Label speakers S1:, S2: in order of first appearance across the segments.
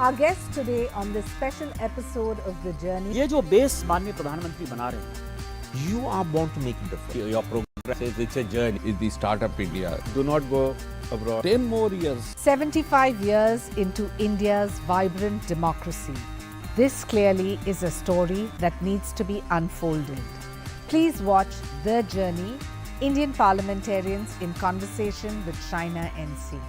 S1: Our guest today on this special episode of The Journey.
S2: ये जो base माननीय प्रधानमंत्री बना रहे हैं,
S3: you are born to make a difference.
S4: Your program says it's a journey. It's the startup India. Do not go abroad.
S2: 10 more years.
S1: 75 years into India's vibrant democracy. This clearly is a story that needs to be unfolded. Please watch The Journey, Indian parliamentarians in conversation with Shaina NC.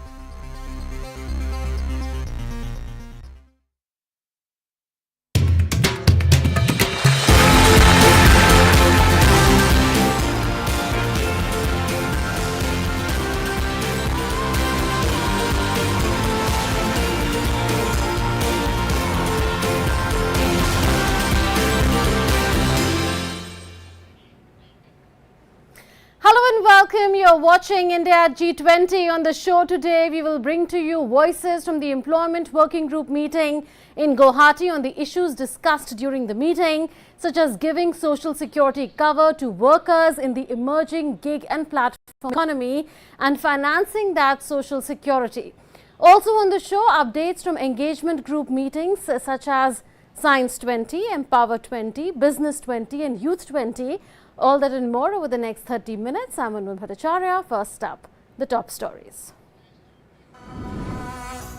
S5: Welcome. You're watching India at G20. On the show today, we will bring to you voices from the Employment Working Group meeting in Guwahati on the issues discussed during the meeting, such as giving social security cover to workers in the emerging gig and platform economy and financing that social security. Also on the show, updates from engagement group meetings such as Science 20, Empower 20, Business 20 and Youth 20. All that and more over the next 30 minutes. I'm Anmol Bhattacharya. First up, the top stories.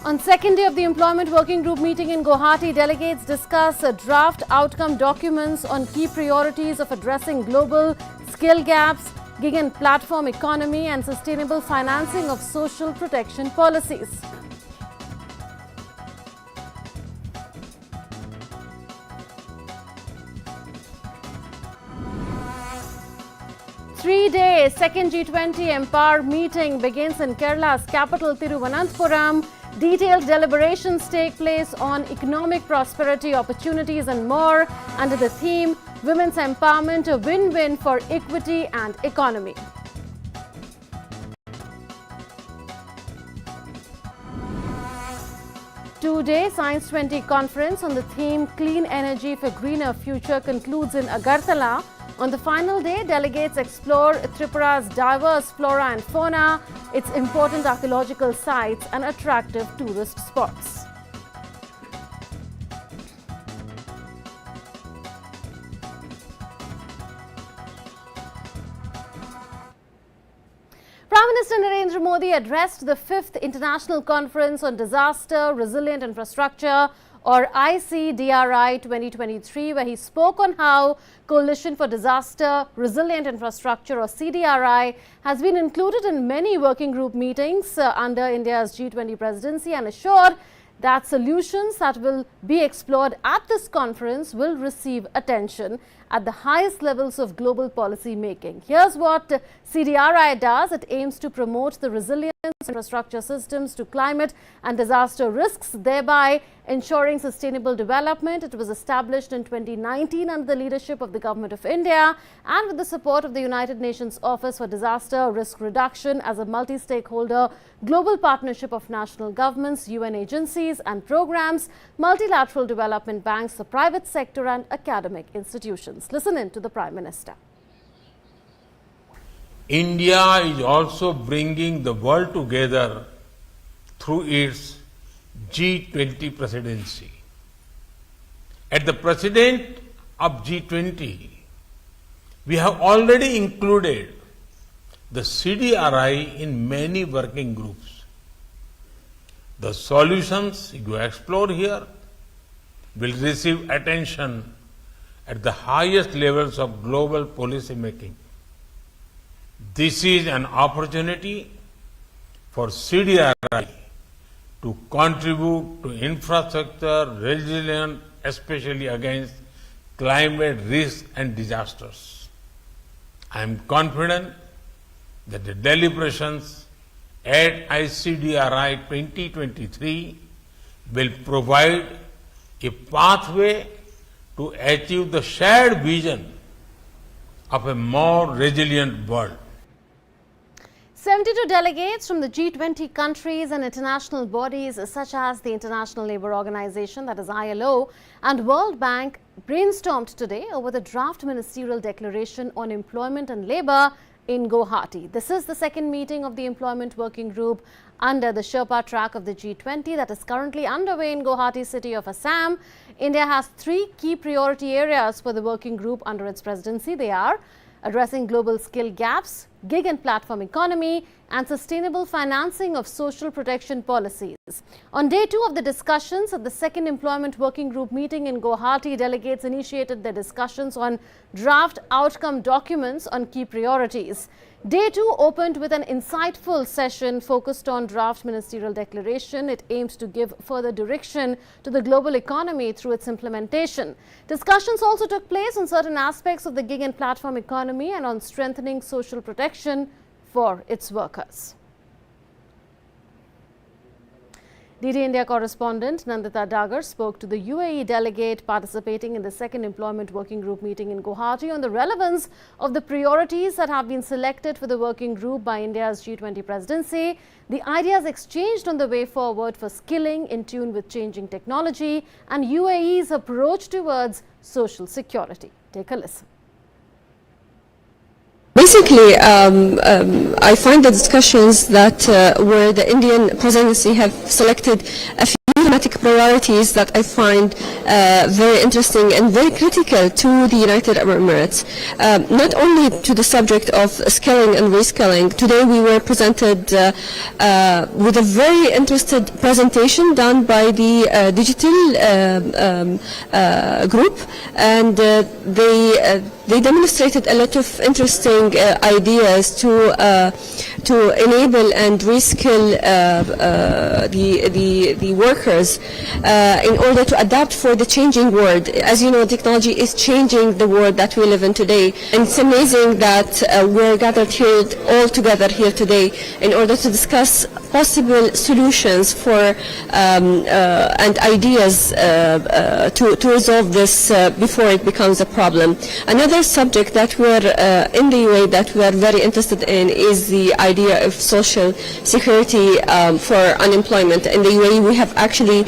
S5: On second day of the Employment Working Group meeting in Guwahati, delegates discuss draft outcome documents on key priorities of addressing global skill gaps, gig and platform economy and sustainable financing of social protection policies. Three-day second G20 Empower meeting begins in Kerala's capital Thiruvananthapuram. Detailed deliberations take place on economic prosperity, opportunities and more under the theme Women's Empowerment, a win-win for equity and economy. Two-day Science 20 conference on the theme Clean Energy for Greener Future concludes in Agartala. On the final day, delegates explore Tripura's diverse flora and fauna, its important archaeological sites and attractive tourist spots. Prime Minister Narendra Modi addressed the 5th International Conference on Disaster Resilient Infrastructure or ICDRI 2023, where he spoke on how Coalition for Disaster Resilient Infrastructure or CDRI has been included in many working group meetings under India's G20 presidency and assured that solutions that will be explored at this conference will receive attention at the highest levels of global policy making. Here's what CDRI does. It aims to promote the resilience of infrastructure systems to climate and disaster risks, thereby ensuring sustainable development. It was established in 2019 under the leadership of the Government of India and with the support of the United Nations Office for Disaster Risk Reduction as a multi-stakeholder global partnership of national governments, UN agencies and programs, multilateral development banks, the private sector and academic institutions. Listen in to the Prime Minister.
S6: India is also bringing the world together through its G20 presidency. At the president of G20, we have already included the CDRI in many working groups. The solutions you explore here will receive attention at the highest levels of global policy making. This is an opportunity for CDRI to contribute to infrastructure resilience, especially against climate risks and disasters. I am confident that the deliberations at ICDRI 2023 will provide a pathway to achieve the shared vision of a more resilient world.
S5: 72 delegates from the G20 countries and international bodies such as the International Labour Organization, that is ILO, and World Bank brainstormed today over the draft ministerial declaration on employment and labour in Guwahati. This is the second meeting of the Employment Working Group under the Sherpa track of the G20 that is currently underway in Guwahati city of Assam. India has 3 key priority areas for the working group under its presidency. They are addressing global skill gaps, gig and platform economy, and sustainable financing of social protection policies. On day 2 of the discussions at the second Employment Working Group meeting in Guwahati, delegates initiated their discussions on draft outcome documents on key priorities. Day 2 opened with an insightful session focused on draft ministerial declaration. It aims to give further direction to the global economy through its implementation. Discussions also took place on certain aspects of the gig and platform economy and on strengthening social protection for its workers. DD India correspondent Nandita Dagar spoke to the UAE delegate participating in the second Employment Working Group meeting in Guwahati on the relevance of the priorities that have been selected for the working group by India's G20 presidency, the ideas exchanged on the way forward for skilling in tune with changing technology, and UAE's approach towards social security. Take a listen.
S7: Basically, I find the discussions that where the Indian presidency have selected a few thematic priorities that I find very interesting and very critical to the United Arab Emirates. Not only to the subject of skilling and reskilling. Today we were presented with a very interesting presentation done by the digital group, and they demonstrated a lot of interesting ideas to enable and reskill the workers in order to adapt for the changing world. As you know, technology is changing the world that we live in today, and it's amazing that we're gathered here all together here today in order to discuss possible solutions for and ideas to resolve this before it becomes a problem. Another subject that we're in the UAE that we are very interested in is the idea of social security for unemployment. In the UAE we have actually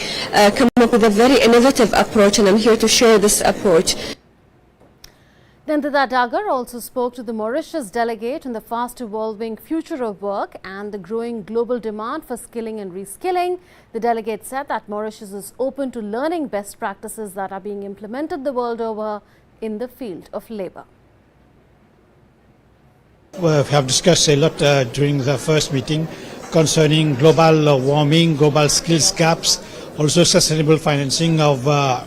S7: come up with a very innovative approach, and I'm here to share this approach.
S5: Nandita Dagar also spoke to the Mauritius delegate on the fast-evolving future of work and the growing global demand for skilling and reskilling. The delegate said that Mauritius is open to learning best practices that are being implemented the world over in the field of labour.
S8: We have discussed a lot during the first meeting concerning global warming, global skills gaps, also sustainable financing of the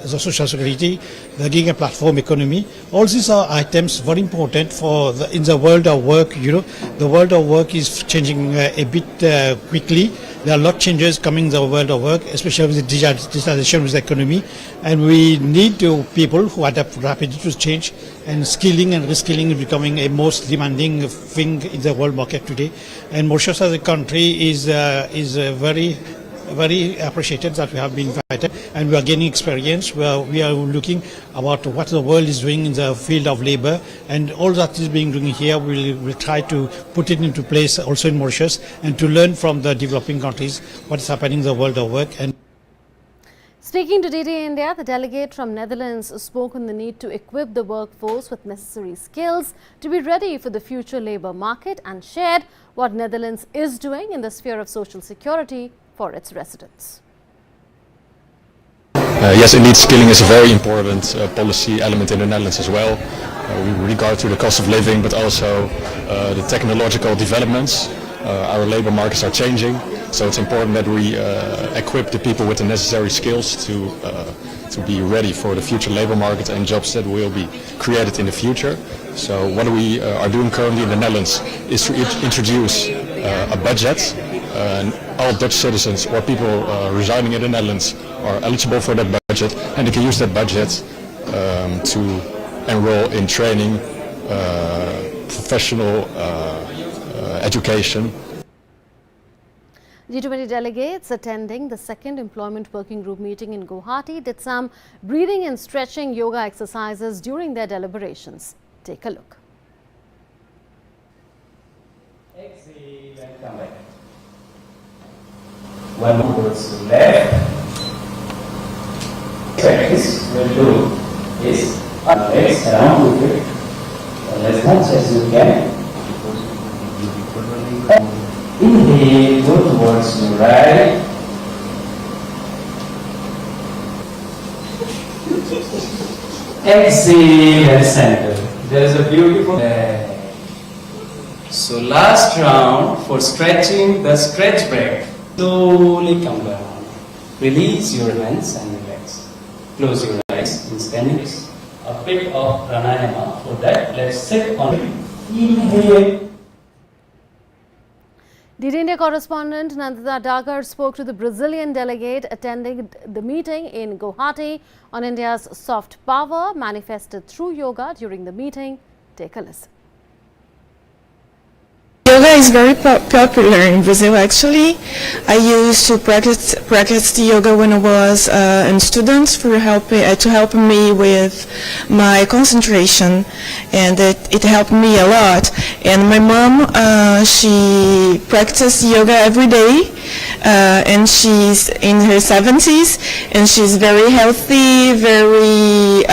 S8: social security, the gig and platform economy. All these are items very important for in the world of work. You know, the world of work is changing a bit quickly. There are a lot of changes coming in the world of work, especially with the digitalization with the economy, and we need people who adapt rapidly to change. And skilling and reskilling is becoming a most demanding thing in the world market today. And Mauritius as a country is very appreciated that we have been invited, and we are gaining experience. We are looking about what the world is doing in the field of labor, and all that is being done here. We'll try to put it into place also in Mauritius, and to learn from the developing countries what is happening in the world of work. And
S5: speaking to DD India, the delegate from Netherlands spoke on the need to equip the workforce with necessary skills to be ready for the future labour market, and shared what Netherlands is doing in the sphere of social security for its residents.
S9: Yes, indeed, skilling is a very important policy element in the Netherlands as well, with regard to the cost of living, but also the technological developments. Our labour markets are changing, so it's important that we equip the people with the necessary skills to be ready for the future labour market and jobs that will be created in the future. So what we are doing currently in the Netherlands is to introduce a budget. All Dutch citizens or people residing in the Netherlands are eligible for that budget, and they can use that budget to enroll in training, professional education.
S5: G20 delegates attending the second Employment Working Group meeting in Guwahati did some breathing and stretching yoga exercises during their deliberations. Take a look.
S10: Exhale and come back. One more goes to left. Practice will do is legs around with it. Let's as much as you can. Inhale, go towards your right. Exhale and center. There is a beautiful. So last round for stretching the stretch break. Slowly come down. Release your hands and relax. Close your eyes in standing. A bit of pranayama. For that, let's sit on it. Inhale.
S5: DD India correspondent Nandita Dagar spoke to the Brazilian delegate attending the meeting in Guwahati on India's soft power manifested through yoga during the meeting. Take a listen.
S11: Yoga is very popular in Brazil actually. I used to practice the yoga when I was a student to help me with my concentration, and it helped me a lot. And my mom, she practices yoga every day, and she's in her 70s, and she's very healthy, very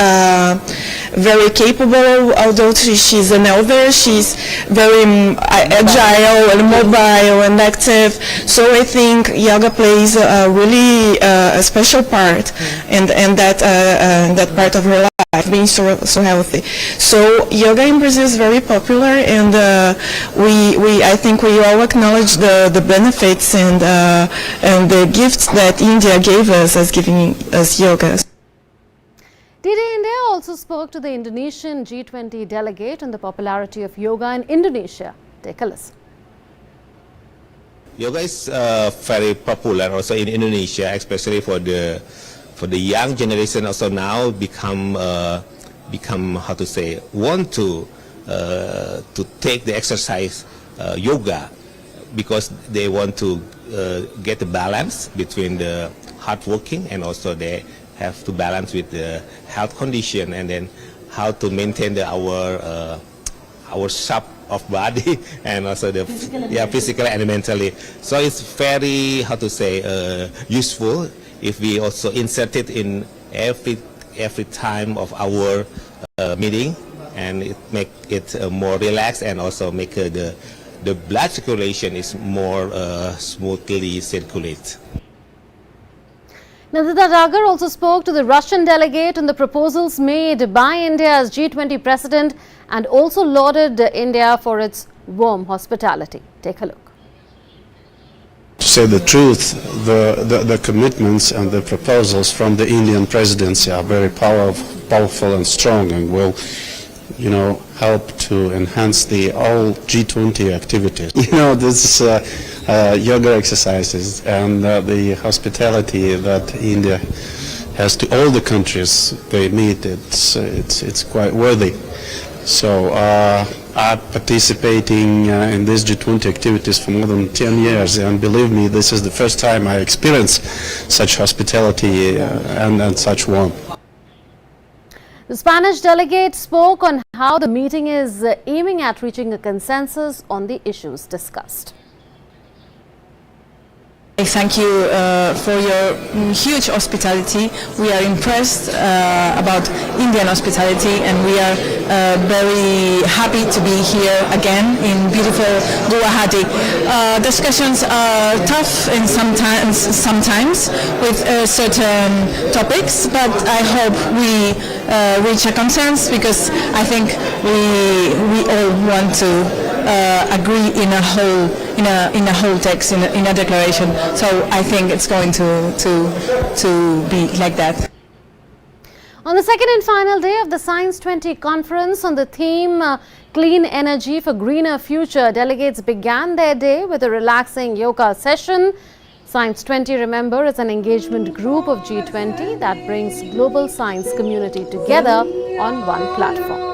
S11: capable. Although she's an elder, she's very agile and mobile and active. So I think yoga plays a really a special part in that part of her life, being so healthy. So yoga in Brazil is very popular, and I think we all acknowledge the benefits and the gifts that India gave us as giving us yoga.
S5: DD India also spoke to the Indonesian G20 delegate on the popularity of yoga in Indonesia. Take a listen.
S3: Yoga is very popular also in Indonesia, especially for the young generation. Also now become how to say, want to take the exercise yoga, because they want to get the balance between the hard working and also they have to balance with the health condition, and then how to maintain our shape of body and also the physically and mentally. So it's very, how to say, useful if we also insert it in every time of our meeting, and it make it more relaxed, and also make the blood circulation is more smoothly circulate.
S5: Nandita Dagar also spoke to the Russian delegate on the proposals made by India as G20 president and also lauded India for its warm hospitality. Take a look.
S12: To say the truth, the commitments and the proposals from the Indian presidency are very powerful and strong, and will, help to enhance the all G20 activities. This yoga exercises and the hospitality that India has to all the countries they meet, it's quite worthy. So I'm participating in these G20 activities for more than 10 years, and believe me, this is the first time I experience such hospitality and such warmth.
S5: The Spanish delegate spoke on how the meeting is aiming at reaching a consensus on the issues discussed.
S11: Thank you for your huge hospitality. We are impressed about Indian hospitality, and we are very happy to be here again in beautiful Guwahati. Discussions are tough and sometimes with certain topics, but I hope we reach a consensus, because I think we all want to agree in a whole text, in a declaration. So I think it's going to be like that.
S5: On the second and final day of the Science 20 conference on the theme Clean Energy for Greener Future, delegates began their day with a relaxing yoga session. Science 20, remember, is an engagement group of G20 that brings global science community together on one platform.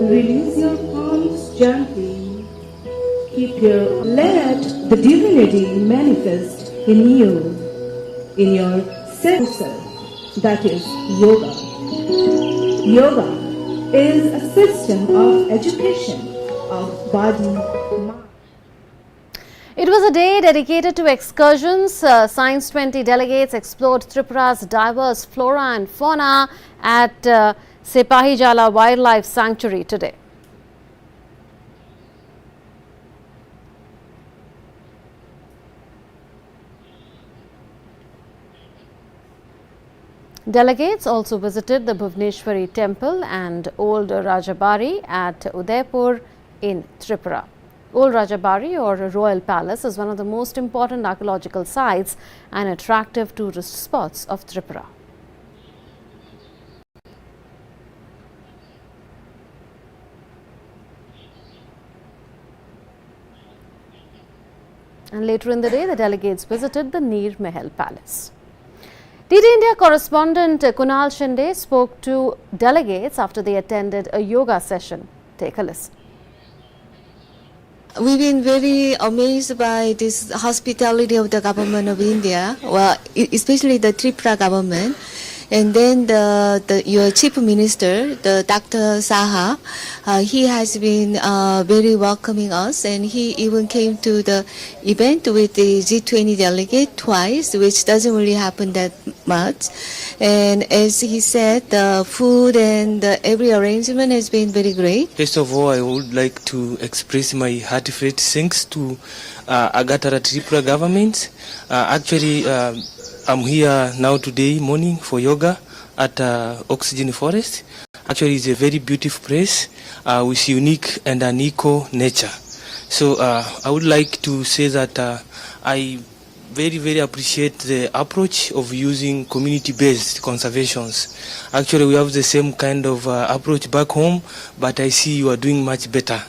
S13: Release your palms gently. Let the divinity manifest in you, in your self. That is yoga. Yoga is a system of education of body, mind.
S5: It was a day dedicated to excursions. Science 20 delegates explored Tripura's diverse flora and fauna at Sepahijala Wildlife Sanctuary today. Delegates also visited the Bhubaneswari temple and Old Rajabari at Udaipur in Tripura. Old Rajabari or Royal Palace is one of the most important archaeological sites and attractive tourist spots of Tripura. And later in the day, the delegates visited the Neer Mahal Palace. DD India correspondent Kunal Shinde spoke to delegates after they attended a yoga session. Take a listen.
S14: We've been very amazed by this hospitality of the government of India, well, especially the Tripura government. And then your chief minister, the Dr. Saha, he has been very welcoming us, and he even came to the event with the G20 delegate twice, which doesn't really happen that much. And as he said, the food and every arrangement has been very great.
S15: First of all, I would like to express my heartfelt thanks to Agatara Tripura government. I'm here now today morning for yoga at Oxygen Forest. Actually, it's a very beautiful place with unique and an eco nature. So I would like to say that I very appreciate the approach of using community-based conservations. Actually, we have the same kind of approach back home, but I see you are doing much better.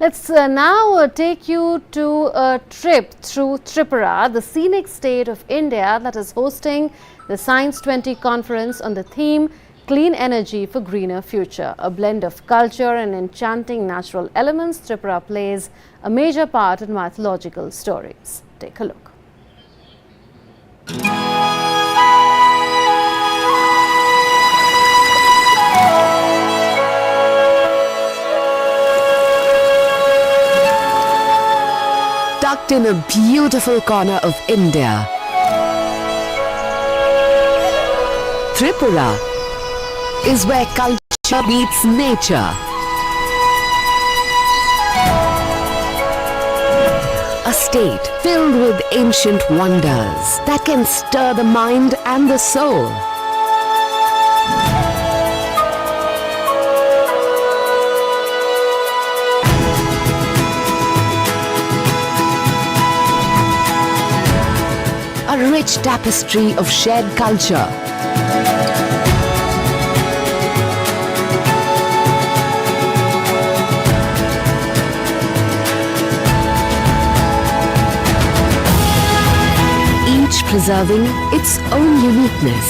S5: Let's now take you to a trip through Tripura, the scenic state of India that is hosting the Science 20 conference on the theme Clean Energy for Greener Future. A blend of culture and enchanting natural elements, Tripura plays a major part in mythological stories. Take a look.
S16: Tucked in a beautiful corner of India, Tripura is where culture meets nature. A state filled with ancient wonders that can stir the mind and the soul. A rich tapestry of shared culture. Each preserving its own uniqueness.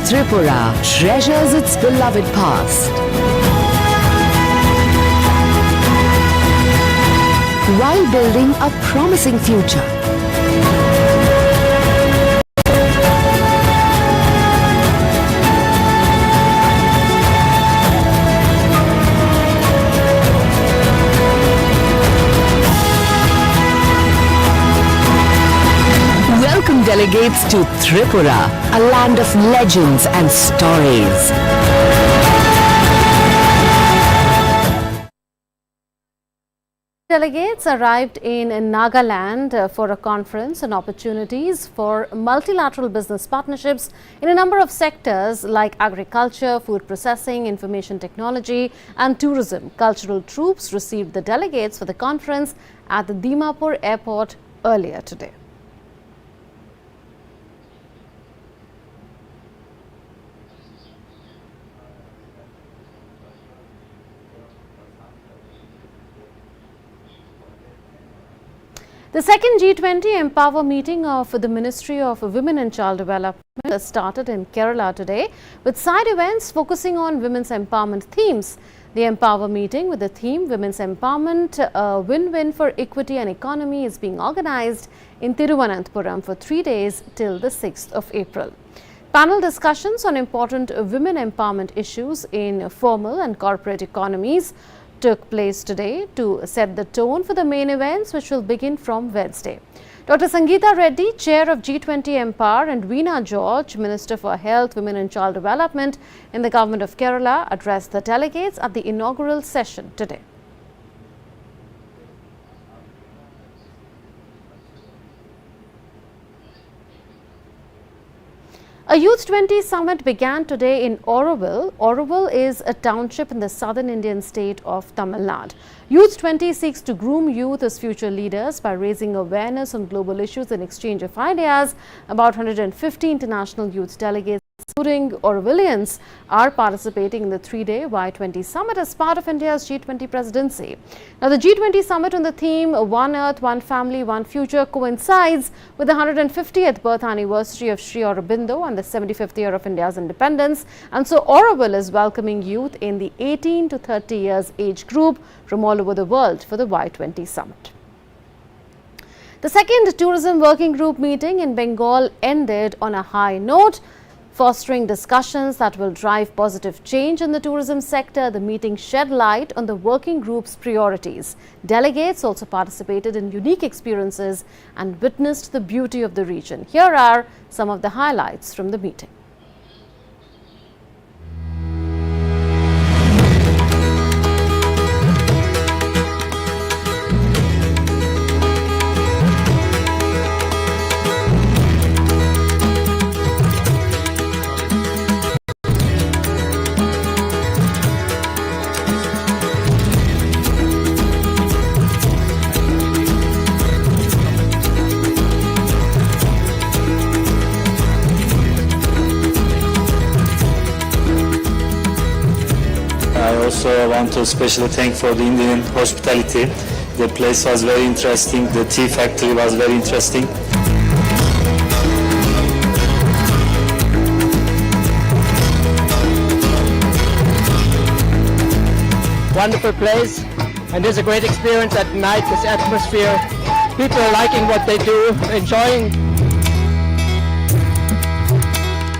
S16: Tripura treasures its beloved past, while building a promising future. Welcome delegates to Tripura, a land of legends and stories.
S5: Delegates arrived in Nagaland for a conference on opportunities for multilateral business partnerships in a number of sectors like agriculture, food processing, information technology and tourism. Cultural troops received the delegates for the conference at the Dimapur airport earlier today. The second G20 Empower meeting of the Ministry of Women and Child Development started in Kerala today with side events focusing on women's empowerment themes. The Empower meeting with the theme Women's Empowerment, a win-win for equity and economy is being organized in Thiruvananthapuram for 3 days till the 6th of April. Panel discussions on important women empowerment issues in formal and corporate economies took place today to set the tone for the main events, which will begin from Wednesday. Dr. Sangeeta Reddy, Chair of G20 Empower, and Veena George, Minister for Health, Women and Child Development in the Government of Kerala, addressed the delegates at the inaugural session today. A Youth 20 summit began today in Oroville. Oroville is a township in the southern Indian state of Tamil Nadu. Youth 20 seeks to groom youth as future leaders by raising awareness on global issues and exchange of ideas. About 150 international youth delegates, including Orovillians, are participating in the three-day Y20 summit as part of India's G20 presidency. Now, the G20 summit on the theme One Earth, One Family, One Future coincides with the 150th birth anniversary of Sri Aurobindo and the 75th year of India's independence. And so Oroville is welcoming youth in the 18 to 30 years age group from all over the world for the Y20 summit. The second tourism working group meeting in Bengal ended on a high note, fostering discussions that will drive positive change in the tourism sector. The meeting shed light on the working group's priorities. Delegates also participated in unique experiences and witnessed the beauty of the region. Here are some of the highlights from the meeting.
S17: I want to especially thank for the Indian hospitality. The place was very interesting. The tea factory was very interesting.
S18: Wonderful place, and there's a great experience at night. This atmosphere, people are liking what they do, enjoying.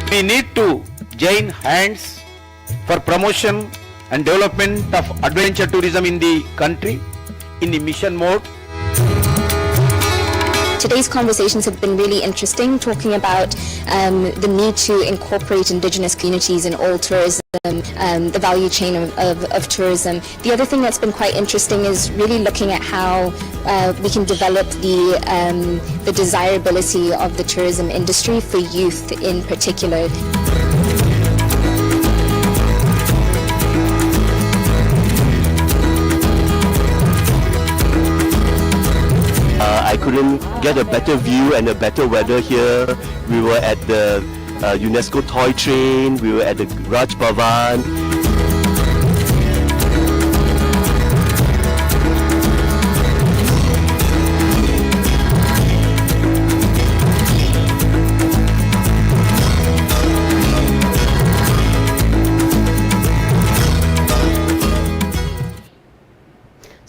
S19: We need to join hands for promotion and development of adventure tourism in the country in the mission mode.
S20: Today's conversations have been really interesting, talking about the need to incorporate indigenous communities in all tourism, the value chain of tourism. The other thing that's been quite interesting is really looking at how we can develop the desirability of the tourism industry for youth in particular.
S21: I couldn't get a better view and a better weather here. We were at the UNESCO toy train, we were at the Raj Bhavan.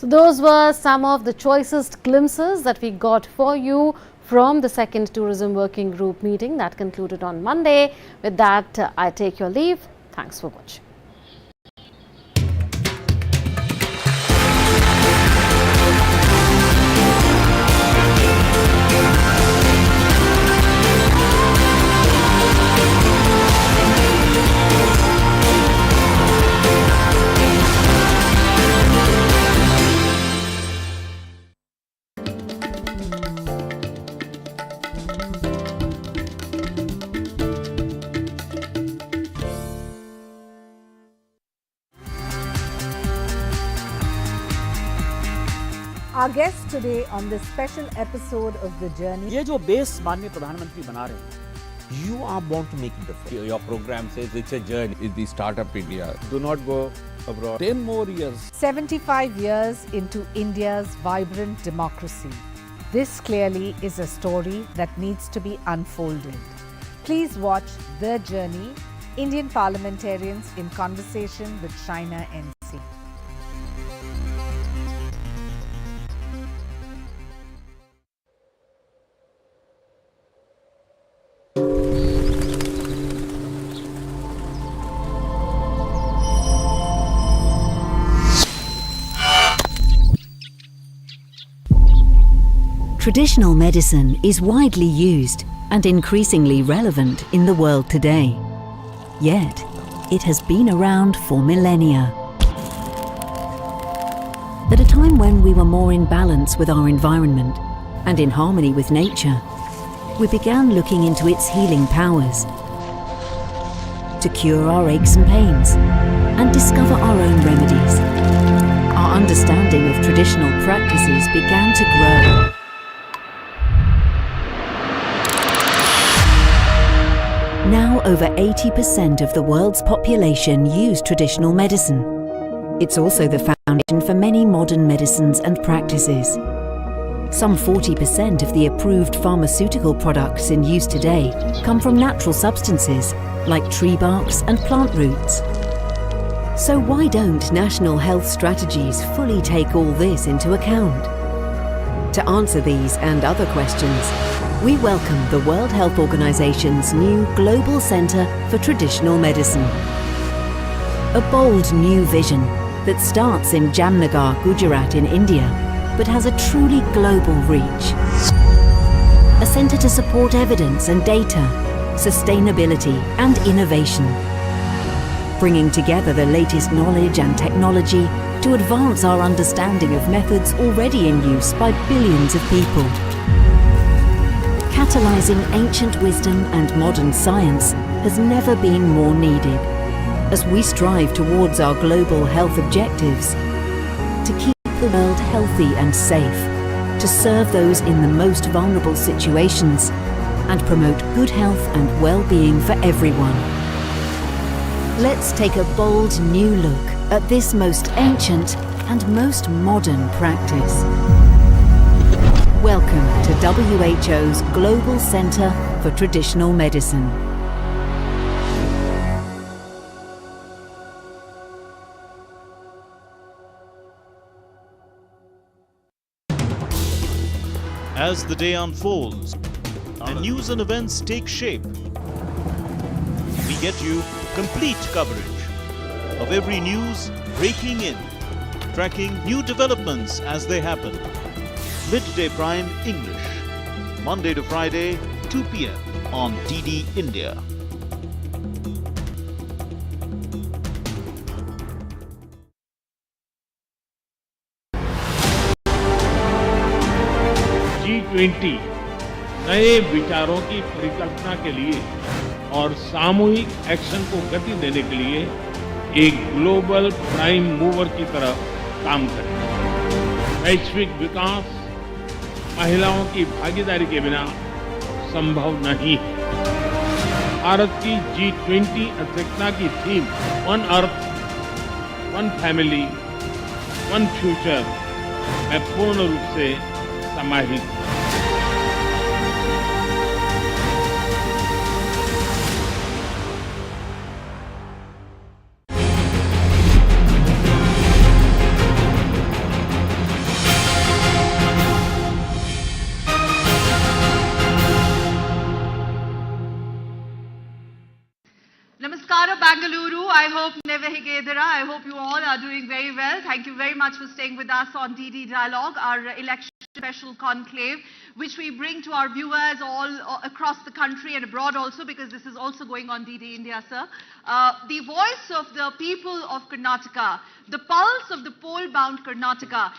S5: Those were some of the choicest glimpses that we got for you from the second tourism working group meeting that concluded on Monday. With that, I take your leave. Thanks for watching.
S1: Our guest today on this special episode of The Journey.
S2: ये जो base माननीय प्रधानमंत्री बना रहे हैं, you are born to make a difference.
S4: Your program says it's a journey. It's the startup India. Do not go abroad.
S2: 10 more years.
S1: 75 years into India's vibrant democracy. This clearly is a story that needs to be unfolded. Please watch The Journey, Indian parliamentarians in conversation with China NC.
S6: Traditional medicine is widely used and increasingly relevant in the world today. Yet, it has been around for millennia. At a time when we were more in balance with our environment and in harmony with nature, we began looking into its healing powers to cure our aches and pains and discover our own remedies. Our understanding of traditional practices began to grow. Now over 80% of the world's population use traditional medicine. It's also the foundation for many modern medicines and practices. Some 40% of the approved pharmaceutical products in use today come from natural substances like tree barks and plant roots. So why don't national health strategies fully take all this into account? To answer these and other questions, we welcome the World Health Organization's new Global Center for Traditional Medicine. A bold new vision that starts in Jamnagar, Gujarat in India, but has a truly global reach. A center to support evidence and data, sustainability and innovation, bringing together the latest knowledge and technology to advance our understanding of methods already in use by billions of people. Catalyzing ancient wisdom and modern science has never been more needed as we strive towards our global health objectives to keep the world healthy and safe, to serve those in the most vulnerable situations and promote good health and well-being for everyone. Let's take a bold new look at this most ancient and most modern practice. Welcome to WHO's Global Center for Traditional Medicine.
S22: As the day unfolds and news and events take shape, we get you complete coverage of every news breaking in, tracking new developments as they happen. Midday Prime English, Monday to Friday, 2 p.m. on DD India.
S23: G20 नए विचारों की परिकल्पना के लिए और सामूहिक action को गति देने के लिए एक ग्लोबल प्राइम मूवर की तरह काम करें। वैश्विक विकास महिलाओं की भागीदारी के बिना संभव नहीं है। भारत की G20 अध्यक्षता की theme one earth, one family, one future में पूर्ण रूप से समाहित है।
S24: Namaskara Bangalore, I hope Neve Higedera, I hope you all are doing very well. Thank you very much for staying with us on DD Dialogue, our election special conclave, which we bring to our viewers all across the country and abroad also, because this is also going on DD India, sir. The voice of the people of Karnataka, the pulse of the poll-bound Karnataka.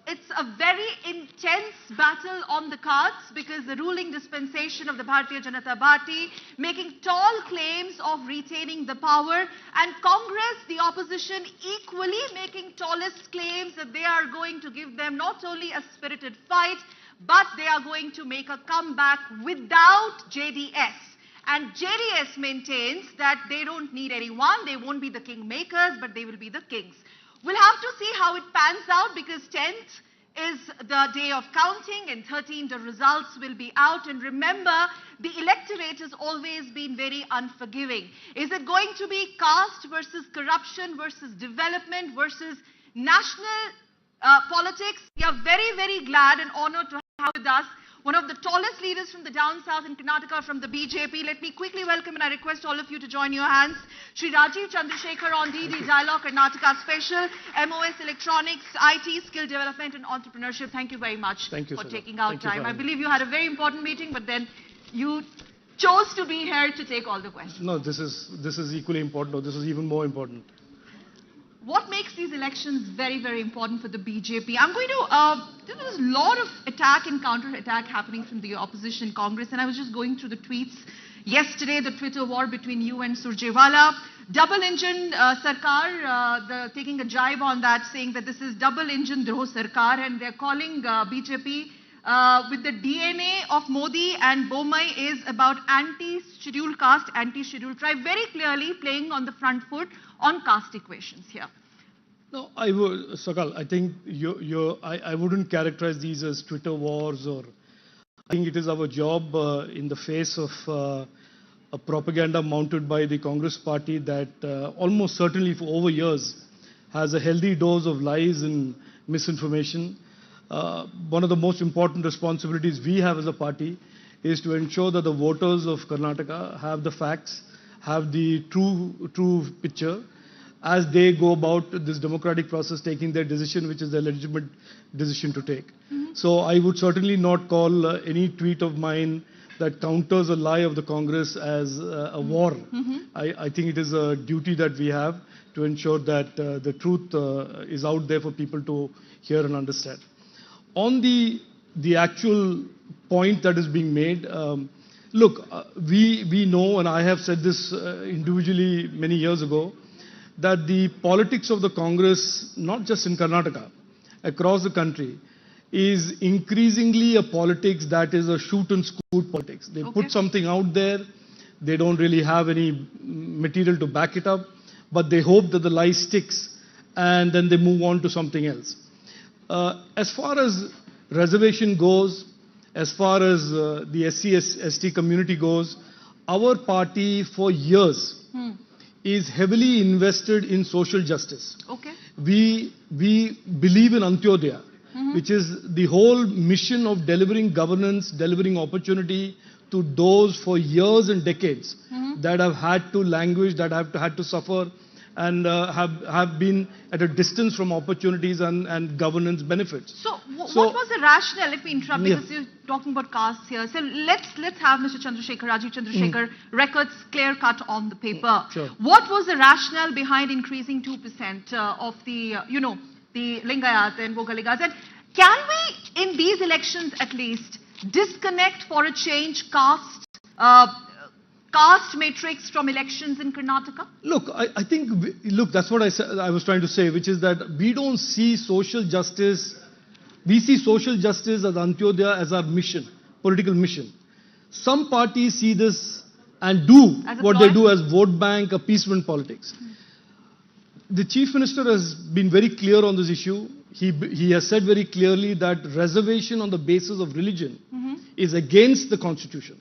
S24: It's a very intense battle on the cards because the ruling dispensation of the Bharatiya Janata Party making tall claims of retaining the power, and Congress, the opposition, equally making tallest claims that they are going to give them not only a spirited fight, but they are going to make a comeback without JDS. And JDS maintains that they don't need anyone, they won't be the kingmakers, but they will be the kings. We'll have to see how it pans out because 10th is the day of counting and 13th the results will be out. And remember, the electorate has always been very unforgiving. Is it going to be caste versus corruption versus development versus national politics? We are very, very glad and honored to have with us one of the tallest leaders from the down south in Karnataka from the BJP. Let me quickly welcome and I request all of you to join your hands. Shri Rajiv Chandrasekhar on DD Dialogue Karnataka Special, MOS Electronics, IT, Skill Development and Entrepreneurship. Thank you very much for taking out time. I believe you had a very important meeting, but then you chose to be here to take all the questions.
S7: No, this is equally important, or this is even more important.
S24: What makes these elections very, very important for the BJP? I'm going to, there was a lot of attack and counter-attack happening from the opposition Congress, and I was just going through the tweets. Yesterday, the Twitter war between you and Surjewala. Double engine Sarkar, taking a jibe on that, saying that this is double engine Droh Sarkar, and they're calling BJP with the DNA of Modi and Bomai is about anti-scheduled caste, anti-scheduled tribe, very clearly playing on the front foot on caste equations here.
S7: No, I would, Sakal, I think I wouldn't characterize these as Twitter wars, or I think it is our job in the face of a propaganda mounted by the Congress party that almost certainly for over years has a healthy dose of lies and misinformation. One of the most important responsibilities we have as a party is to ensure that the voters of Karnataka have the facts, have the true picture as they go about this democratic process, taking their decision, which is their legitimate decision to take. So I would certainly not call any tweet of mine that counters a lie of the Congress as a war. I think it is a duty that we have to ensure that the truth is out there for people to hear and understand. On the actual point that is being made, look, we know, and I have said this individually many years ago, that the politics of the Congress, not just in Karnataka, across the country, is increasingly a politics that is a shoot and scoot politics. They put something out there, they don't really have any material to back it up, but they hope that the lie sticks, and then they move on to something else. As far as reservation goes, as far as the SC/ST community goes, our party for years is heavily invested in social justice. We believe in Antyodaya, which is the whole mission of delivering governance, delivering opportunity to those for years and decades that have had to languish, that have had to suffer, and have been at a distance from opportunities and governance benefits.
S24: So what was the rationale? Let me interrupt because you're talking about castes here. So let's have Mr. Chandrasekhar, Rajiv Chandrasekhar, records clear cut on the paper. What was the rationale behind increasing 2% of the, the Lingayat and Vogaligas? And can we, in these elections at least, disconnect for a change caste matrix from elections in Karnataka?
S7: Look, I think, that's what I was trying to say, which is that we don't see social justice, we see social justice as Antyodaya as our mission, political mission. Some parties see this and do what they do as vote bank, appeasement politics. The Chief Minister has been very clear on this issue. He has said very clearly that reservation on the basis of religion is against the Constitution.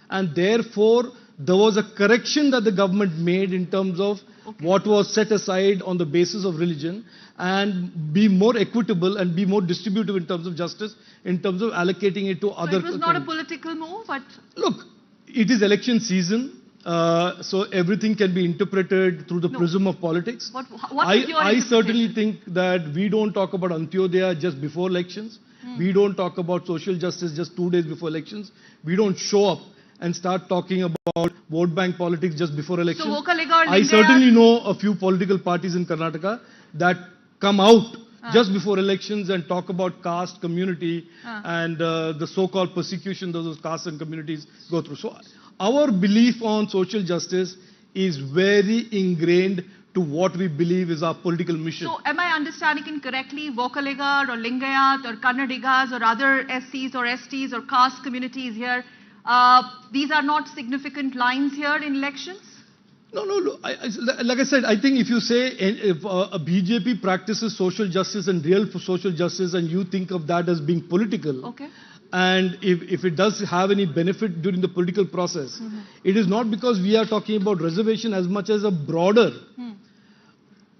S7: And therefore, there was a correction that the government made in terms of what was set aside on the basis of religion, and be more equitable and be more distributive in terms of justice, in terms of allocating it to other...
S24: So it was not a political move, but...
S7: Look, it is election season, so everything can be interpreted through the prism of politics. I certainly think that we don't talk about Antyodaya just before elections. We don't talk about social justice just 2 days before elections. We don't show up and start talking about vote bank politics just before elections.
S24: So
S7: I certainly know a few political parties in Karnataka that come out just before elections and talk about caste, community, and the so-called persecution those castes and communities go through. So our belief on social justice is very ingrained to what we believe is our political mission.
S24: So am I understanding incorrectly, Vokaligar or Lingayat or Kannadigas or other SCs or STs or caste communities here, these are not significant lines here in elections?
S7: No. Like I said, I think if you say if a BJP practices social justice and real social justice, and you think of that as being political, and if it does have any benefit during the political process, it is not because we are talking about reservation as much as a broader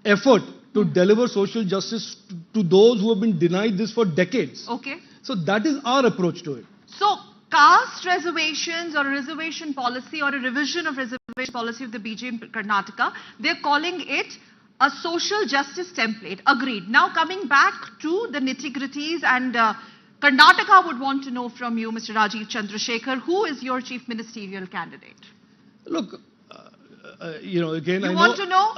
S7: effort to deliver social justice to those who have been denied this for decades. So that is our approach to it.
S24: So, caste reservations or a reservation policy or a revision of reservation policy of the BJP in Karnataka, they're calling it a social justice template. Agreed. Now coming back to the nitty-gritties, and Karnataka would want to know from you, Mr. Rajiv Chandrasekhar, who is your chief ministerial candidate?
S7: Look, again,
S24: you want to know?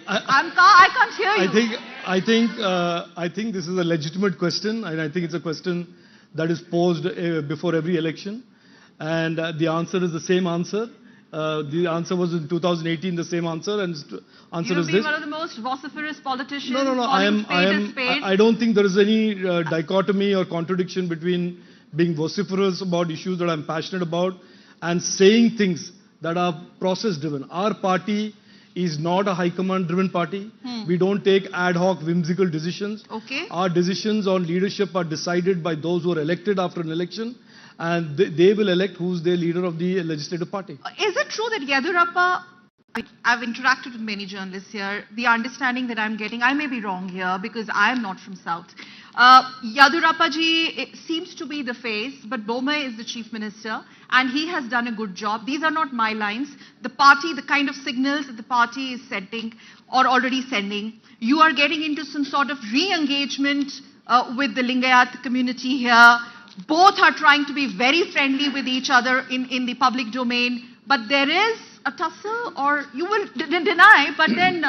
S24: I can't hear you.
S7: I think this is a legitimate question, and I think it's a question that is posed before every election, and the answer is the same answer. The answer was in 2018 the same answer, and answer is this.
S24: You've been one of the most vociferous politicians.
S7: No. I don't think there is any dichotomy or contradiction between being vociferous about issues that I'm passionate about and saying things that are process-driven. Our party is not a high command-driven party. We don't take ad hoc, whimsical decisions.
S24: Okay.
S7: Our decisions on leadership are decided by those who are elected after an election, and they will elect who's their leader of the legislative party.
S24: Is it true that Yediyurappa, I've interacted with many journalists here, the understanding that I'm getting, I may be wrong here because I'm not from South. Yediyurappa ji seems to be the face, but Bommai is the chief minister, and he has done a good job. These are not my lines. The party, the kind of signals that the party is sending or already sending, you are getting into some sort of re-engagement with the Lingayat community here. Both are trying to be very friendly with each other in the public domain, but there is a tussle, or you will deny, but then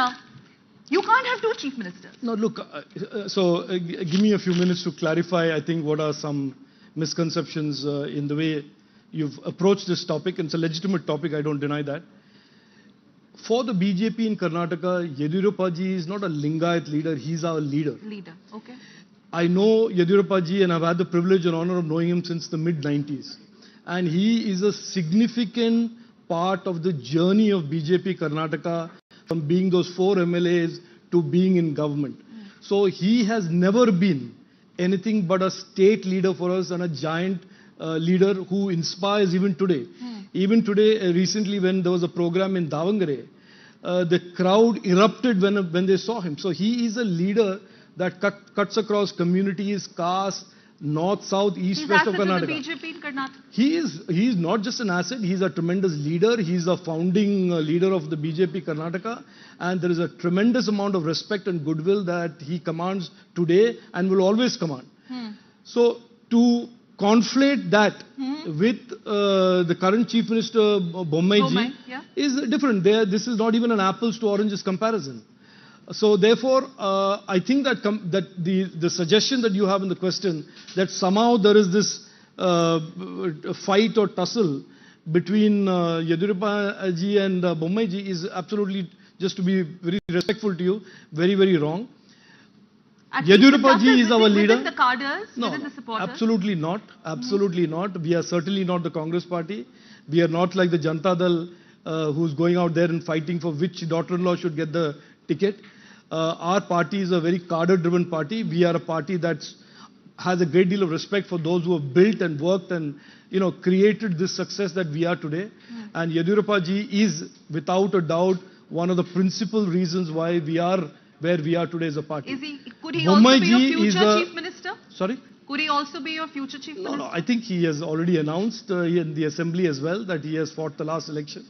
S24: you can't have two chief ministers.
S7: No, look, give me a few minutes to clarify, I think, what are some misconceptions in the way you've approached this topic, and it's a legitimate topic, I don't deny that. For the BJP in Karnataka, Yediyurappa ji is not a Lingayat leader, he's our leader.
S24: Leader, okay.
S7: I know Yediyurappa ji, and I've had the privilege and honor of knowing him since the mid-90s. And he is a significant part of the journey of BJP Karnataka, from being those 4 MLAs to being in government. So he has never been anything but a state leader for us and a giant leader who inspires even today. Even today, recently when there was a program in Davangere, the crowd erupted when they saw him. So he is a leader that cuts across communities, castes, north, south, east, west of Karnataka.
S24: He's asset to the BJP in Karnataka.
S7: He is not just an asset, he is a tremendous leader. He is a founding leader of the BJP Karnataka, and there is a tremendous amount of respect and goodwill that he commands today and will always command. So to conflate that with the current Chief Minister Bommai ji is different. This is not even an apples to oranges comparison. So therefore, I think that the suggestion that you have in the question, that somehow there is this fight or tussle between Yediyurappa ji and Bommai ji is absolutely, just to be very respectful to you, very, very wrong. Yediyurappa ji is our leader.
S24: Within the cadres, within the supporters?
S7: Absolutely not. Absolutely not. We are certainly not the Congress party. We are not like the Janata Dal who's going out there and fighting for which daughter-in-law should get the ticket. Our party is a very cadre-driven party. We are a party that has a great deal of respect for those who have built and worked and created this success that we are today. And Yediyurappa ji is, without a doubt, one of the principal reasons why we are where we are today as a party.
S24: Could he also be your future chief minister?
S7: Sorry?
S24: Could he also be your future chief minister?
S7: No, I think he has already announced in the assembly as well that he has fought the last election.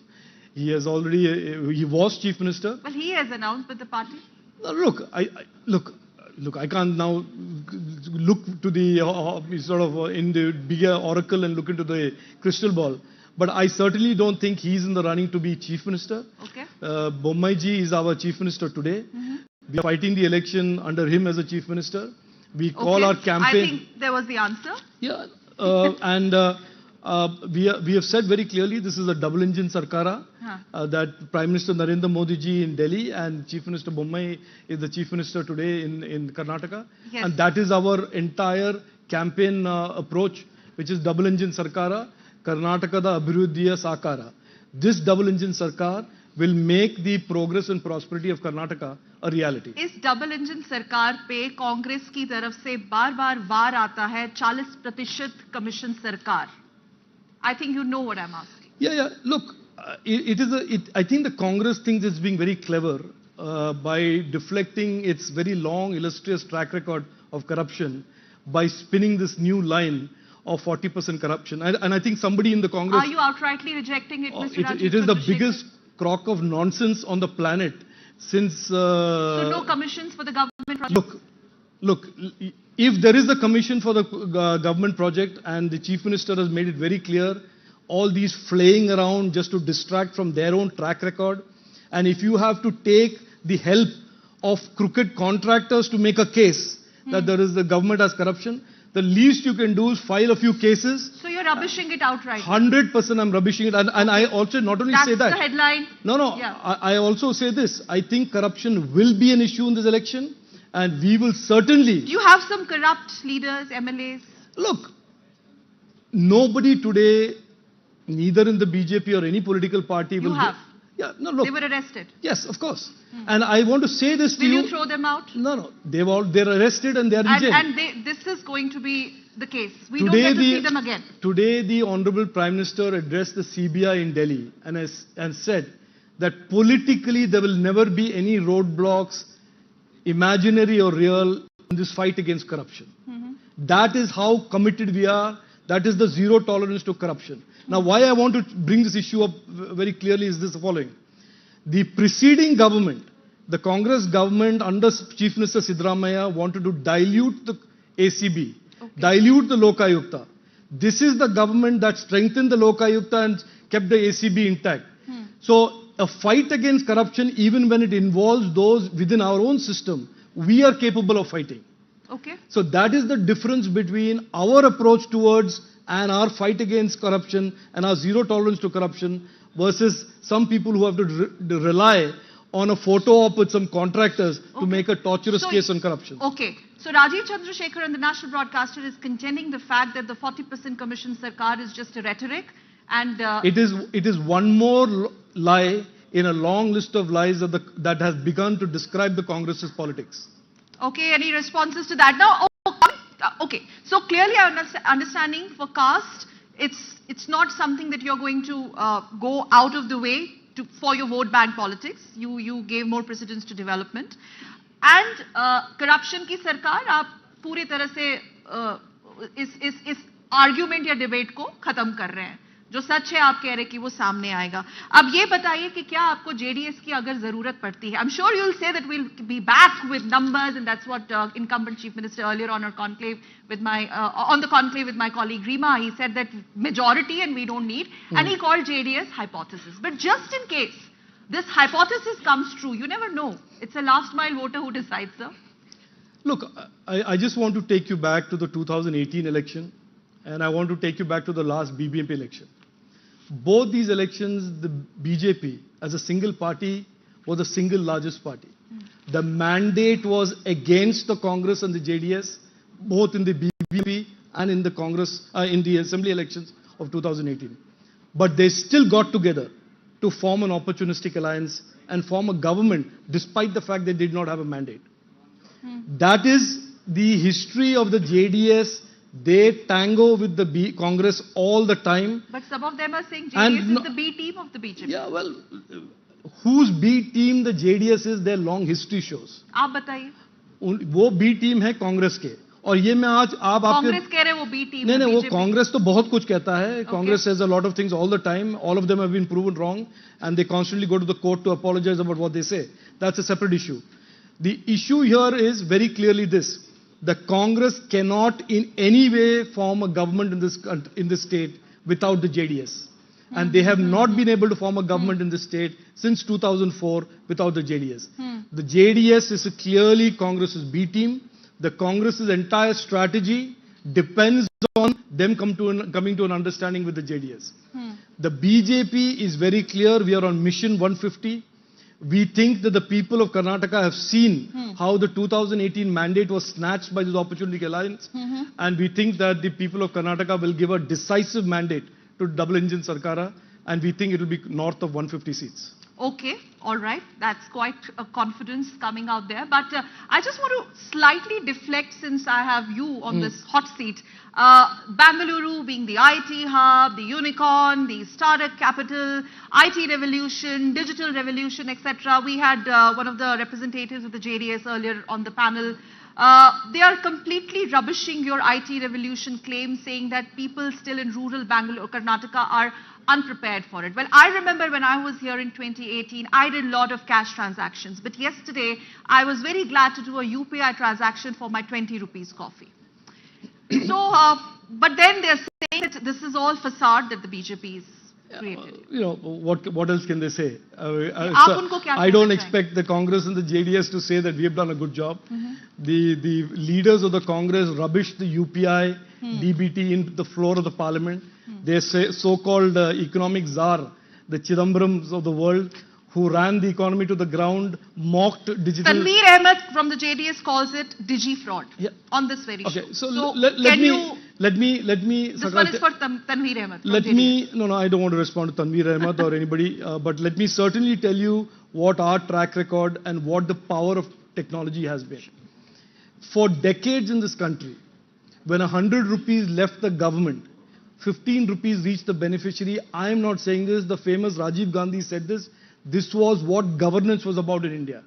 S7: He has already, he was chief minister.
S24: Well, he has announced with the party.
S7: Look, I can't now look to the sort of in the bigger oracle and look into the crystal ball. But I certainly don't think he's in the running to be chief minister.
S24: Okay.
S7: Bommai ji is our chief minister today. We are fighting the election under him as a chief minister. We call our campaign.
S24: I think there was the answer.
S7: Yeah, we have said very clearly this is a double engine sarkara. That Prime Minister Narendra Modi ji in Delhi and Chief Minister Bommai is the Chief Minister today in Karnataka.
S24: Yes.
S7: And that is our entire campaign approach, which is double engine sarkara, Karnataka da Abhiruddhiya Sakara. This double engine sarkar will make the progress and prosperity of Karnataka a reality.
S24: इस double engine सरकार पे कांग्रेस की तरफ से बार-बार वार आता है 40% commission सरकार. I think you know what I'm asking.
S7: Yeah. Look, I think the Congress thinks it's being very clever by deflecting its very long, illustrious track record of corruption by spinning this new line of 40% corruption. And I think somebody in the Congress...
S24: Are you outrightly rejecting it, Mr. Rajiv
S7: It is the
S24: Chandrasekhar?
S7: biggest crock of nonsense on the planet since...
S24: So no commissions for the government project?
S7: Look, if there is a commission for the government project and the Chief Minister has made it very clear, all these flaying around just to distract from their own track record, and if you have to take the help of crooked contractors to make a case that the government has corruption, the least you can do is file a few cases.
S24: So you're rubbishing it outright?
S7: 100% I'm rubbishing it. And I also not only say that.
S24: That's the headline?
S7: No.
S24: Yeah.
S7: I also say this. I think corruption will be an issue in this election. And we will certainly...
S24: Do you have some corrupt leaders, MLAs?
S7: Look, nobody today, neither in the BJP or any political party will...
S24: You have?
S7: Yeah, no, look.
S24: They were arrested?
S7: Yes, of course. And I want to say this to you...
S24: Will you throw them out?
S7: No. They're arrested and they're in jail.
S24: And this is going to be the case. We don't get to see them again.
S7: Today, the Honorable Prime Minister addressed the CBI in Delhi and said that politically there will never be any roadblocks, imaginary or real, in this fight against corruption. That is how committed we are. That is the zero tolerance to corruption. Now, why I want to bring this issue up very clearly is this following. The preceding government, the Congress government under Chief Minister Siddaramaiah wanted to dilute the ACB, dilute the Lokayukta. This is the government that strengthened the Lokayukta and kept the ACB intact. So, a fight against corruption, even when it involves those within our own system, we are capable of fighting.
S24: Okay.
S7: So that is the difference between our approach towards and our fight against corruption and our zero tolerance to corruption versus some people who have to rely on a photo op with some contractors to make a torturous case on corruption.
S24: Okay. So Rajiv Chandrasekhar and the national broadcaster is contending the fact that the 40% commission sarkar is just a rhetoric and...
S7: It is one more lie in a long list of lies that has begun to describe the Congress's politics.
S24: Okay, any responses to that? Now, okay, so clearly understanding for caste, it's not something that you're going to go out of the way for your vote bank politics. You gave more precedence to development. And corruption ki sarkar, aap पूरी तरह से इस argument या debate को खत्म कर रहे हैं. जो सच है आप कह रहे कि वो सामने आएगा. अब ये बताइए कि क्या आपको JDS की अगर जरूरत पड़ती है. I'm sure you'll say that we'll be back with numbers and that's what incumbent Chief Minister earlier on our conclave with on the conclave with my colleague Rima, he said that majority and we don't need, and he called JDS hypothesis. But just in case this hypothesis comes true, you never know. It's a last mile voter who decides, sir.
S7: Look, I just want to take you back to the 2018 election and I want to take you back to the last BBMP election. Both these elections, the BJP as a single party was the single largest party. The mandate was against the Congress and the JDS, both in the BBP and in the Congress, in the assembly elections of 2018. But they still got together to form an opportunistic alliance and form a government despite the fact they did not have a mandate. That is the history of the JDS. They tango with the Congress all the time.
S24: But some of them are saying JDS is the B team of the BJP.
S7: Yeah, well, whose B team the JDS is, their long history shows.
S24: आप बताइए.
S7: वो B team है कांग्रेस के. और ये मैं आज आप
S24: कांग्रेस कह रहे हैं वो B team.
S7: नहीं वो कांग्रेस तो बहुत कुछ कहता है. Congress says a lot of things all the time. All of them have been proven wrong, and they constantly go to the court to apologize about what they say. That's a separate issue. The issue here is very clearly this. The Congress cannot in any way form a government in this state without the JDS. And they have not been able to form a government in this state since 2004 without the JDS. The JDS is clearly Congress's B team. The Congress's entire strategy depends on them coming to an understanding with the JDS. The BJP is very clear. We are on mission 150. We think that the people of Karnataka have seen how the 2018 mandate was snatched by this opportunity alliance. And we think that the people of Karnataka will give a decisive mandate to double engine Sarkara. And we think it will be north of 150 seats.
S24: Okay, all right. That's quite a confidence coming out there. But I just want to slightly deflect since I have you on this hot seat. Bangalore being the IT hub, the unicorn, the startup capital, IT revolution, digital revolution, etc. We had one of the representatives of the JDS earlier on the panel They are completely rubbishing your IT revolution claim, saying that people still in rural Bangalore, Karnataka are unprepared for it. Well, I remember when I was here in 2018, I did a lot of cash transactions. But yesterday, I was very glad to do a UPI transaction for my 20 rupees coffee. So, but then they're saying that this is all facade that the BJP is created.
S7: What else can they say? I don't expect the Congress and the JDS to say that we have done a good job. The leaders of the Congress rubbished the UPI, DBT into the floor of the parliament. They say so-called economic czar, the Chidambarams of the world, who ran the economy to the ground, mocked digital.
S24: Tanveer Ahmed from the JDS calls it digi-fraud on this very show.
S7: So let me.
S24: This one is for Tanveer Ahmed.
S7: No, I don't want to respond to Tanveer Ahmed or anybody, but let me certainly tell you what our track record and what the power of technology has been. For decades in this country, when 100 rupees left the government, 15 rupees reached the beneficiary. I am not saying this, the famous Rajiv Gandhi said this. This was what governance was about in India.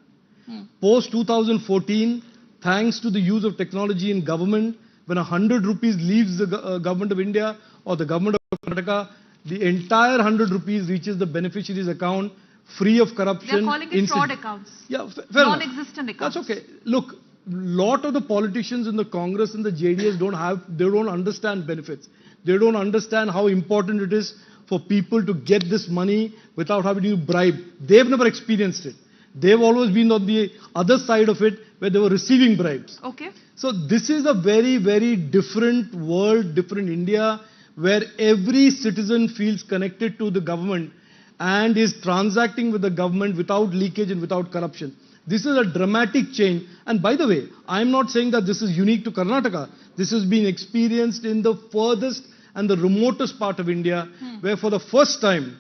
S7: Post 2014, thanks to the use of technology in government, when 100 rupees leaves the government of India or the government of Karnataka, the entire 100 rupees reaches the beneficiary's account, free of corruption.
S24: They're calling it fraud accounts.
S7: Yeah, fair
S24: non-existent accounts.
S7: That's okay. Look, lot of the politicians in the Congress and the JDS don't understand benefits. They don't understand how important it is for people to get this money without having to bribe. They've never experienced it. They've always been on the other side of it where they were receiving bribes.
S24: Okay.
S7: So this is a very, very different world, different India, where every citizen feels connected to the government and is transacting with the government without leakage and without corruption. This is a dramatic change. And by the way, I'm not saying that this is unique to Karnataka. This has been experienced in the furthest and the remotest part of India, where for the first time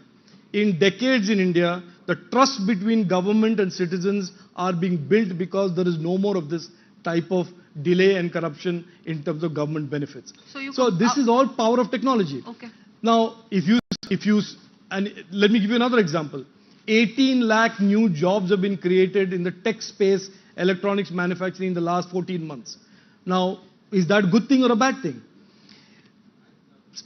S7: in decades in India, the trust between government and citizens are being built because there is no more of this type of delay and corruption in terms of government benefits. So this is all power of technology.
S24: Okay.
S7: Now, and let me give you another example. 18 lakh new jobs have been created in the tech space, electronics manufacturing in the last 14 months. Now, is that a good thing or a bad thing?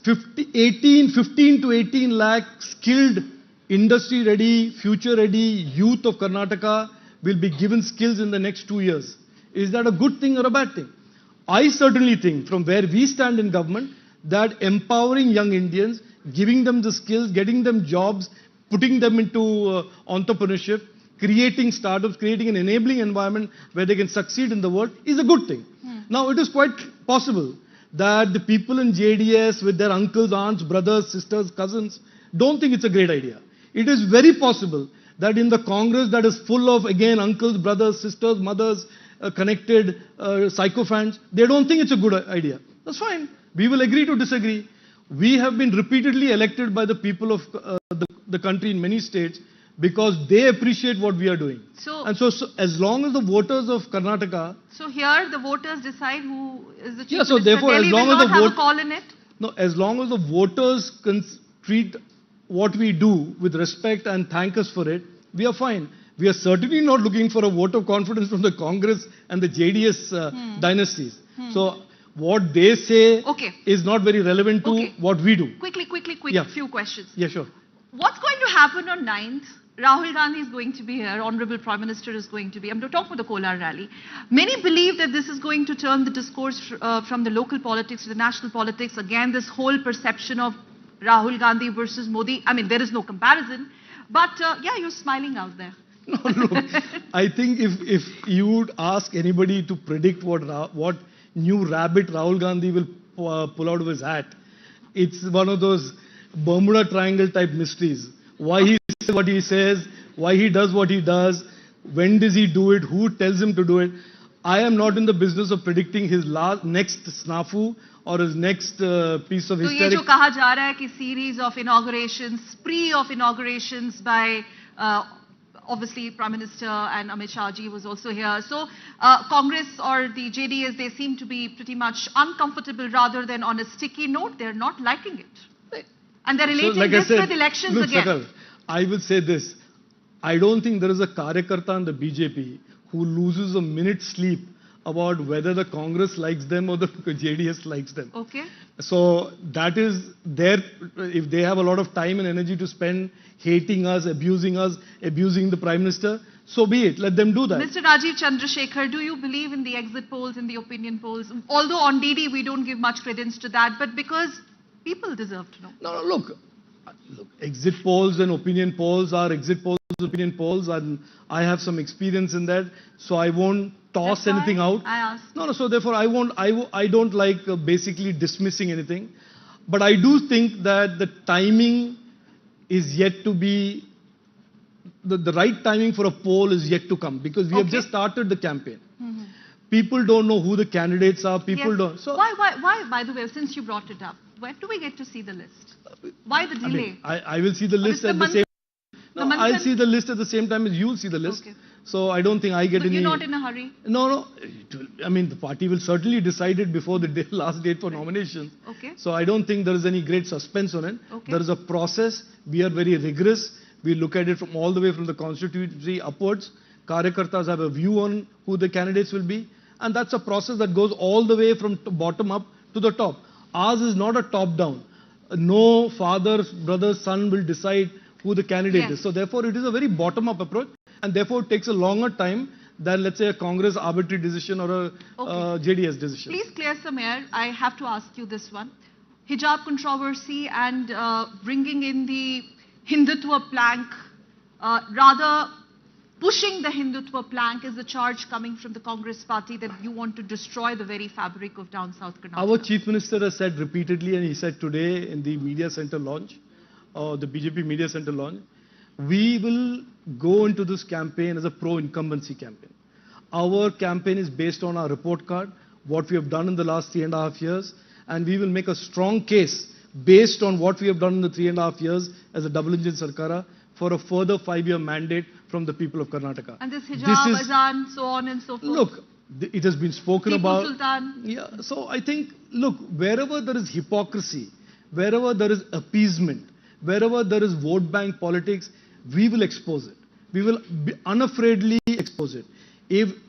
S7: 15 to 18 lakh skilled, industry-ready, future-ready youth of Karnataka will be given skills in the next 2 years. Is that a good thing or a bad thing? I certainly think, from where we stand in government, that empowering young Indians, giving them the skills, getting them jobs, putting them into entrepreneurship, creating startups, creating an enabling environment where they can succeed in the world is a good thing. Now, it is quite possible that the people in JDS with their uncles, aunts, brothers, sisters, cousins don't think it's a great idea. It is very possible that in the Congress that is full of, again, uncles, brothers, sisters, mothers, connected sycophants, they don't think it's a good idea. That's fine. We will agree to disagree. We have been repeatedly elected by the people of the country in many states because they appreciate what we are doing. So as long as the voters of Karnataka...
S24: So here the voters decide who is the chief
S7: minister. So therefore,
S24: Delhi
S7: as long
S24: will
S7: as
S24: not have a call in it?
S7: No, as long as the voters can treat what we do with respect and thank us for it, we are fine. We are certainly not looking for a vote of confidence from the Congress and the JDS dynasties. So what they say is not very relevant to what we do.
S24: Quickly, few questions.
S7: Yeah, sure.
S24: What's going to happen on 9th? Rahul Gandhi is going to be here. Honorable Prime Minister is going to be. I'm going to talk about the Kolar rally. Many believe that this is going to turn the discourse from the local politics to the national politics. Again, this whole perception of Rahul Gandhi versus Modi. I mean, there is no comparison. But yeah, you're smiling out there.
S7: No, look, I think if you would ask anybody to predict what new rabbit Rahul Gandhi will pull out of his hat, it's one of those Bermuda Triangle type mysteries. Why he says what he says, why he does what he does, when does he do it, who tells him to do it. I am not in the business of predicting his next snafu or his next piece of history.
S24: So ये जो कहा जा रहा है कि series of inaugurations, spree of inaugurations by obviously Prime Minister and Amit Shah ji was also here. So Congress or the JDS, they seem to be pretty much uncomfortable rather than on a sticky note. They're not liking it. And they're relating this with elections again.
S7: Sakal, I will say this. I don't think there is a Karyakarta in the BJP who loses a minute's sleep about whether the Congress likes them or the JDS likes them.
S24: Okay.
S7: So that is if they have a lot of time and energy to spend hating us, abusing the Prime Minister, so be it. Let them do that.
S24: Mr. Rajiv Chandrasekhar, do you believe in the exit polls and the opinion polls? Although on DD we don't give much credence to that, but because people deserve to know.
S7: No, look, exit polls and opinion polls are exit polls, opinion polls, and I have some experience in that, so I won't toss anything out.
S24: I asked.
S7: No, so therefore I don't like basically dismissing anything, but I do think that the timing is yet to be, the right timing for a poll is yet to come, because we have just started the campaign. People don't know who the candidates are. People don't. So
S24: why, by the way, since you brought it up, when do we get to see the list? Why the delay?
S7: I will see the list at the same. No, I'll see the list at the same time as you'll see the list. Okay. So I don't think I get any.
S24: You're not in a hurry?
S7: No. I mean, the party will certainly decide it before the last date for nominations.
S24: Okay.
S7: So I don't think there is any great suspense on it. Okay. There is a process. We are very rigorous. We look at it from all the way from the constituency upwards. Karyakartas have a view on who the candidates will be. And that's a process that goes all the way from bottom up to the top. Ours is not a top down. No father, brother, son will decide who the candidate is. So therefore it is a very bottom up approach, and therefore it takes a longer time than, let's say, a Congress arbitrary decision or a JDS decision.
S24: Please clear some air. I have to ask you this one. Hijab controversy and bringing in the Hindutva plank, rather pushing the Hindutva plank, is the charge coming from the Congress party that you want to destroy the very fabric of down South Karnataka.
S7: Our Chief Minister has said repeatedly, and he said today in the media center launch, the BJP media center launch, we will go into this campaign as a pro-incumbency campaign. Our campaign is based on our report card, what we have done in the last 3.5 years, and we will make a strong case based on what we have done in the 3.5 years as a double-engine Sarkara for a further 5-year mandate from the people of Karnataka.
S24: And this hijab, azan, so on and so forth.
S7: Look, it has been spoken about.
S24: Sultan.
S7: Yeah, so I think, look, wherever there is hypocrisy, wherever there is appeasement, wherever there is vote bank politics, we will expose it. We will unafraidly expose it.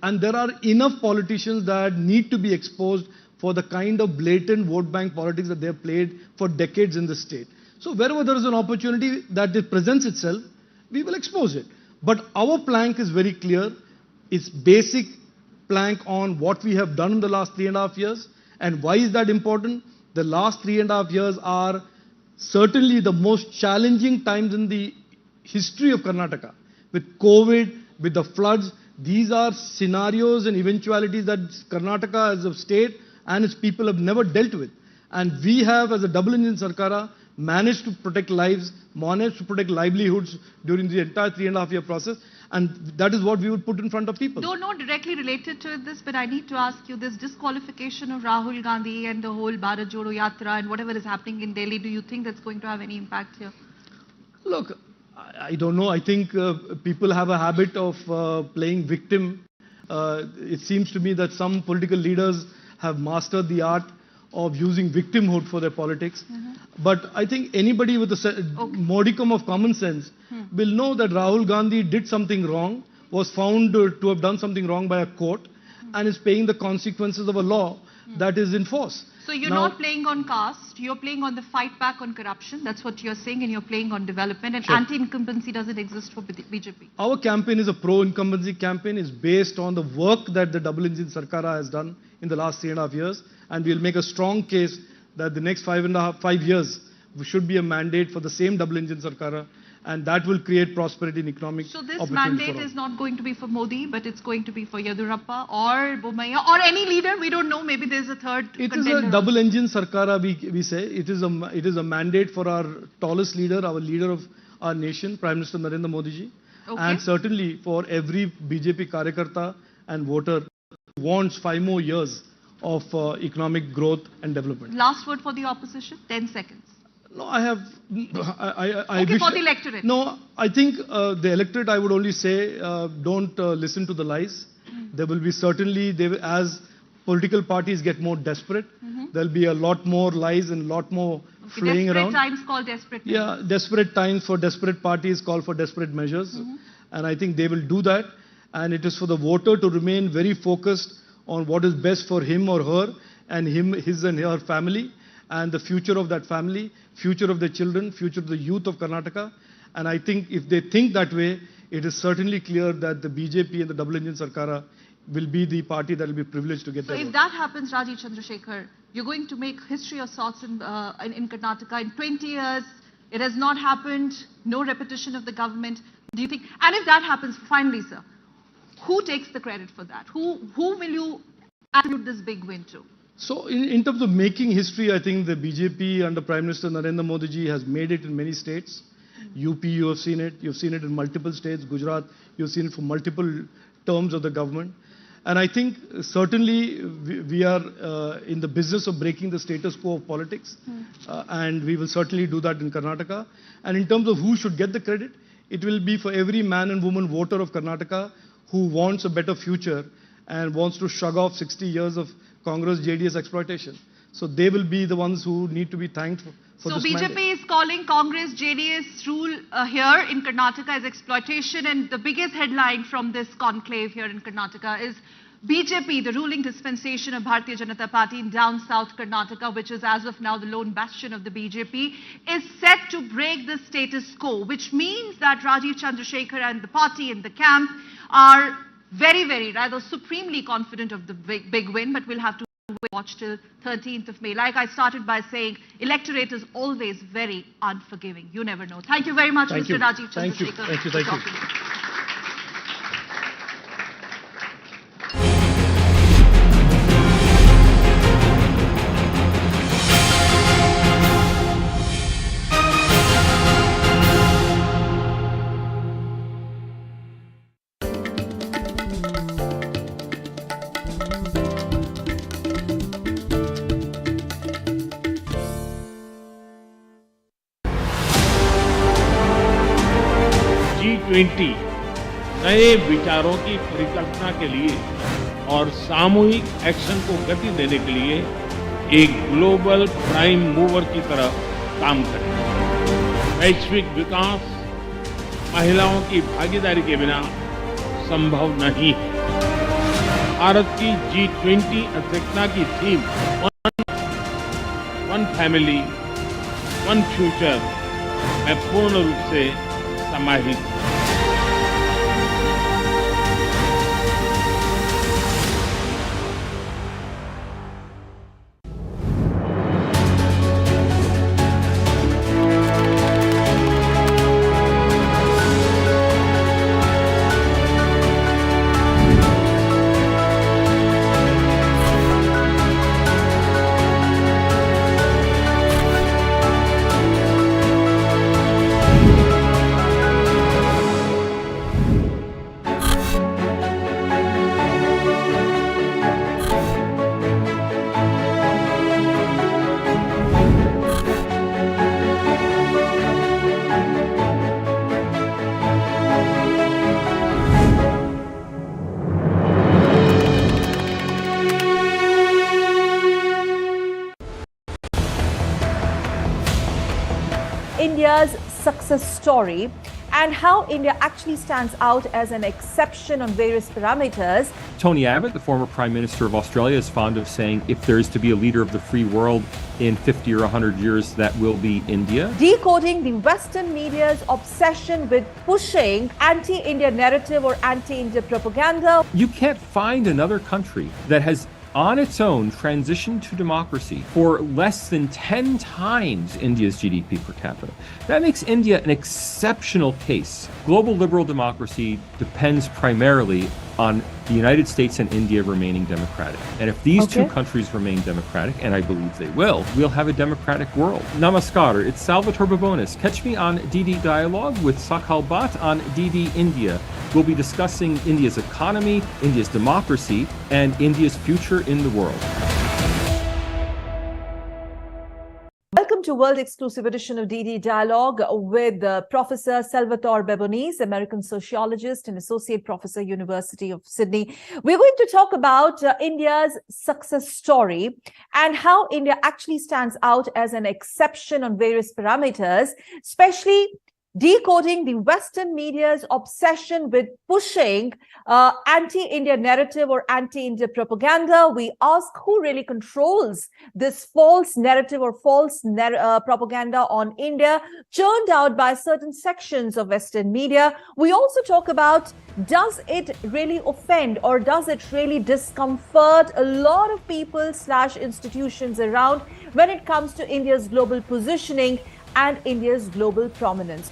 S7: And there are enough politicians that need to be exposed for the kind of blatant vote bank politics that they have played for decades in the state. So wherever there is an opportunity that it presents itself, we will expose it. But our plank is very clear. It's basic plank on what we have done in the last 3.5 years. And why is that important? The last 3.5 years are certainly the most challenging times in the history of Karnataka. With COVID, with the floods, these are scenarios and eventualities that Karnataka as a state and its people have never dealt with. And we have, as a double-engine Sarkara, managed to protect lives, managed to protect livelihoods during the entire 3.5-year process, and that is what we would put in front of people.
S24: Though not directly related to this, but I need to ask you, this disqualification of Rahul Gandhi and the whole Bharat Jodo Yatra and whatever is happening in Delhi, do you think that's going to have any impact here?
S7: Look, I don't know. I think people have a habit of playing victim. It seems to me that some political leaders have mastered the art of using victimhood for their politics. But I think anybody with a modicum of common sense will know that Rahul Gandhi did something wrong, was found to have done something wrong by a court, and is paying the consequences of a law that is in force.
S24: So you're not playing on caste, you're playing on the fight back on corruption, that's what you're saying, and you're playing on development, and anti-incumbency doesn't exist for BJP.
S7: Our campaign is a pro-incumbency campaign. It's based on the work that the double-engine Sarkara has done in the last 3.5 years, and we'll make a strong case that the next 5 years should be a mandate for the same double-engine Sarkara, and that will create prosperity and economic opportunity.
S24: So this mandate is not going to be for Modi, but it's going to be for Yadurappa or Bommaiah or any leader. We don't know. Maybe there's a third contender.
S7: It is a double-engine Sarkara, we say. It is a mandate for our tallest leader, our leader of our nation, Prime Minister Narendra Modi ji, and certainly for every BJP Karyakarta and voter who wants 5 more years of economic growth and development.
S24: Last word for the opposition, 10 seconds.
S7: No, I have.
S24: Okay, for the electorate.
S7: No, I think the electorate, I would only say, don't listen to the lies. There will be certainly, as political parties get more desperate, there will be a lot more lies and a lot more flaying around.
S24: Desperate times call desperate times.
S7: Yeah, desperate times for desperate parties call for desperate measures. And I think they will do that. And it is for the voter to remain very focused on what is best for him or her and his and her family, and the future of that family, future of their children, future of the youth of Karnataka. And I think if they think that way, it is certainly clear that the BJP and the double engine Sarkara will be the party that will be privileged to get
S24: So
S7: there.
S24: if that happens, Rajiv Chandrasekhar, you're going to make history of sorts in Karnataka. In 20 years, it has not happened, no repetition of the government. Do you think, and if that happens, finally, sir, who takes the credit for that? Who will you attribute this big win to?
S7: So in terms of making history, I think the BJP under Prime Minister Narendra Modi ji has made it in many states. UP, you have seen it. You've seen it in multiple states. Gujarat, you've seen it for multiple terms of the government. And I think certainly we are in the business of breaking the status quo of politics. And we will certainly do that in Karnataka. And in terms of who should get the credit, it will be for every man and woman voter of Karnataka who wants a better future and wants to shrug off 60 years of Congress JDS exploitation. So they will be the ones who need to be thanked for this mandate.
S24: So BJP is calling Congress JDS rule here in Karnataka as exploitation, and the biggest headline from this conclave here in Karnataka is BJP, the ruling dispensation of Bharatiya Janata Party in down south Karnataka, which is as of now the lone bastion of the BJP, is set to break the status quo, which means that Rajiv Chandrasekhar and the party and the camp are very, rather supremely confident of the big win, but we'll have to watch till 13th of May. Like I started by saying, electorate is always very unforgiving. You never know. Thank you very much, Mr. Rajiv Chandrasekhar.
S7: Thank you.
S23: G20 नए विचारों की परिकल्पना के लिए और सामूहिक action को गति देने के लिए एक ग्लोबल प्राइम मूवर की तरह काम करें। वैश्विक विकास महिलाओं की भागीदारी के बिना संभव नहीं है। भारत की G20 अध्यक्षता की theme one family one future में पूर्ण रूप से समाहित है।
S3: India's success story and how India actually stands out as an exception on various parameters.
S8: Tony Abbott, the former Prime Minister of Australia, is fond of saying if there is to be a leader of the free world in 50 or 100 years, that will be India.
S3: Decoding the Western media's obsession with pushing anti-India narrative or anti-India propaganda.
S8: You can't find another country that has on its own transitioned to democracy for less than 10 times India's GDP per capita. That makes India an exceptional case. Global liberal democracy depends primarily on the United States and India remaining democratic. And if these two countries remain democratic, and I believe they will, we'll have a democratic world. Namaskar, it's Salvatore Babonis. Catch me on DD Dialogue with Sakal Bhatt on DD India. We'll be discussing India's economy, India's democracy, and India's future in the world.
S3: Welcome to World Exclusive Edition of DD Dialogue with Professor Salvatore Babonis, American sociologist and Associate Professor, University of Sydney. We're going to talk about India's success story and how India actually stands out as an exception on various parameters, especially decoding the Western media's obsession with pushing anti-India narrative or anti-India propaganda. We ask who really controls this false narrative or false propaganda on India, churned out by certain sections of Western media. We also talk about, does it really offend or does it really discomfort a lot of people / institutions around when it comes to India's global positioning and India's global prominence.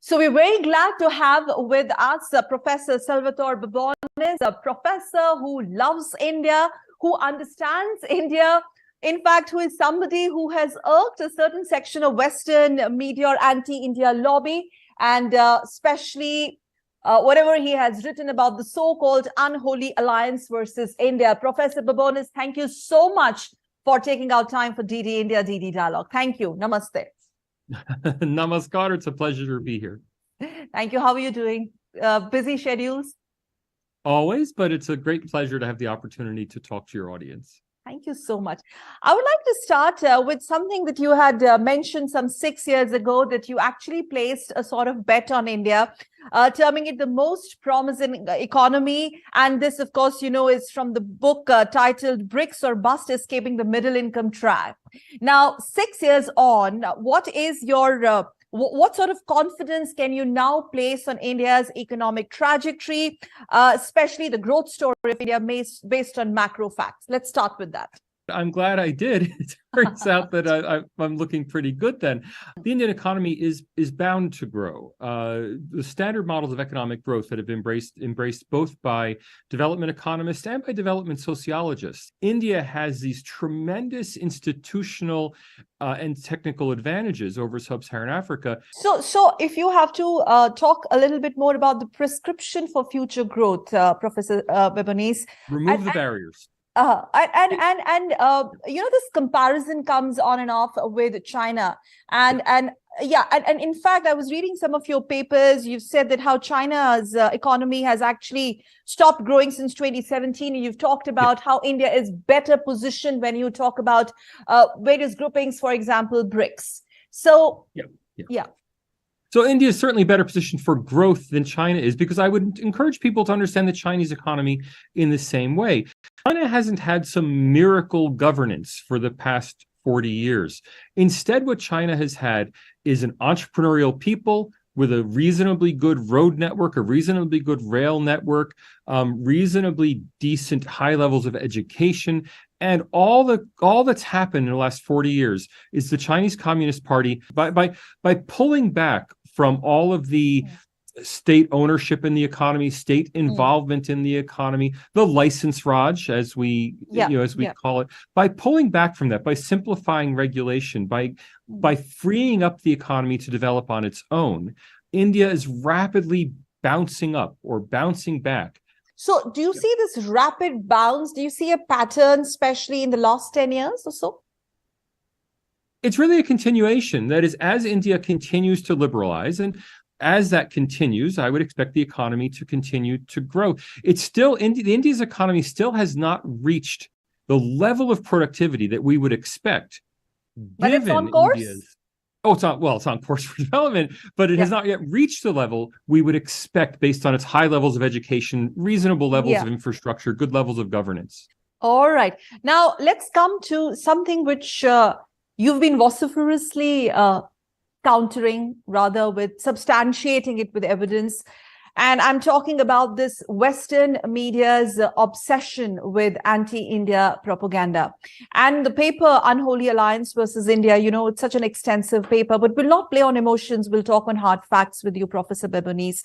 S3: So we're very glad to have with us Professor Salvatore Babones, a professor who loves India, who understands India, in fact, who is somebody who has irked a certain section of Western media or anti-India lobby, and especially whatever he has written about the so-called unholy alliance versus India. Professor Babones, thank you so much for taking out time for DD India, DD Dialogue. Thank you. Namaste.
S8: Namaskar. It's a pleasure to be here.
S3: Thank you. How are you doing? Busy schedules?
S8: Always, but it's a great pleasure to have the opportunity to talk to your audience.
S3: Thank you so much. I would like to start with something that you had mentioned some 6 years ago, that you actually placed a sort of bet on India, terming it the most promising economy. And this, of course, you know, is from the book titled Bricks or Bust: Escaping the Middle Income Trap. Now, 6 years on, what is your what sort of confidence can you now place on India's economic trajectory, especially the growth story of India based on macro facts? Let's start with that.
S8: I'm glad I did. It turns out that I'm looking pretty good then. The Indian economy is bound to grow. The standard models of economic growth that have been embraced both by development economists and by development sociologists. India has these tremendous institutional and technical advantages over sub-Saharan Africa.
S3: So if you have to talk a little bit more about the prescription for future growth, Professor Babones.
S8: Remove the barriers.
S3: You know, this comparison comes on and off with China, and in fact, I was reading some of your papers. You've said that how China's economy has actually stopped growing since 2017, and you've talked about how India is better positioned when you talk about various groupings, for example, BRICS. So yeah.
S8: So India is certainly better positioned for growth than China is, because I would encourage people to understand the Chinese economy in the same way. China hasn't had some miracle governance for the past 40 years. Instead, what China has had is an entrepreneurial people with a reasonably good road network, a reasonably good rail network, reasonably decent high levels of education. And all that's happened in the last 40 years is the Chinese Communist Party, by pulling back from all of the state ownership in the economy, state involvement in the economy, the license Raj, as we call it, by pulling back from that, by simplifying regulation, by freeing up the economy to develop on its own, India is rapidly bouncing up or bouncing back.
S3: So do you see this rapid bounce? Do you see a pattern, especially in the last 10 years or so?
S8: It's really a continuation. That is, as India continues to liberalize, and as that continues, I would expect the economy to continue to grow. It's still, India's economy still has not reached the level of productivity that we would expect.
S3: But it's on course?
S8: It's on course for development, but it has not yet reached the level we would expect based on its high levels of education, reasonable levels of infrastructure, good levels of governance.
S3: All right. Now, let's come to something which you've been vociferously countering, rather with substantiating it with evidence. And I'm talking about this Western media's obsession with anti-India propaganda. And the paper Unholy Alliance versus India, you know, it's such an extensive paper, but we'll not play on emotions. We'll talk on hard facts with you, Professor Babones.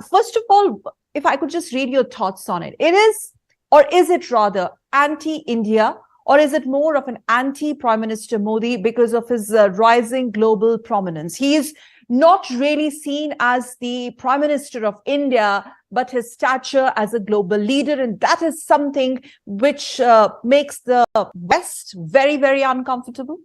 S3: First of all, if I could just read your thoughts on it. It is, or is it rather, anti-India, or is it more of an anti-Prime Minister Modi because of his rising global prominence? He is not really seen as the Prime Minister of India, but his stature as a global leader. And that is something which makes the West very, very uncomfortable.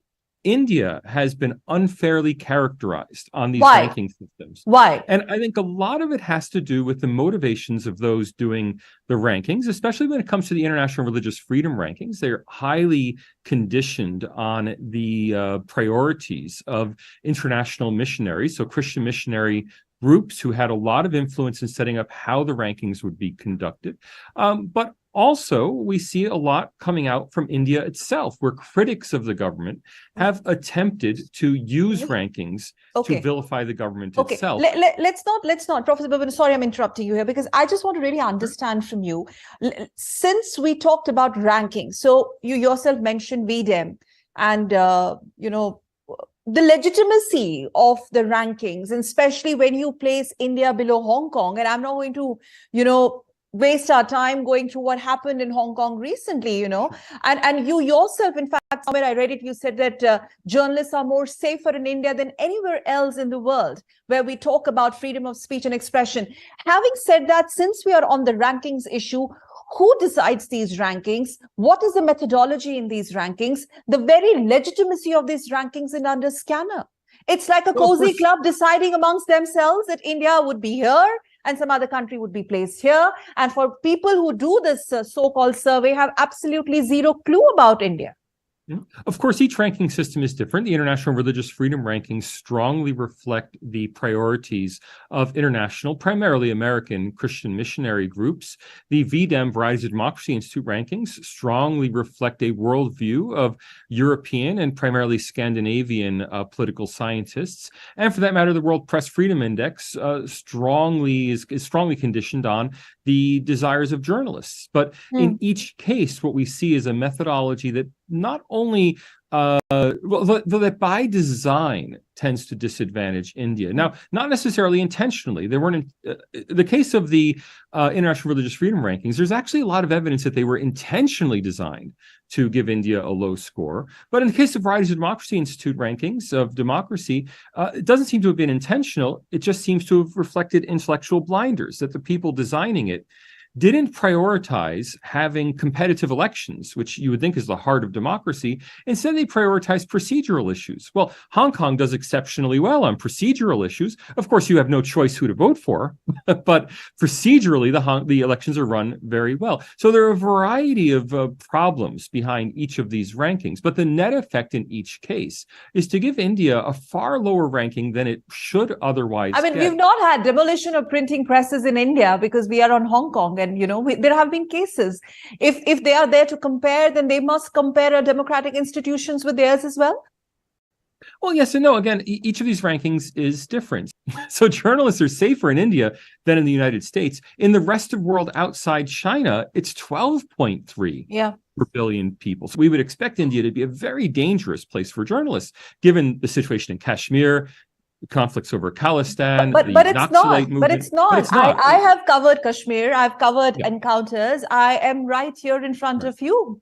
S8: India has been unfairly characterized on these
S3: Why?
S8: ranking systems.
S3: Why?
S8: And I think a lot of it has to do with the motivations of those doing the rankings, especially when it comes to the International Religious Freedom Rankings. They're highly conditioned on the priorities of international missionaries, so Christian missionary groups who had a lot of influence in setting up how the rankings would be conducted. But also, we see a lot coming out from India itself, where critics of the government have attempted to use rankings to vilify the government itself.
S3: Let's not, Professor Babani, sorry I'm interrupting you here, because I just want to really understand from you, since we talked about rankings, so you yourself mentioned VDEM and, the legitimacy of the rankings, and especially when you place India below Hong Kong, and I'm not going to, waste our time going through what happened in Hong Kong recently, and you yourself, in fact, somewhere I read it, you said that journalists are more safer in India than anywhere else in the world where we talk about freedom of speech and expression. Having said that, since we are on the rankings issue, who decides these rankings? What is the methodology in these rankings? The very legitimacy of these rankings is under scanner. It's like a cozy club deciding amongst themselves that India would be here and some other country would be placed here. And for people who do this so-called survey have absolutely zero clue about India.
S8: Of course, each ranking system is different. The International Religious Freedom Rankings strongly reflect the priorities of international, primarily American Christian missionary groups. The VDEM, Varieties of Democracy Institute rankings strongly reflect a worldview of European and primarily Scandinavian political scientists. And for that matter, the World Press Freedom Index is strongly conditioned on the desires of journalists. But in each case, what we see is a methodology that not only that by design tends to disadvantage India. Now, not necessarily intentionally. There weren't the case of the International Religious Freedom Rankings. There's actually a lot of evidence that they were intentionally designed to give India a low score. But in the case of Varieties of Democracy Institute rankings of democracy, it doesn't seem to have been intentional. It just seems to have reflected intellectual blinders, that the people designing it didn't prioritize having competitive elections, which you would think is the heart of democracy. Instead, they prioritized procedural issues. Well, Hong Kong does exceptionally well on procedural issues. Of course, you have no choice who to vote for, but procedurally, the elections are run very well. So there are a variety of problems behind each of these rankings, but the net effect in each case is to give India a far lower ranking than it should otherwise get.
S3: We've not had demolition of printing presses in India because we are on Hong Kong. And, there have been cases. If they are there to compare, then they must compare our democratic institutions with theirs as well.
S8: Well, yes and no. Again, each of these rankings is different. So journalists are safer in India than in the United States. In the rest of the world outside China, it's 12.3 per billion people. So we would expect India to be a very dangerous place for journalists, given the situation in Kashmir, conflicts over Khalistan,
S3: but it's not.
S8: movement.
S3: But it's not. I have covered Kashmir. I've covered encounters. I am right here in front of you.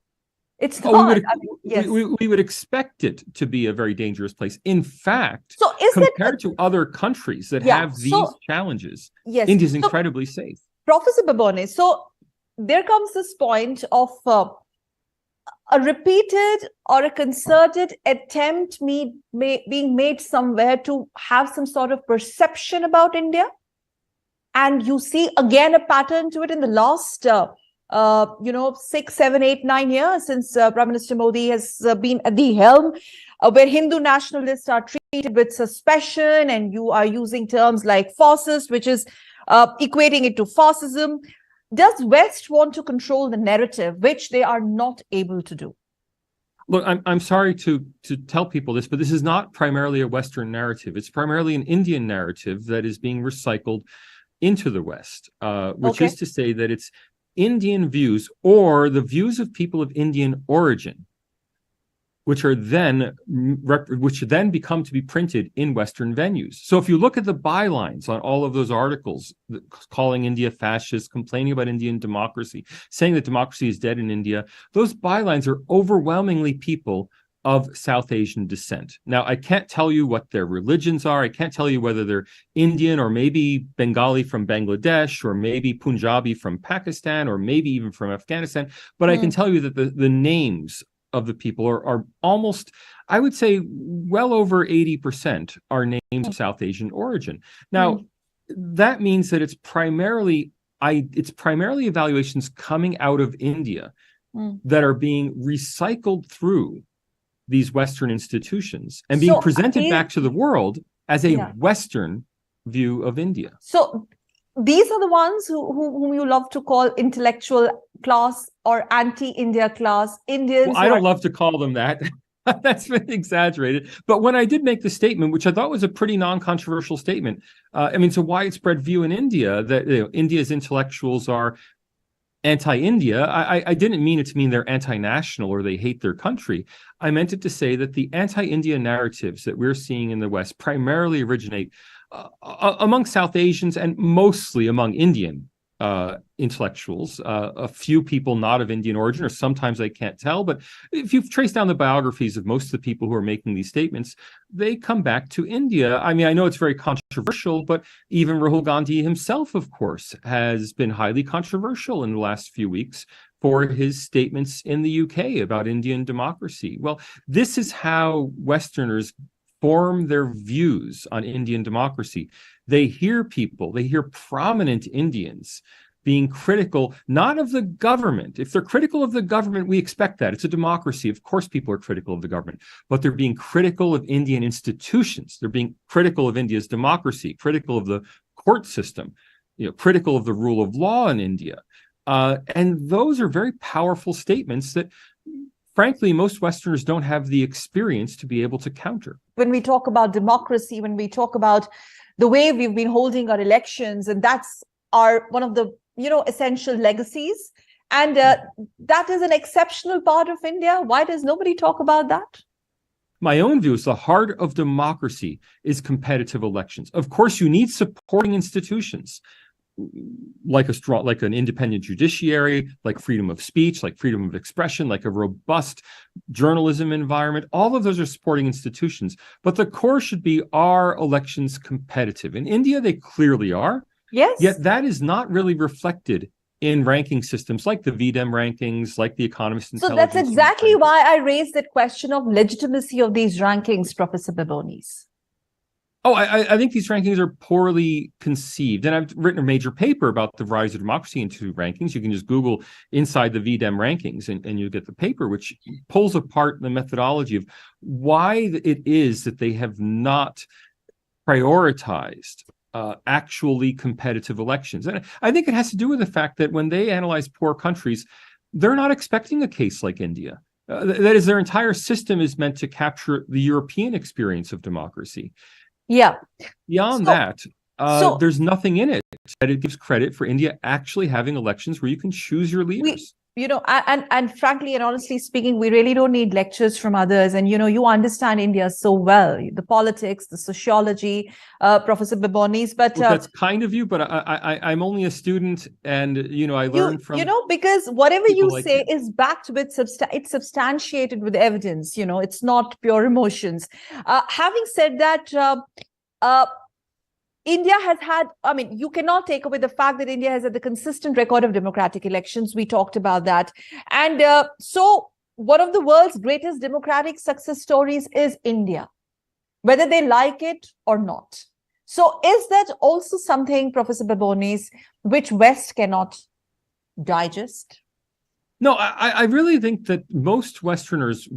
S3: It's not.
S8: We would expect it to be a very dangerous place. In fact,
S3: so
S8: compared to other countries that have these challenges, India is incredibly safe.
S3: Professor Babani, so there comes this point of a repeated or a concerted attempt being made somewhere to have some sort of perception about India. And you see again a pattern to it in the last 6, 7, 8, 9 years since Prime Minister Modi has been at the helm, where Hindu nationalists are treated with suspicion, and you are using terms like fascist, which is equating it to fascism. Does West want to control the narrative, which they are not able to do?
S8: Look, I'm sorry to tell people this, but this is not primarily a Western narrative. It's primarily an Indian narrative that is being recycled into the West, which is to say that it's Indian views or the views of people of Indian origin, which then become to be printed in Western venues. So if you look at the bylines on all of those articles calling India fascist, complaining about Indian democracy, saying that democracy is dead in India, those bylines are overwhelmingly people of South Asian descent. Now, I can't tell you what their religions are. I can't tell you whether they're Indian or maybe Bengali from Bangladesh or maybe Punjabi from Pakistan or maybe even from Afghanistan, but I can tell you that the names of the people, are almost, I would say, well over 80% are names of South Asian origin. Now, that means that it's primarily evaluations coming out of India that are being recycled through these Western institutions and being presented back to the world as a Western view of India.
S3: So these are the ones whom you love to call intellectual class or anti-India class, Indians.
S8: Well, I don't love to call them that. That's been exaggerated. But when I did make the statement, which I thought was a pretty non-controversial statement, I mean, it's a widespread view in India that India's intellectuals are anti-India. I didn't mean it to mean they're anti-national or they hate their country. I meant it to say that the anti-India narratives that we're seeing in the West primarily originate among South Asians and mostly among Indian intellectuals, a few people not of Indian origin, or sometimes I can't tell. But if you've traced down the biographies of most of the people who are making these statements, they come back to India. I mean, I know it's very controversial, but even Rahul Gandhi himself, of course, has been highly controversial in the last few weeks for his statements in the UK about Indian democracy. Well, this is how Westerners form their views on Indian democracy. They hear prominent Indians being critical, not of the government. If they're critical of the government, we expect that. It's a democracy. Of course, people are critical of the government, but they're being critical of Indian institutions. They're being critical of India's democracy, critical of the court system, critical of the rule of law in India. And those are very powerful statements that, frankly, most Westerners don't have the experience to be able to counter.
S3: When we talk about democracy, when we talk about the way we've been holding our elections, and that's one of the essential legacies, and that is an exceptional part of India. Why does nobody talk about that?
S8: My own view is the heart of democracy is competitive elections. Of course, you need supporting institutions like an independent judiciary, like freedom of speech, like freedom of expression, like a robust journalism environment. All of those are supporting institutions, but the core should be, are elections competitive? In India, they clearly are.
S3: Yes.
S8: Yet that is not really reflected in ranking systems like the VDEM rankings, like the Economist Intelligence.
S3: So that's exactly why I raised that question of legitimacy of these rankings, Professor Bebonis.
S8: Oh, I think these rankings are poorly conceived. And I've written a major paper about the rise of democracy into rankings. You can just Google inside the VDEM rankings and you get the paper, which pulls apart the methodology of why it is that they have not prioritized actually competitive elections. And I think it has to do with the fact that when they analyze poor countries, they're not expecting a case like India. That is, their entire system is meant to capture the European experience of democracy.
S3: Yeah.
S8: Beyond that, there's nothing in it that it gives credit for India actually having elections where you can choose your leaders.
S3: And frankly and honestly speaking, we really don't need lectures from others. And, you understand India so well, the politics, the sociology, Professor Bebonis. But
S8: that's kind of you, but I'm only a student and, I learned from...
S3: because whatever you say
S8: like
S3: is backed with, it's substantiated with evidence, it's not pure emotions. Having said that, India has had, you cannot take away the fact that India has had the consistent record of democratic elections. We talked about that. And so one of the world's greatest democratic success stories is India, whether they like it or not. So is that also something, Professor Bebonis, which West cannot digest?
S8: No, I really think that most Westerners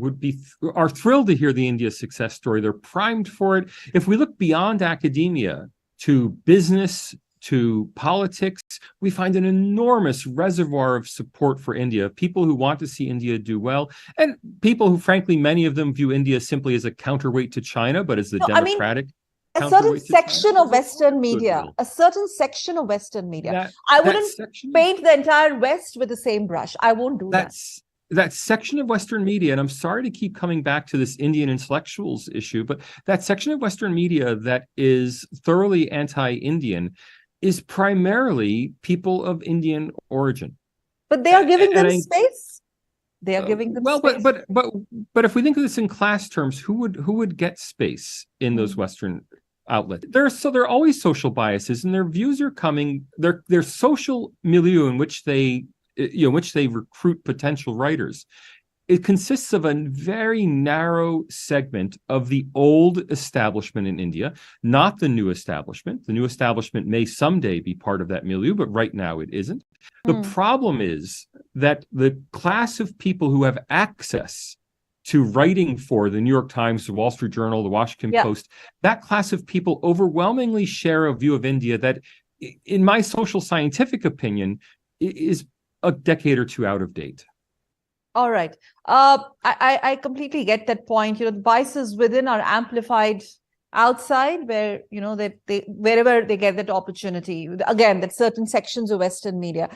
S8: are thrilled to hear the India success story. They're primed for it. If we look beyond academia to business, to politics, we find an enormous reservoir of support for India, people who want to see India do well, and people who, frankly, many of them view India simply as a counterweight to China, but as the democratic
S3: a certain section of Western media, I wouldn't paint the entire West with the same brush. I won't do that.
S8: That section of Western media, and I'm sorry to keep coming back to this Indian intellectuals issue, but that section of Western media that is thoroughly anti-Indian is primarily people of Indian origin.
S3: But they are giving them space. They are giving them space.
S8: But if we think of this in class terms, who would get space in those Western outlets? There are always social biases, and their views are coming. Their social milieu in which they recruit potential writers it consists of a very narrow segment of the old establishment in India, not the new establishment. The new establishment may someday be part of that milieu, but right now it isn't. The problem is that the class of people who have access to writing for the New York Times, the Wall Street Journal, the Washington Post, that class of people overwhelmingly share a view of India that, in my social scientific opinion, is a decade or two out of date.
S3: All right. I completely get that point. The biases within are amplified outside, where, they wherever they get that opportunity. Again, that certain sections of Western media.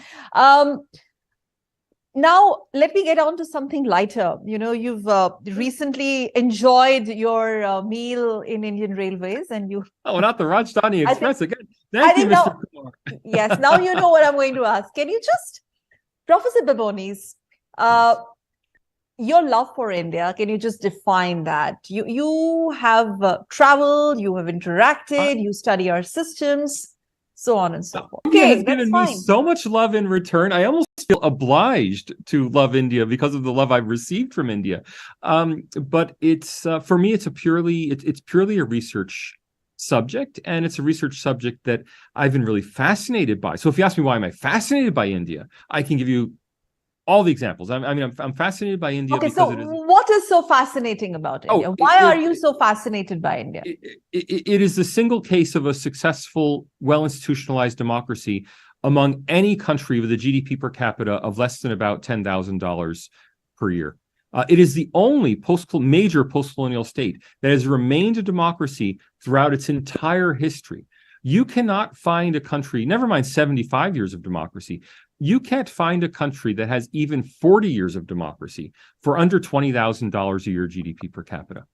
S3: Now, let me get on to something lighter. You've recently enjoyed your meal in Indian Railways, and you...
S8: Oh, not the Rajdhani Express again. Thank you, Mr. Kumar.
S3: Yes, now you know what I'm going to ask. Can you just, Professor Bebonis, your love for India, can you just define that? You have traveled, you have interacted, you study our systems, so on and so forth.
S8: India has given me so much love in return. I almost feel obliged to love India because of the love I've received from India. But it's for me, it's purely a research subject, and it's a research subject that I've been really fascinated by. So if you ask me why am I fascinated by India, I can give you all the examples. I'm fascinated by India because
S3: so what is so fascinating about India? Why are you so fascinated by India?
S8: It is the single case of a successful, well-institutionalized democracy among any country with a GDP per capita of less than about $10,000 per year. It is the only major post-colonial state that has remained a democracy throughout its entire history. You cannot find a country, never mind 75 years of democracy, you can't find a country that has even 40 years of democracy for under $20,000 a year GDP per capita.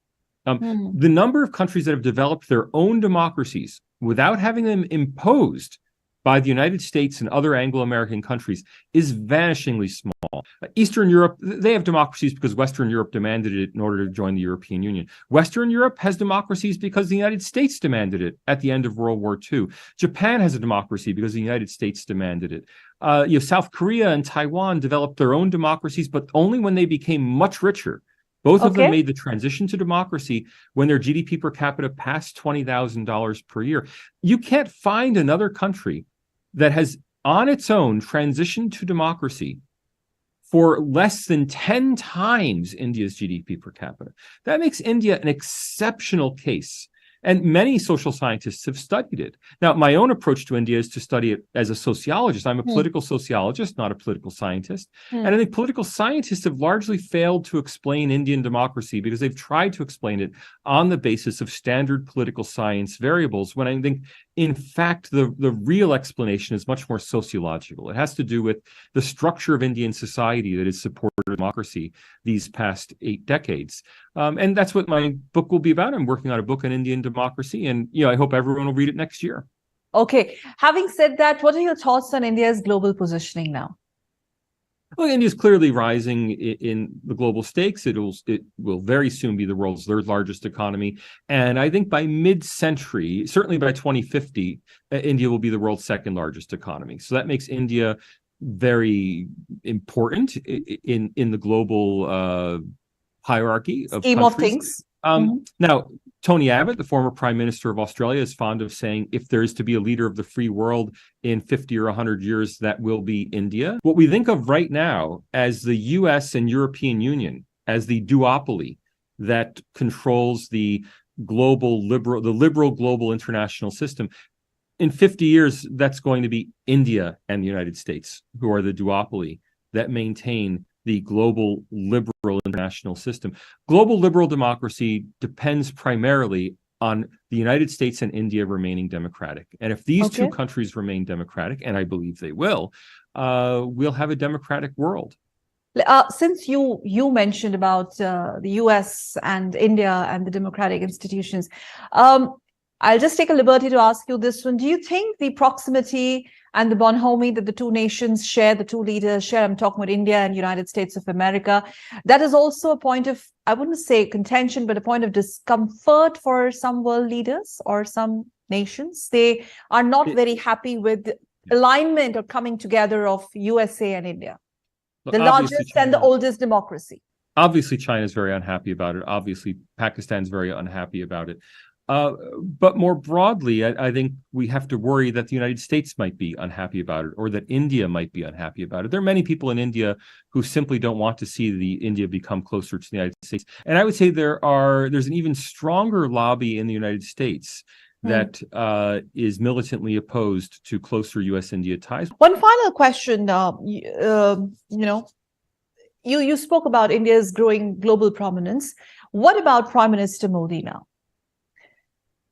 S8: The number of countries that have developed their own democracies without having them imposed by the United States and other Anglo-American countries is vanishingly small. Eastern Europe, they have democracies because Western Europe demanded it in order to join the European Union. Western Europe has democracies because the United States demanded it at the end of World War II. Japan has a democracy because the United States demanded it. South Korea and Taiwan developed their own democracies, but only when they became much richer. Both of them made the transition to democracy when their GDP per capita passed $20,000 per year. You can't find another country that has on its own transitioned to democracy for less than 10 times India's GDP per capita. That makes India an exceptional case. And many social scientists have studied it. Now, my own approach to India is to study it as a sociologist. I'm a political sociologist, not a political scientist. And I think political scientists have largely failed to explain Indian democracy because they've tried to explain it on the basis of standard political science variables, when I think, in fact, the real explanation is much more sociological. It has to do with the structure of Indian society that has supported democracy these past 8 decades. And that's what my book will be about. I'm working on a book on Indian democracy, and I hope everyone will read it next year.
S3: Okay. Having said that, what are your thoughts on India's global positioning now?
S8: Well, India is clearly rising in the global stakes. It will very soon be the world's third largest economy. And I think by mid-century, certainly by 2050, India will be the world's second largest economy. So that makes India very important in the global hierarchy of
S3: scheme
S8: countries.
S3: Of things.
S8: Now, Tony Abbott, the former Prime Minister of Australia, is fond of saying if there is to be a leader of the free world in 50 or 100 years, that will be India. What we think of right now as the US and European Union, as the duopoly that controls the liberal global international system, in 50 years, that's going to be India and the United States, who are the duopoly that maintain the global liberal international system. Global liberal democracy depends primarily on the United States and India remaining democratic. And if these two countries remain democratic, and I believe they will, we'll have a democratic world.
S3: Since you mentioned about the US and India and the democratic institutions, I'll just take a liberty to ask you this one. Do you think the proximity and the bonhomie that the two nations share, the two leaders share, I'm talking about India and United States of America, that is also a point of, I wouldn't say contention, but a point of discomfort for some world leaders or some nations? They are not very happy with alignment or coming together of USA and India, the largest and the oldest democracy.
S8: Obviously, China is very unhappy about it. Obviously, Pakistan's very unhappy about it. But more broadly, I think we have to worry that the United States might be unhappy about it, or that India might be unhappy about it. There are many people in India who simply don't want to see India become closer to the United States. And I would say there's an even stronger lobby in the United States that is militantly opposed to closer U.S.-India ties.
S3: One final question, you spoke about India's growing global prominence. What about Prime Minister Modi now?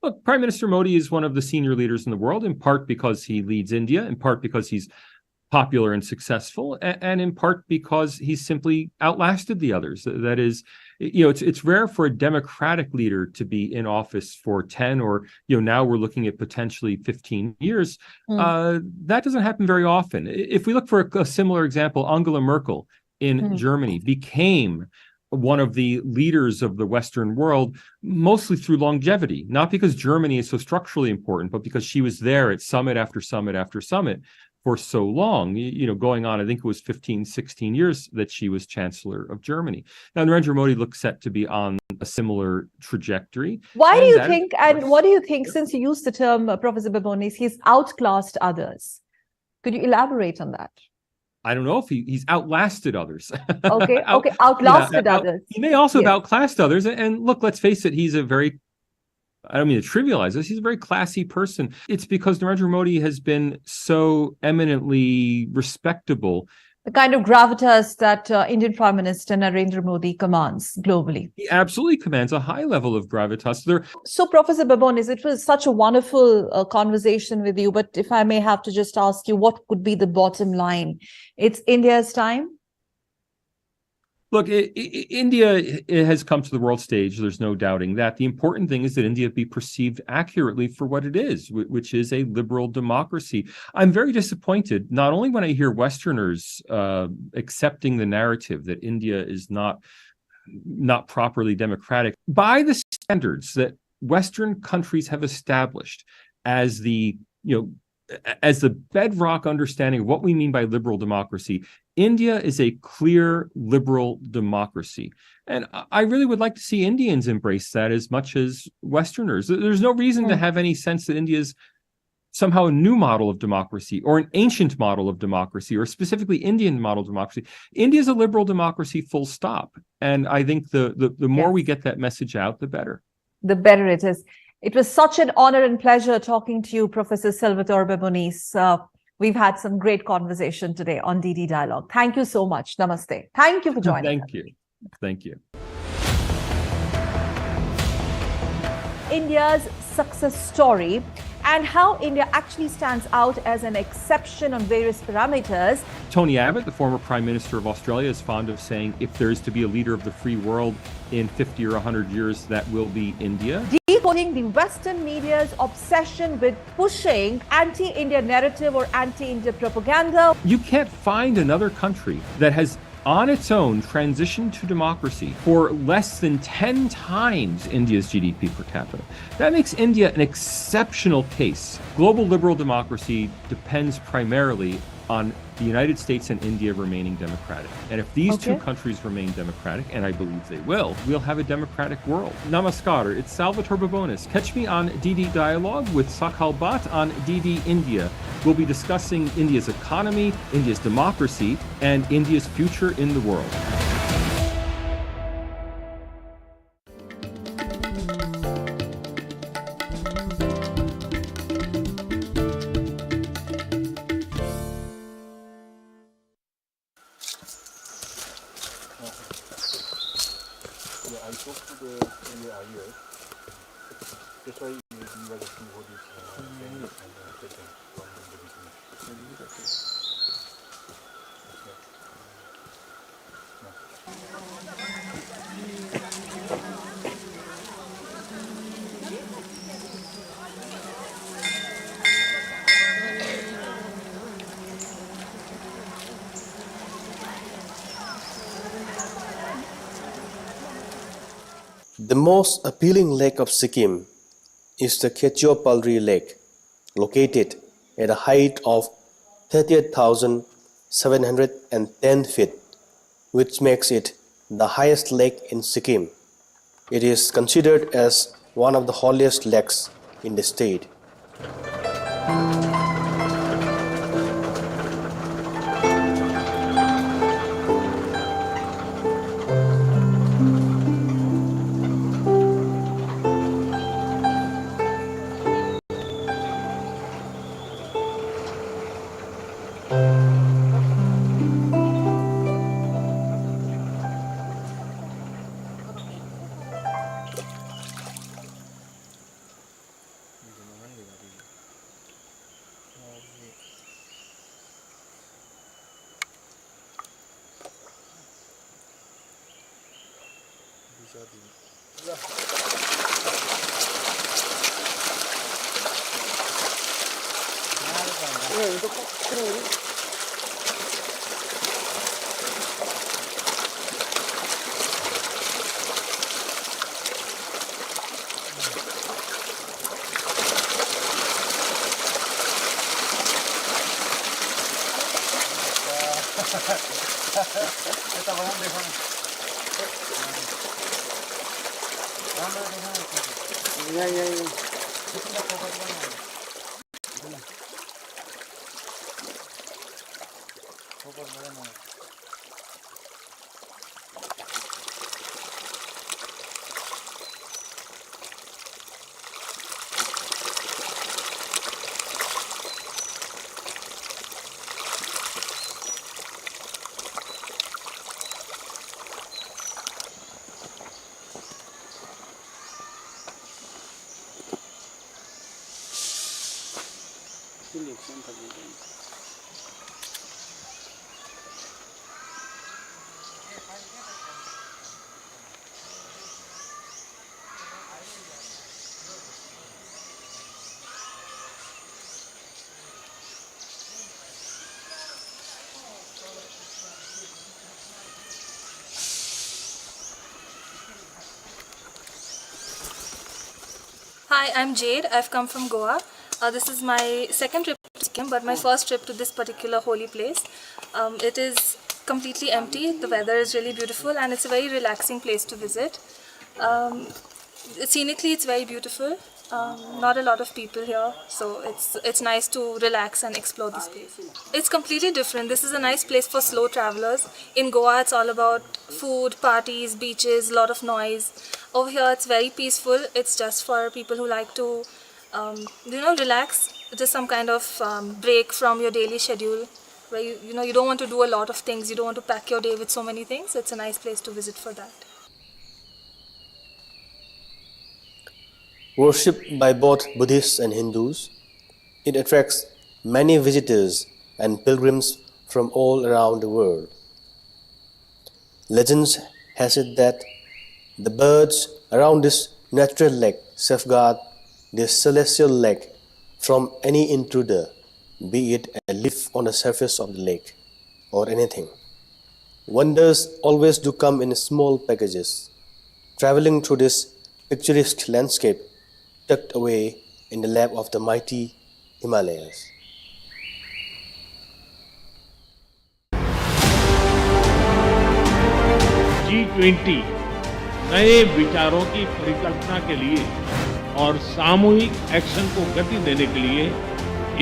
S8: Look, Prime Minister Modi is one of the senior leaders in the world, in part because he leads India, in part because he's popular and successful, and in part because he's simply outlasted the others. That is, it's rare for a democratic leader to be in office for 10 or, now we're looking at potentially 15 years. That doesn't happen very often. If we look for a similar example, Angela Merkel in Germany became one of the leaders of the Western world, mostly through longevity, not because Germany is so structurally important, but because she was there at summit after summit after summit for so long, going on, I think it was 15, 16 years that she was Chancellor of Germany. Now, Narendra Modi looks set to be on a similar trajectory.
S3: Why do you think, and what do you think, since you used the term, Professor Babonis, he's outclassed others? Could you elaborate on that?
S8: I don't know if he's outlasted others.
S3: Okay, outlasted others.
S8: He may also have outclassed others. And look, let's face it, he's a very, I don't mean to trivialize this, he's a very classy person. It's because Narendra Modi has been so eminently respectable.
S3: The kind of gravitas that Indian Prime Minister Narendra Modi commands globally.
S8: He absolutely commands a high level of gravitas.
S3: So, Professor Babonis, it was such a wonderful conversation with you, but if I may have to just ask you, what could be the bottom line? It's India's time?
S8: Look, India has come to the world stage. There's no doubting that. The important thing is that India be perceived accurately for what it is, which is a liberal democracy. I'm very disappointed, not only when I hear Westerners accepting the narrative that India is not properly democratic, by the standards that Western countries have established as the bedrock understanding of what we mean by liberal democracy. India is a clear liberal democracy. And I really would like to see Indians embrace that as much as Westerners. There's no reason to have any sense that India is somehow a new model of democracy or an ancient model of democracy or specifically Indian model of democracy. India is a liberal democracy, full stop. And I think the more we get that message out, the better.
S3: The better it is. It was such an honor and pleasure talking to you, Professor Salvatore Babonis. We've had some great conversation today on DD Dialogue. Thank you so much. Namaste. Thank you for joining us.
S8: Thank you.
S3: India's success story and how India actually stands out as an exception on various parameters.
S8: Tony Abbott, the former Prime Minister of Australia, is fond of saying if there is to be a leader of the free world in 50 or 100 years, that will be India.
S3: Decoding the Western media's obsession with pushing anti-India narrative or anti-India propaganda.
S8: You can't find another country that has on its own transitioned to democracy for less than 10 times India's GDP per capita. That makes India an exceptional case. Global liberal democracy depends primarily on the United States and India remaining democratic. And if these two countries remain democratic, and I believe they will, we'll have a democratic world. Namaskar, it's Salvatore Babonis. Catch me on DD Dialogue with Sakal Bhatt on DD India. We'll be discussing India's economy, India's democracy, and India's future in the world.
S9: The most appealing lake of Sikkim is the Kechopalri Lake, located at a height of 38,710 feet, which makes it the highest lake in Sikkim. It is considered as one of the holiest lakes in the state.
S10: Hi, I'm Jade. I've come from Goa. This is my second trip to Sikkim, but my first trip to this particular holy place. It is completely empty. The weather is really beautiful and it's a very relaxing place to visit. Scenically, it's very beautiful. Not a lot of people here, so it's nice to relax and explore this place. It's completely different. This is a nice place for slow travelers. In Goa, it's all about food, parties, beaches, a lot of noise. Over here, it's very peaceful. It's just for people who like to, relax. Just some kind of break from your daily schedule, where you don't want to do a lot of things. You don't want to pack your day with so many things. It's a nice place to visit for that.
S9: Worshipped by both Buddhists and Hindus, it attracts many visitors and pilgrims from all around the world. Legends has it that the birds around this natural lake safeguard this celestial lake from any intruder, be it a leaf on the surface of the lake or anything. Wonders always do come in small packages, traveling through this picturesque landscape tucked away in the lap of the mighty Himalayas.
S23: G20 नए विचारों की परिकल्पना के लिए और सामूहिक action को गति देने के लिए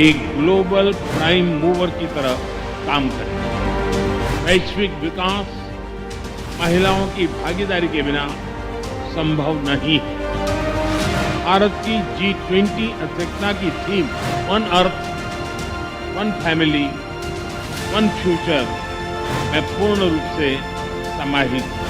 S23: एक ग्लोबल प्राइम मूवर की तरह काम करें। वैश्विक विकास महिलाओं की भागीदारी के बिना संभव नहीं है। भारत की G20 अध्यक्षता की theme one earth, one family, one future में पूर्ण रूप से समाहित है।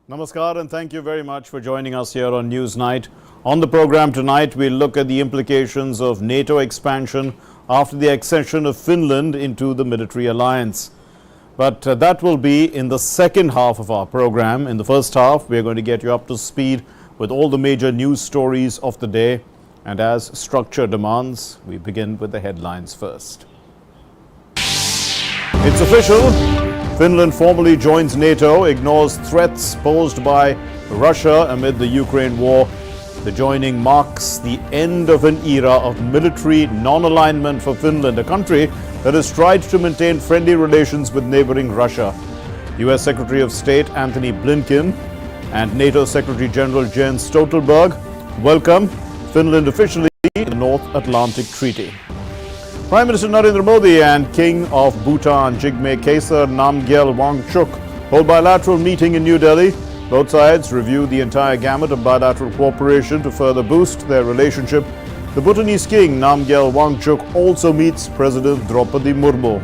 S11: Namaskar and thank you very much for joining us here on Newsnight. On the program tonight, we'll look at the implications of NATO expansion after the accession of Finland into the military alliance. But that will be in the second half of our program. In the first half, we're going to get you up to speed with all the major news stories of the day. And as structure demands, we begin with the headlines first. It's official. Finland formally joins NATO, ignores threats posed by Russia amid the Ukraine war. The joining marks the end of an era of military non-alignment for Finland, a country that has tried to maintain friendly relations with neighboring Russia. US Secretary of State Antony Blinken and NATO Secretary General Jens Stoltenberg welcome Finland officially in the North Atlantic Treaty. Prime Minister Narendra Modi and King of Bhutan Jigme Khesar Namgyel Wangchuk hold bilateral meeting in New Delhi. Both sides review the entire gamut of bilateral cooperation to further boost their relationship. The Bhutanese King Namgyel Wangchuk also meets President Draupadi Murmu.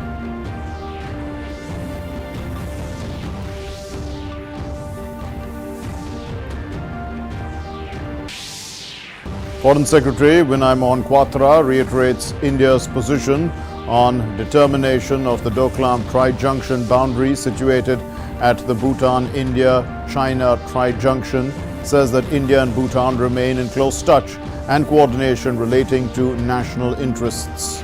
S11: Foreign Secretary Vinay Mohan Quatra reiterates India's position on determination of the Doklam Tri-Junction boundary situated at the Bhutan-India-China Tri-Junction, says that India and Bhutan remain in close touch and coordination relating to national interests.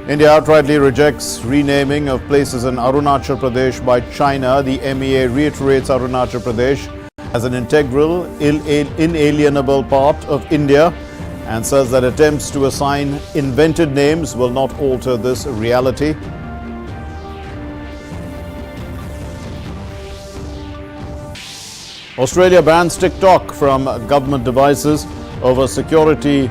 S11: India outrightly rejects renaming of places in Arunachal Pradesh by China. The MEA reiterates Arunachal Pradesh as an integral, inalienable part of India and says that attempts to assign invented names will not alter this reality. Australia bans TikTok from government devices over security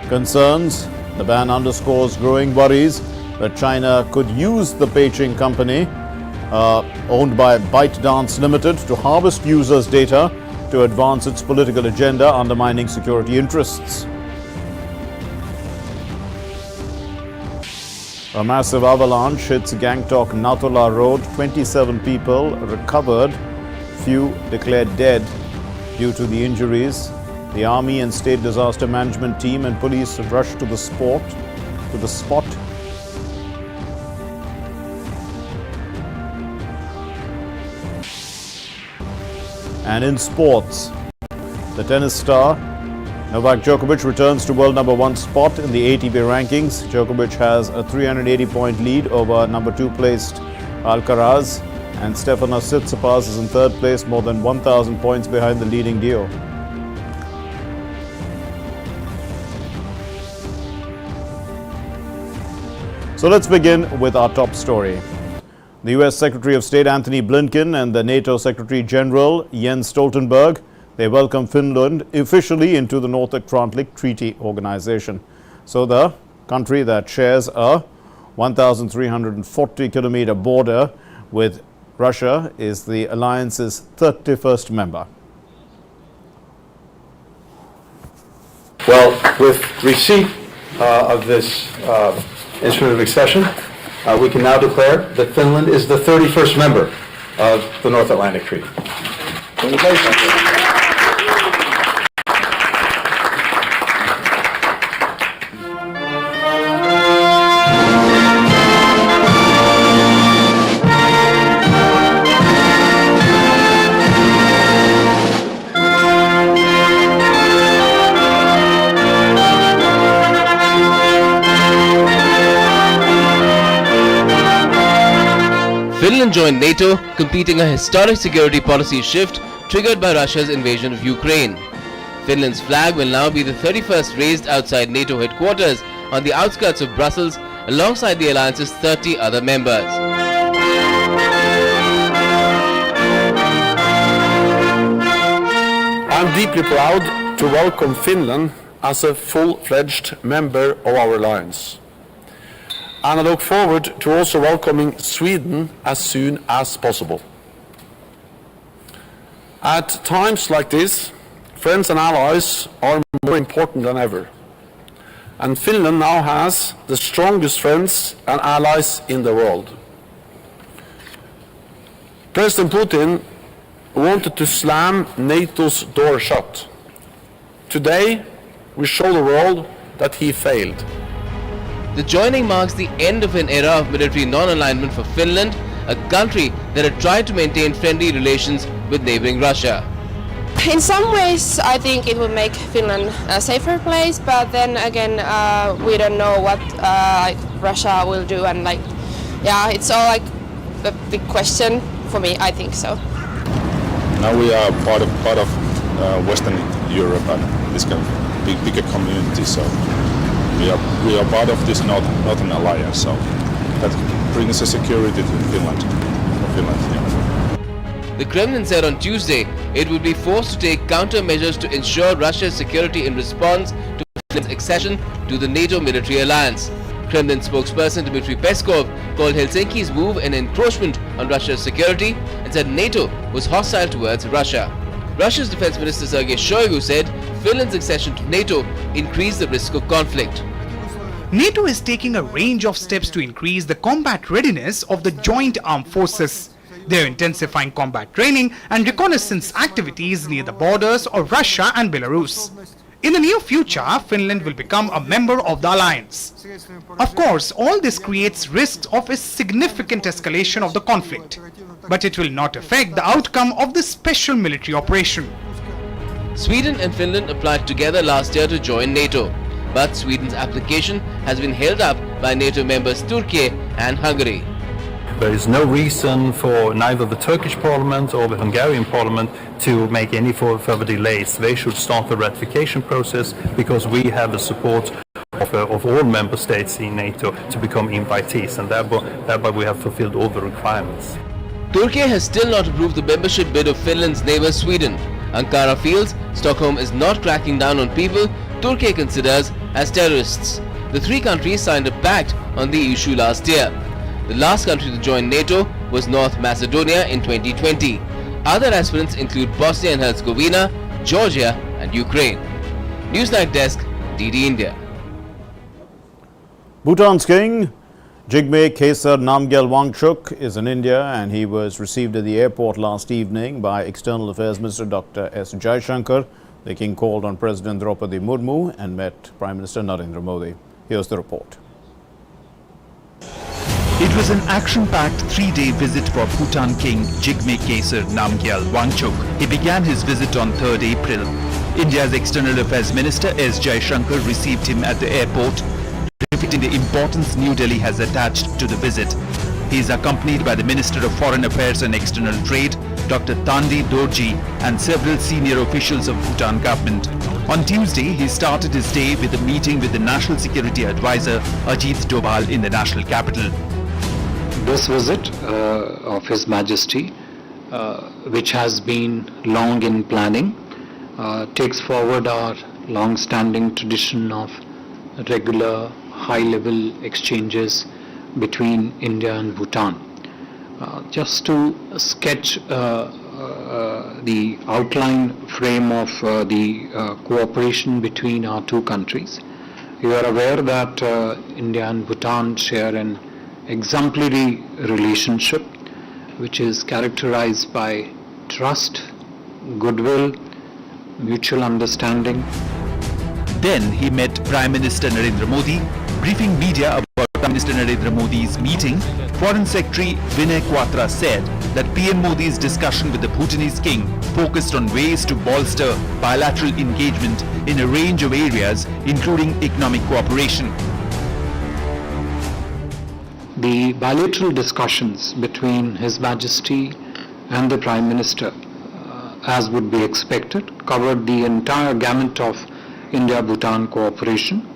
S11: concerns. The ban underscores growing worries that China could use the Beijing company owned by ByteDance Limited to harvest users' data to advance its political agenda, undermining security interests. A massive avalanche hits Gangtok Nathola Road. 27 people recovered, few declared dead due to the injuries. The Army and State Disaster Management Team and police rushed to the spot. And in sports, the tennis star Novak Djokovic returns to world number 1 spot in the ATP rankings. Djokovic has a 380-point lead over number 2 placed Alcaraz, and Stefanos Tsitsipas is in 3rd place, more than 1,000 points behind the leading duo. So let's begin with our top story. The US Secretary of State Antony Blinken and the NATO Secretary General Jens Stoltenberg, they welcome Finland officially into the North Atlantic Treaty Organization. So the country that shares a 1,340-kilometer border with Russia is the alliance's 31st member.
S12: Well, with receipt of this instrument of accession, we can now declare that Finland is the 31st member of the North Atlantic Treaty. Congratulations.
S13: Finland joined NATO, completing a historic security policy shift triggered by Russia's invasion of Ukraine. Finland's flag will now be the 31st raised outside NATO headquarters on the outskirts of Brussels, alongside the alliance's 30 other members.
S12: I'm deeply proud to welcome Finland as a full-fledged member of our alliance. And I look forward to also welcoming Sweden as soon as possible. At times like this, friends and allies are more important than ever. And Finland now has the strongest friends and allies in the world. President Putin wanted to slam NATO's door shut. Today, we show the world that he failed.
S13: The joining marks the end of an era of military non-alignment for Finland, a country that had tried to maintain friendly relations with neighboring Russia.
S14: In some ways, I think it will make Finland a safer place, but then again, we don't know what Russia will do, and it's all like a big question for me. I think so.
S15: Now we are part of Western Europe and this kind of bigger community, so we are part of this Northern Alliance. So that brings a security to Finland.
S13: The Kremlin said on Tuesday it would be forced to take countermeasures to ensure Russia's security in response to Finland's accession to the NATO military alliance. Kremlin spokesperson Dmitry Peskov called Helsinki's move an encroachment on Russia's security and said NATO was hostile towards Russia. Russia's Defense Minister Sergei Shoigu said Finland's accession to NATO increased the risk of conflict.
S16: NATO is taking a range of steps to increase the combat readiness of the joint armed forces. They are intensifying combat training and reconnaissance activities near the borders of Russia and Belarus. In the near future, Finland will become a member of the alliance. Of course, all this creates risks of a significant escalation of the conflict, but it will not affect the outcome of this special military operation.
S13: Sweden and Finland applied together last year to join NATO, but Sweden's application has been held up by NATO members Turkey and Hungary.
S17: There is no reason for neither the Turkish parliament or the Hungarian parliament to make any further delays. They should start the ratification process because we have the support of all member states in NATO to become invitees, and thereby we have fulfilled all the requirements.
S13: Turkey has still not approved the membership bid of Finland's neighbour Sweden. Ankara feels Stockholm is not cracking down on people Turkey considers as terrorists. The three countries signed a pact on the issue last year. The last country to join NATO was North Macedonia in 2020. Other aspirants include Bosnia and Herzegovina, Georgia and Ukraine. Newsnight Desk, DD India.
S11: Bhutan's king, Jigme Khesar Namgyal Wangchuk, is in India, and he was received at the airport last evening by External Affairs Minister Dr. S. Jaishankar. The king called on President Draupadi Murmu and met Prime Minister Narendra Modi. Here's the report.
S25: It was an action-packed three-day visit for Bhutan King Jigme Khesar Namgyal Wangchuk. He began his visit on 3rd April. India's External Affairs Minister S. Jaishankar received him at the airport, reflecting the importance New Delhi has attached to the visit. He is accompanied by the Minister of Foreign Affairs and External Trade, Dr. Tandi Dorji, and several senior officials of Bhutan government. On Tuesday, he started his day with a meeting with the National Security Advisor Ajit Doval in the national capital.
S26: This visit of His Majesty, which has been long in planning, takes forward our long-standing tradition of regular high-level exchanges between India and Bhutan. Just to sketch the outline frame of the cooperation between our two countries, you are aware that India and Bhutan share an exemplary relationship which is characterized by trust, goodwill, mutual understanding.
S25: Then he met Prime Minister Narendra Modi. Briefing media about Prime Minister Narendra Modi's meeting, Foreign Secretary Vinay Quatra said that PM Modi's discussion with the Bhutanese king focused on ways to bolster bilateral engagement in a range of areas, including economic cooperation.
S26: The bilateral discussions between His Majesty and the Prime Minister, as would be expected, covered the entire gamut of India-Bhutan cooperation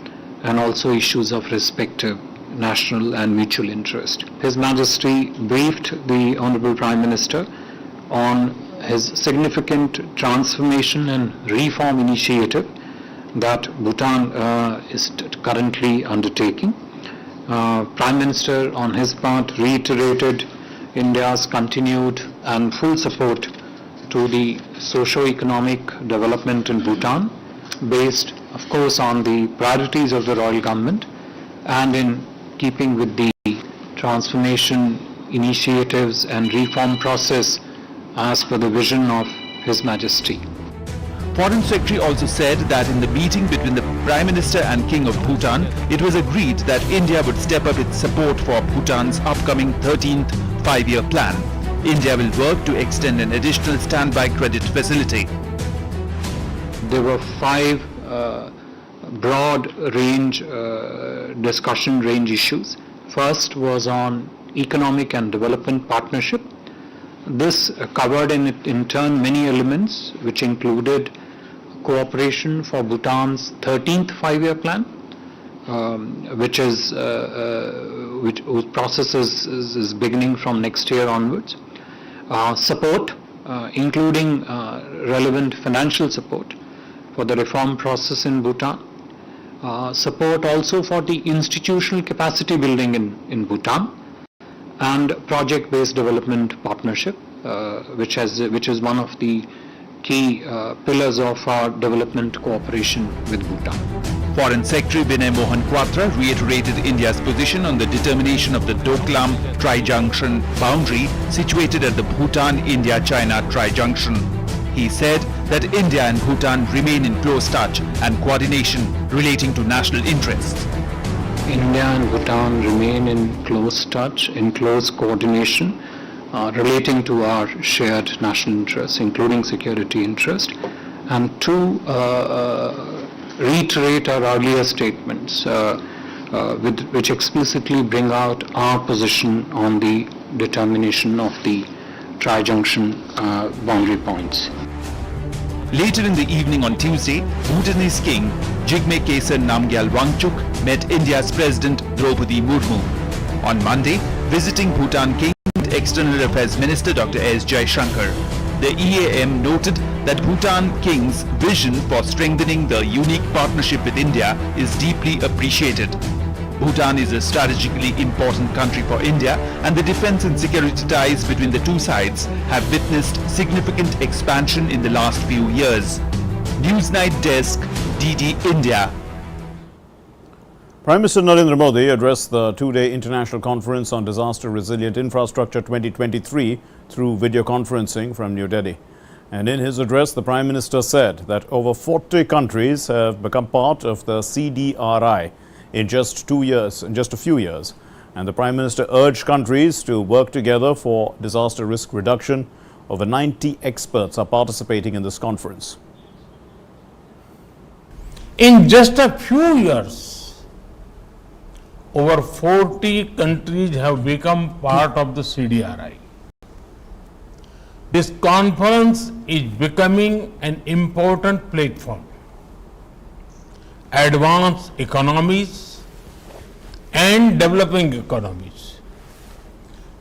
S26: and also issues of respective national and mutual interest. His Majesty briefed the Honorable Prime Minister on his significant transformation and reform initiative that Bhutan is currently undertaking. Prime Minister on his part reiterated India's continued and full support to the socio-economic development in Bhutan, based of course on the priorities of the royal government and in keeping with the transformation initiatives and reform process as per the vision of His Majesty.
S25: Foreign Secretary also said that in the meeting between the Prime Minister and King of Bhutan, it was agreed that India would step up its support for Bhutan's upcoming 13th five-year plan. India will work to extend an additional standby credit facility.
S26: there were 5 broad range discussion range issues. First was on economic and development partnership. This covered in turn many elements, which included cooperation for Bhutan's 13th 5-year plan, whose process is beginning from next year onwards. Support, including relevant financial support for the reform process in Bhutan. Support also for the institutional capacity building in Bhutan, and project-based development partnership, which is one of the key pillars of our development cooperation with Bhutan.
S25: Foreign Secretary Vinay Mohan Kwatra reiterated India's position on the determination of the Doklam Tri-Junction boundary situated at the Bhutan-India-China Tri-Junction. He said that India and Bhutan remain in close touch and coordination relating to national interests.
S26: India and Bhutan remain in close touch, in close coordination relating to our shared national interests, including security interest, and to reiterate our earlier statements which explicitly bring out our position on the determination of the tri-junction boundary points.
S25: Later in the evening on Tuesday, Bhutanese King Jigme Khaesar Namgyal Wangchuk met India's President Draupadi Murmu. On Monday, visiting Bhutan King External Affairs Minister Dr. S. Jaishankar. The EAM noted that Bhutan King's vision for strengthening the unique partnership with India is deeply appreciated. Bhutan is a strategically important country for India, and the defense and security ties between the two sides have witnessed significant expansion in the last few years. Newsnight Desk, DD India.
S11: Prime Minister Narendra Modi addressed the 2-day International Conference on Disaster Resilient Infrastructure 2023 through video conferencing from New Delhi. And in his address, the Prime Minister said that over 40 countries have become part of the CDRI in just a few years. And the Prime Minister urged countries to work together for disaster risk reduction. Over 90 experts are participating in this conference.
S23: In just a few years, over 40 countries have become part of the CDRI. This conference is becoming an important platform. Advanced economies and developing economies,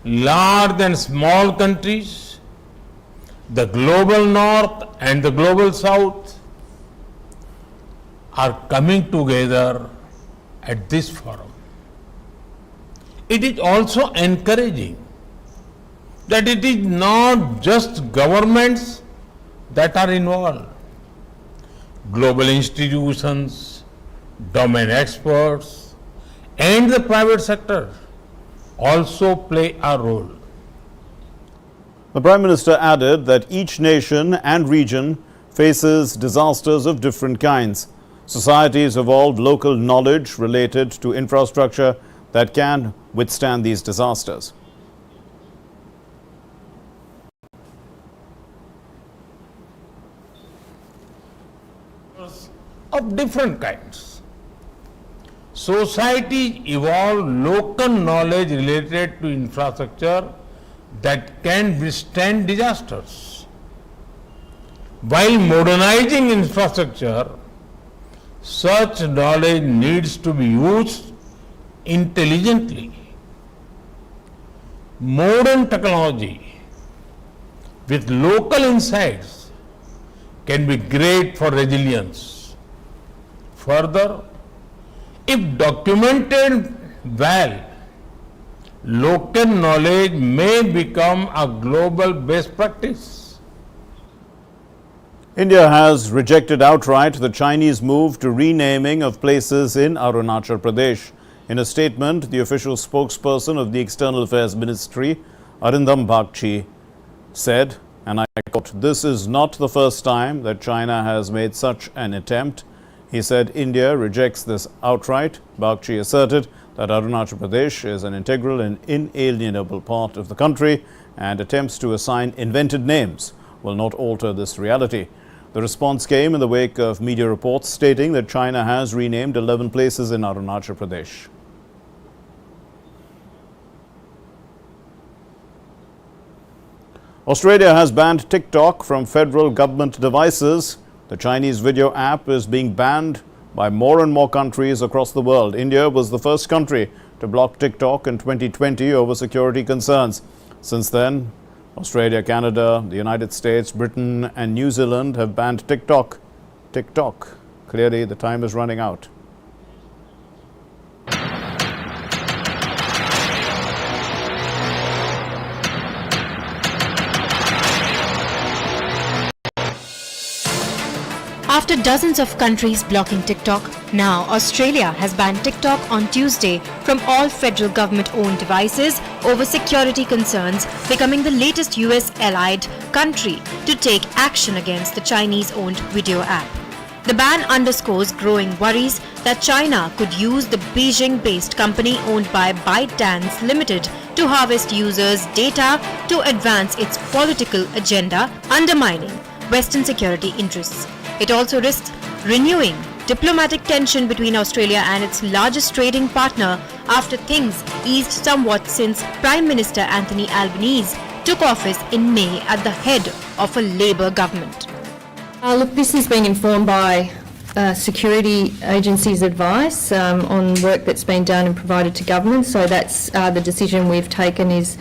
S23: large and small countries, the global north and the global south are coming together at this forum. It is also encouraging that it is not just governments that are involved. Global institutions, domain experts, and the private sector also play a role.
S11: The Prime Minister added that each nation and region faces disasters of different kinds. Societies evolve local knowledge related to infrastructure that can withstand these disasters.
S23: Of different kinds. Societies evolve local knowledge related to infrastructure that can withstand disasters. While modernizing infrastructure, such knowledge needs to be used intelligently. Modern technology with local insights can be great for resilience. Further, if documented well, local knowledge may become a global best practice.
S11: India has rejected outright the Chinese move to renaming of places in Arunachal Pradesh. In a statement, the official spokesperson of the External Affairs Ministry, Arindam Bagchi, said, and I quote, "This is not the first time that China has made such an attempt." He said India rejects this outright. Bagchi asserted that Arunachal Pradesh is an integral and inalienable part of the country, and attempts to assign invented names will not alter this reality. The response came in the wake of media reports stating that China has renamed 11 places in Arunachal Pradesh. Australia has banned TikTok from federal government devices. The Chinese video app is being banned by more and more countries across the world. India was the first country to block TikTok in 2020 over security concerns. Since then, Australia, Canada, the United States, Britain and New Zealand have banned TikTok. Clearly, the time is running out.
S4: After dozens of countries blocking TikTok, now Australia has banned TikTok on Tuesday from all federal government-owned devices over security concerns, becoming the latest US allied country to take action against the Chinese-owned video app. The ban underscores growing worries that China could use the Beijing-based company owned by ByteDance Limited to harvest users' data to advance its political agenda, undermining Western security interests. It also risks renewing diplomatic tension between Australia and its largest trading partner after things eased somewhat since Prime Minister Anthony Albanese took office in May at the head of a Labour government.
S5: Look, this has been informed by security agencies' advice on work that's been done and provided to government. So that's the decision we've taken is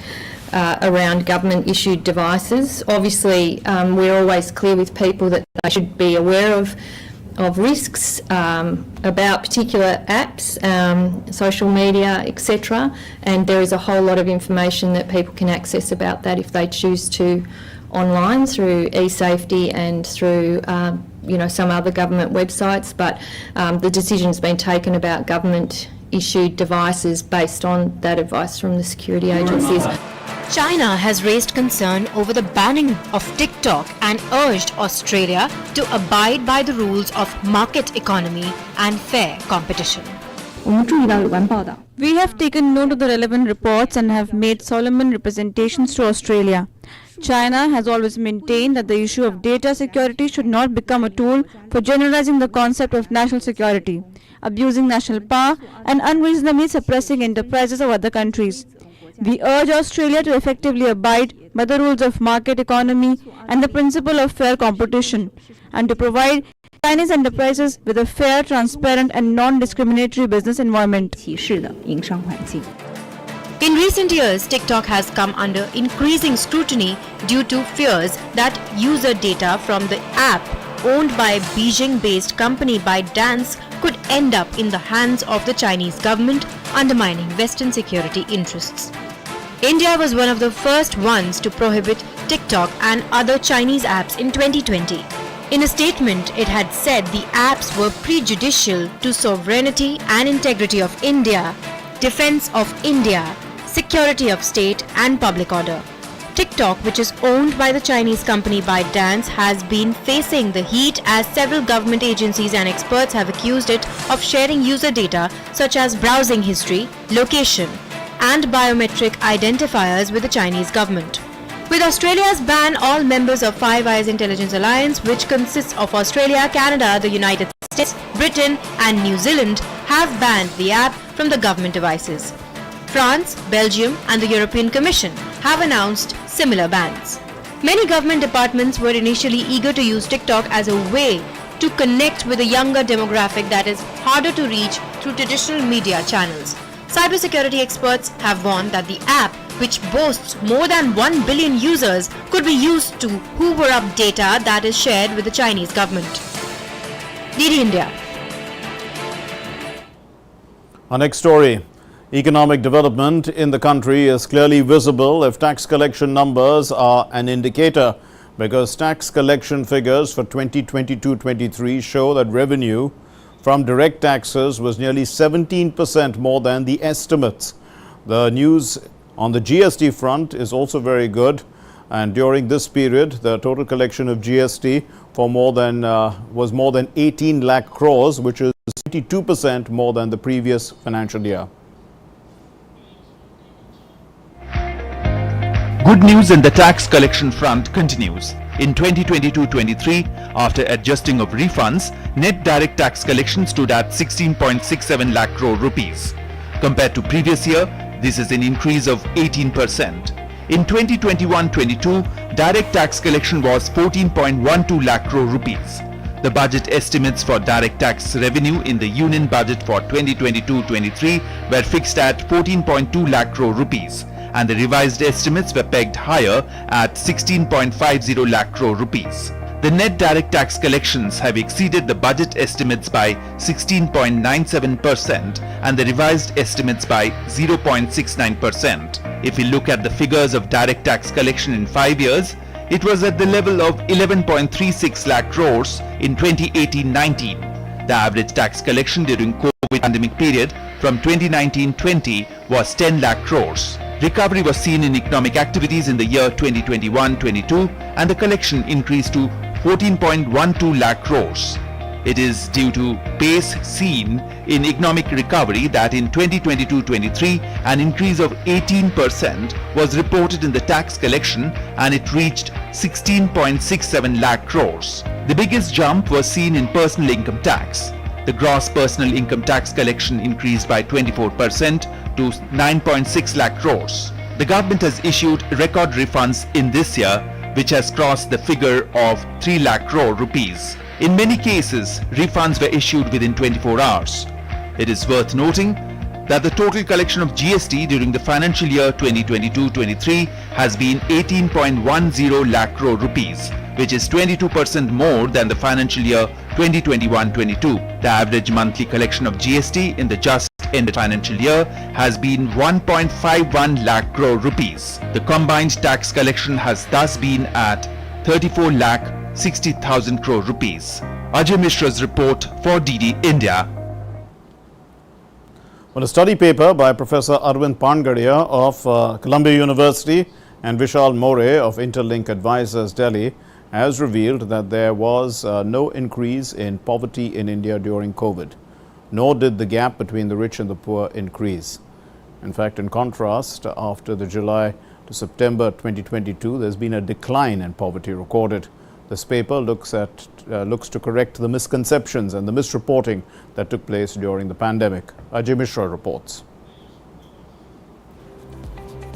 S5: around government-issued devices. Obviously, we're always clear with people that they should be aware of risks about particular apps, social media, etc. And there is a whole lot of information that people can access about that if they choose to online through eSafety and through some other government websites. But the decision's been taken about government-issued devices based on that advice from the security agencies.
S4: China has raised concern over the banning of TikTok and urged Australia to abide by the rules of market economy and fair competition.
S18: We have taken note of the relevant reports and have made solemn representations to Australia. China has always maintained that the issue of data security should not become a tool for generalizing the concept of national security, abusing national power and unreasonably suppressing enterprises of other countries. We urge Australia to effectively abide by the rules of market economy and the principle of fair competition, and to provide Chinese enterprises with a fair, transparent and non-discriminatory business environment.
S4: In recent years, TikTok has come under increasing scrutiny due to fears that user data from the app owned by Beijing-based company ByteDance could end up in the hands of the Chinese government, undermining Western security interests. India was one of the first ones to prohibit TikTok and other Chinese apps in 2020. In a statement, it had said the apps were prejudicial to sovereignty and integrity of India, defense of India, security of state and public order. TikTok, which is owned by the Chinese company ByteDance, has been facing the heat as several government agencies and experts have accused it of sharing user data such as browsing history, location, and biometric identifiers with the Chinese government. With Australia's ban, all members of Five Eyes Intelligence Alliance, which consists of Australia, Canada, the United States, Britain and New Zealand, have banned the app from the government devices. France, Belgium and the European Commission have announced similar bans. Many government departments were initially eager to use TikTok as a way to connect with a younger demographic that is harder to reach through traditional media channels. Cybersecurity experts have warned that the app, which boasts more than 1 billion users, could be used to hoover up data that is shared with the Chinese government. DD India.
S11: Our next story. Economic development in the country is clearly visible if tax collection numbers are an indicator, because tax collection figures for 2022-23 show that revenue from direct taxes was nearly 17% more than the estimates. The news on the GST front is also very good, and during this period the total collection of GST for was more than 18 lakh crores, which is 22% more than the previous financial year.
S25: Good news in the tax collection front continues. In 2022-23, after adjusting of refunds, net direct tax collection stood at 16.67 lakh crore rupees. Compared to previous year, this is an increase of 18%. In 2021-22, direct tax collection was 14.12 lakh crore rupees. The budget estimates for direct tax revenue in the Union Budget for 2022-23 were fixed at 14.2 lakh crore rupees, and the revised estimates were pegged higher at 16.50 lakh crore rupees. The net direct tax collections have exceeded the budget estimates by 16.97% and the revised estimates by 0.69%. If we look at the figures of direct tax collection in 5 years, it was at the level of 11.36 lakh crores in 2018-19. The average tax collection during COVID pandemic period from 2019-20 was 10 lakh crores. Recovery was seen in economic activities in the year 2021-22 and the collection increased to 14.12 lakh crores. It is due to pace seen in economic recovery that in 2022-23 an increase of 18% was reported in the tax collection and it reached 16.67 lakh crores. The biggest jump was seen in personal income tax. The gross personal income tax collection increased by 24% to 9.6 lakh crores. The government has issued record refunds in this year, which has crossed the figure of 3 lakh crore rupees. In many cases, refunds were issued within 24 hours. It is worth noting that the total collection of GST during the financial year 2022-23 has been 18.10 lakh crore rupees, which is 22% more than the financial year 2021-22. The average monthly collection of GST in the just ended financial year has been 1.51 lakh crore rupees. The combined tax collection has thus been at 34 lakh 60,000 crore rupees. Ajay Mishra's report for DD India.
S11: Well, a study paper by Professor Arvind Pangadia of Columbia University and Vishal More of Interlink Advisors, Delhi, has revealed that there was no increase in poverty in India during COVID, nor did the gap between the rich and the poor increase. In fact, in contrast, after the July to September 2022, there's been a decline in poverty recorded. This paper looks to correct the misconceptions and the misreporting that took place during the pandemic. Ajay Mishra reports.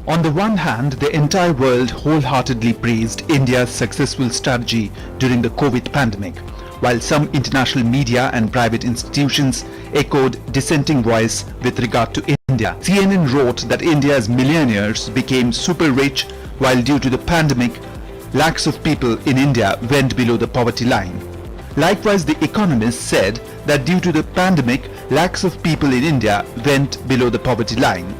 S25: On the one hand, the entire world wholeheartedly praised India's successful strategy during the COVID pandemic, while some international media and private institutions echoed dissenting voice with regard to India. CNN wrote that India's millionaires became super rich, while due to the pandemic, lakhs of people in India went below the poverty line. Likewise, The Economist said that due to the pandemic, lakhs of people in India went below the poverty line.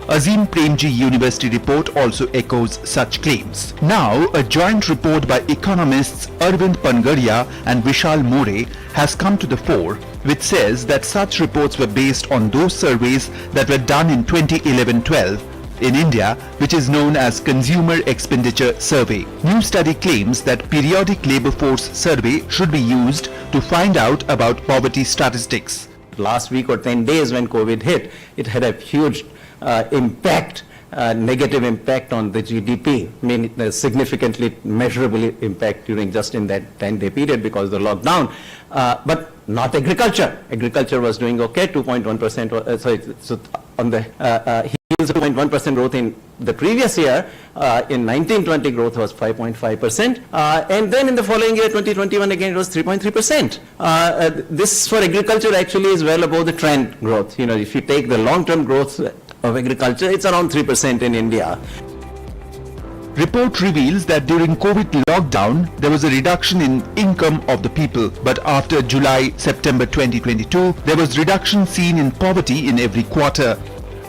S25: Azim Premji University report also echoes such claims. Now, a joint report by economists Arvind Pangadia and Vishal More has come to the fore, which says that such reports were based on those surveys that were done in 2011-12 in India, which is known as Consumer Expenditure Survey. New study claims that periodic labor force survey should be used to find out about poverty statistics.
S1: Last week or 10 days when COVID hit, it had a huge impact, negative impact on the GDP, significantly measurable impact during just in that 10-day period because of the lockdown, but not agriculture. Agriculture was doing okay, 2.1%, so on the heels of 2.1% growth in the previous year, in 1920 growth was 5.5%, and then in the following year, 2021, again it was 3.3%. This for agriculture actually is well above the trend growth. You know, if you take the long-term growth of agriculture, it's around 3% in India.
S25: Report reveals that during COVID lockdown, there was a reduction in income of the people, but after July-September 2022, there was reduction seen in poverty in every quarter.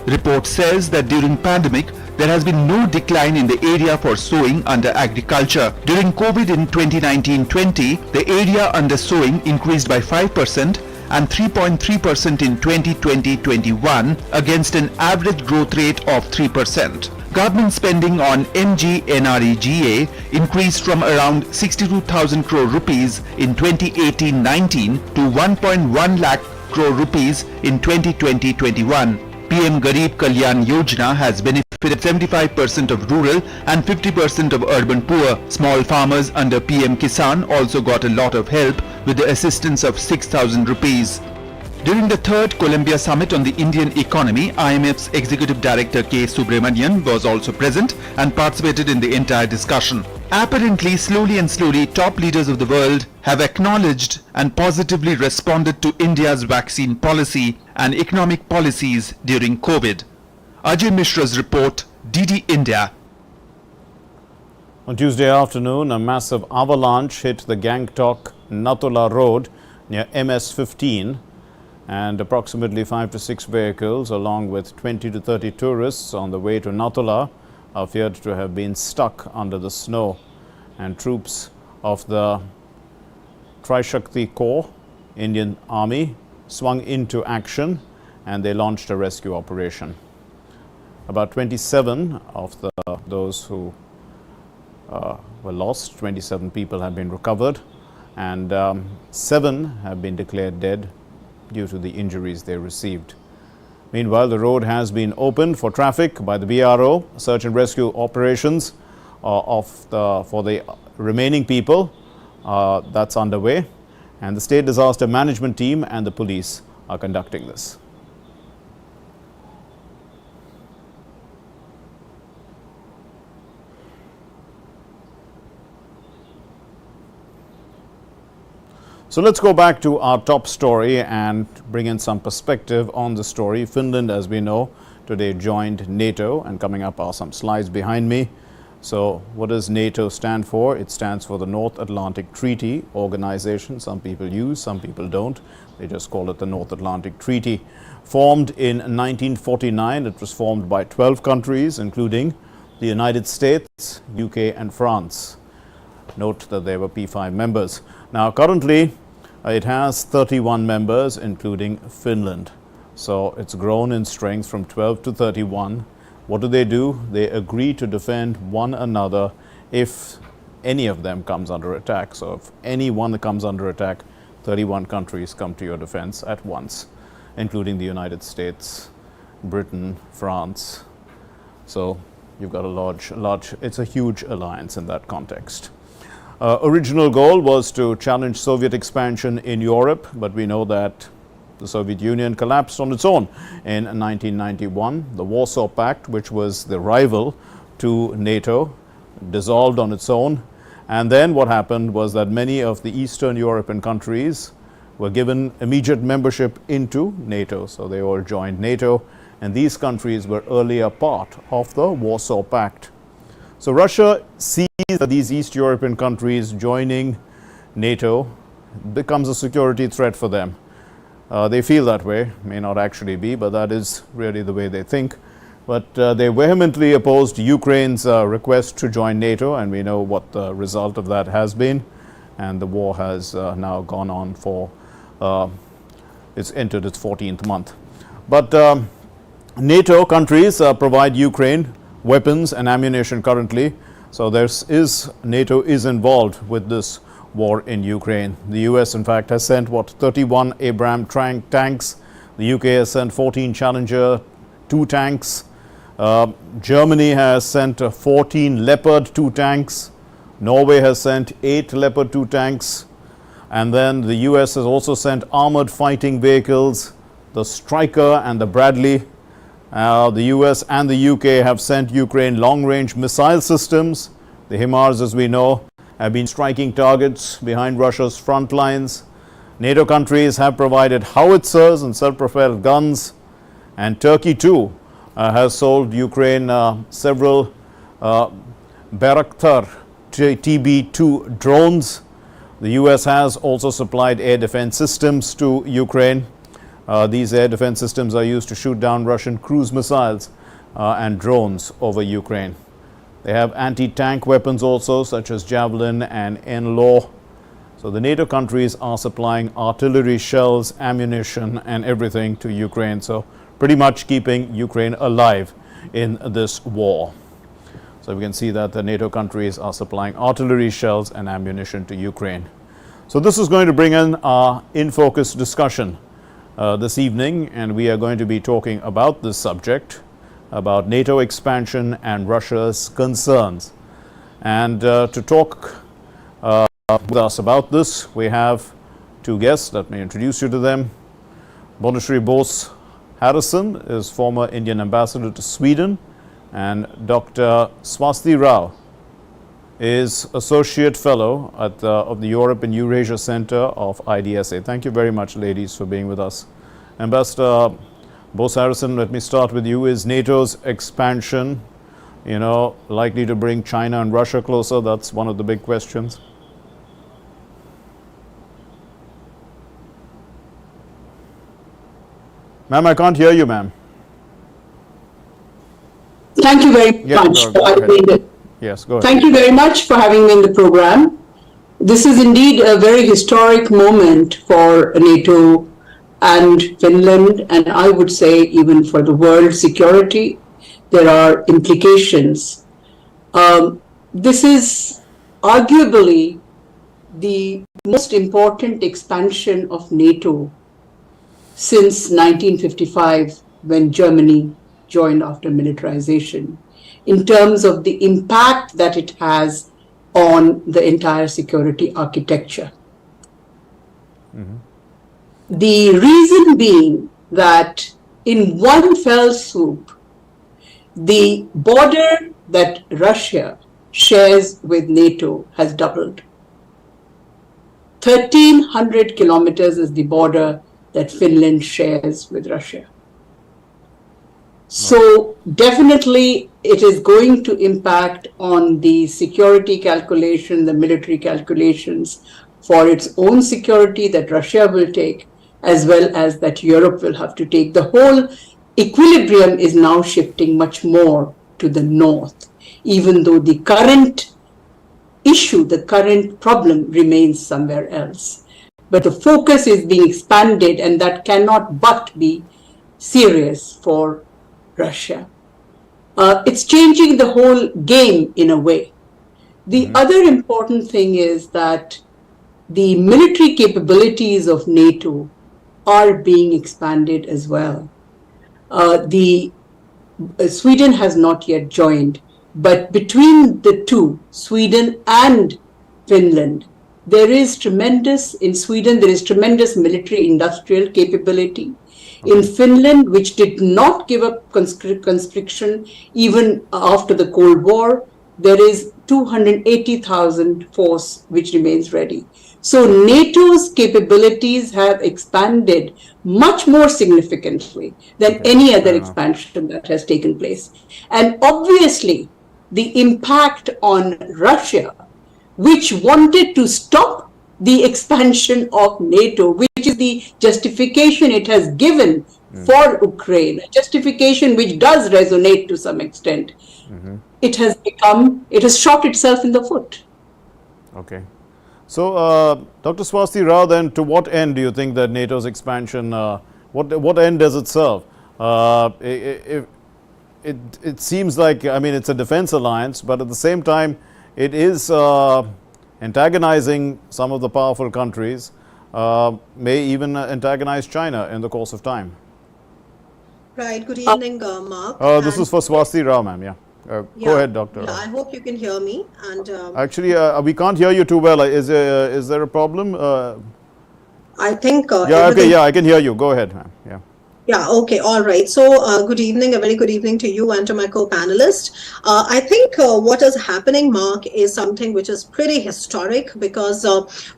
S25: Report says that during pandemic, there has been no decline in the area for sowing under agriculture. During COVID in 2019-20, the area under sowing increased by 5%, and 3.3% in 2020-21 against an average growth rate of 3%. Government spending on MGNREGA increased from around 62,000 crore rupees in 2018-19 to 1.1 lakh crore rupees in 2020-21. PM Garib Kalyan Yojana has benefited 75% of rural and 50% of urban poor. Small farmers under PM Kisan also got a lot of help with the assistance of 6,000 rupees. During the third Columbia Summit on the Indian economy, IMF's Executive Director K. Subramanian was also present and participated in the entire discussion. Apparently, slowly, top leaders of the world have acknowledged and positively responded to India's vaccine policy and economic policies during COVID. Ajay Mishra's report, DD India.
S11: On Tuesday afternoon, a massive avalanche hit the Gangtok-Nathola road near MS-15, and approximately 5 to 6 vehicles along with 20 to 30 tourists on the way to Nathola are feared to have been stuck under the snow, and troops of the Trishakti Corps, Indian Army, swung into action and they launched a rescue operation. About 27 of those who were lost, 27 people have been recovered, and 7 have been declared dead due to the injuries they received. Meanwhile, the road has been opened for traffic by the BRO. Search and rescue operations for the remaining people that's underway, and the State Disaster Management Team and the police are conducting this. So let's go back to our top story and bring in some perspective on the story. Finland, as we know, today joined NATO, and coming up are some slides behind me. So what does NATO stand for? It stands for the North Atlantic Treaty Organization. Some people use, some people don't. They just call it the North Atlantic Treaty. Formed in 1949, it was formed by 12 countries, including the United States, UK and France. Note that they were P5 members. Now, currently, it has 31 members, including Finland. So it's grown in strength from 12 to 31. What do? They agree to defend one another if any of them comes under attack. So if any one comes under attack, 31 countries come to your defense at once, including the United States, Britain, France. So you've got it's a huge alliance in that context. Original goal was to challenge Soviet expansion in Europe, but we know that the Soviet Union collapsed on its own in 1991. The Warsaw Pact, which was the rival to NATO, dissolved on its own. And then what happened was that many of the Eastern European countries were given immediate membership into NATO. So they all joined NATO, and these countries were earlier part of the Warsaw Pact. So Russia sees that these East European countries joining NATO becomes a security threat for them. They feel that way, may not actually be, but that is really the way they think. But they vehemently opposed Ukraine's request to join NATO, and we know what the result of that has been. And the war has now gone on for, it's entered its 14th month. But NATO countries provide Ukraine weapons and ammunition currently. So NATO is involved with this war in Ukraine. The US, in fact, has sent 31 Abrams tanks. The UK has sent 14 Challenger 2 tanks. Germany has sent 14 Leopard 2 tanks. Norway has sent 8 Leopard 2 tanks. And then the US has also sent armored fighting vehicles, the Stryker and the Bradley. The US and the UK have sent Ukraine long-range missile systems. The HIMARS, as we know, have been striking targets behind Russia's front lines. NATO countries have provided howitzers and self-propelled guns. And Turkey, too, has sold Ukraine several Bayraktar TB2 drones. The US has also supplied air defense systems to Ukraine. These air defense systems are used to shoot down Russian cruise missiles and drones over Ukraine. They have anti-tank weapons also, such as Javelin and NLAW. So the NATO countries are supplying artillery shells, ammunition and everything to Ukraine. So pretty much keeping Ukraine alive in this war. So we can see that the NATO countries are supplying artillery shells and ammunition to Ukraine. So this is going to bring in our in-focus discussion. this evening, and we are going to be talking about this subject, about NATO expansion and Russia's concerns. And to talk with us about this, we have two guests. Let me introduce you to them. Boneshri Bose Harrison is former Indian ambassador to Sweden, and Dr. Swasti Rao is Associate Fellow at of the Europe and Eurasia Center of IDSA. Thank you very much, ladies, for being with us. Ambassador Bose Harrison, let me start with you. Is NATO's expansion, likely to bring China and Russia closer? That's one of the big questions. Ma'am, I can't hear you, ma'am.
S2: Thank you very much for having me.
S11: Yes, go ahead.
S2: Thank you very much for having me in the program. This is indeed a very historic moment for NATO and Finland, and I would say even for the world security. There are implications. This is arguably the most important expansion of NATO since 1955, when Germany joined after militarization, in terms of the impact that it has on the entire security architecture. The reason being that in one fell swoop, the border that Russia shares with NATO has doubled. 1,300 kilometers is the border that Finland shares with Russia. So definitely it is going to impact on the security calculation, the military calculations for its own security that Russia will take, as well as that Europe will have to take. The whole equilibrium is now shifting much more to the north, even though the current issue, the current problem remains somewhere else. But the focus is being expanded, and that cannot but be serious for Russia. It's changing the whole game in a way. The other important thing is that the military capabilities of NATO are being expanded as well. Sweden has not yet joined, but between the two, Sweden and Finland, there is tremendous military industrial capability. In Finland, which did not give up conscription even after the Cold War, there is 280,000 force which remains ready. So NATO's capabilities have expanded much more significantly than any other expansion that has taken place. And obviously, the impact on Russia, which wanted to stop the expansion of NATO, which is the justification it has given for Ukraine, a justification which does resonate to some extent. It has shot itself in the foot.
S11: Okay. So, Dr. Swasti Rao, then, to what end do you think that NATO's expansion, what end does it serve? It seems like, it's a defense alliance, but at the same time, it is antagonizing some of the powerful countries, may even antagonize China in the course of time.
S6: Right. Good evening, Mark.
S11: This is for Swasti Rao, ma'am. Yeah. Go ahead, Doctor.
S6: Yeah, I hope you can hear me. And
S11: actually, we can't hear you too well. Is there a problem?
S6: I think.
S11: I can hear you. Go ahead, ma'am. Yeah.
S6: Yeah, okay, all right. So, good evening, a very good evening to you and to my co-panelists. I think what is happening, Mark, is something which is pretty historic, because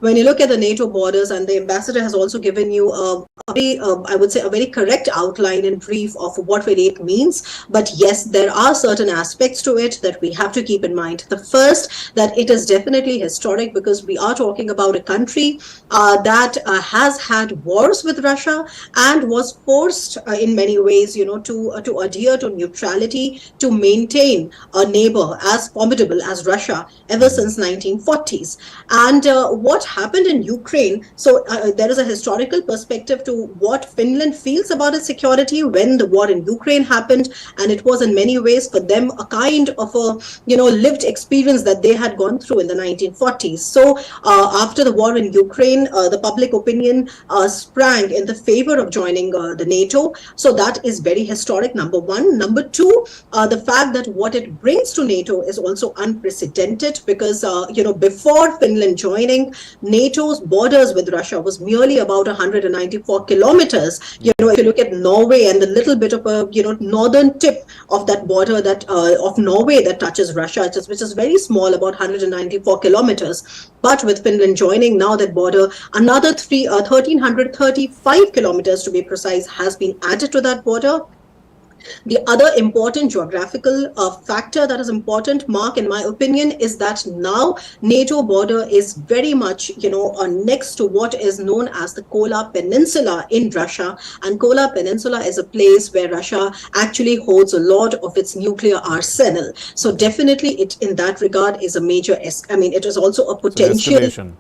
S6: when you look at the NATO borders, and the ambassador has also given you I would say a very correct outline and brief of what really it means. But yes, there are certain aspects to it that we have to keep in mind. The first, that it is definitely historic because we are talking about a country that has had wars with Russia and was forced forced in many ways, to adhere to neutrality, to maintain a neighbor as formidable as Russia ever since 1940s. And what happened in Ukraine, so there is a historical perspective to what Finland feels about its security when the war in Ukraine happened, and it was in many ways for them a kind of a lived experience that they had gone through in the 1940s. So after the war in Ukraine, the public opinion sprang in the favor of joining the NATO. So that is very historic, number one. Number two, the fact that what it brings to NATO is also unprecedented, because before Finland joining, NATO's borders with Russia was merely about 194 kilometers. If you look at Norway and the little bit of a northern tip of that border that of Norway that touches Russia, which is very small, about 194 kilometers. But with Finland joining, now that border, another 1,335 kilometers to be precise, has been added to that border. The other important geographical factor that is important, Mark, in my opinion, is that now NATO border is very much, next to what is known as the Kola Peninsula in Russia. And Kola Peninsula is a place where Russia actually holds a lot of its nuclear arsenal. So definitely it, in that regard, is a major, it is also a potential situation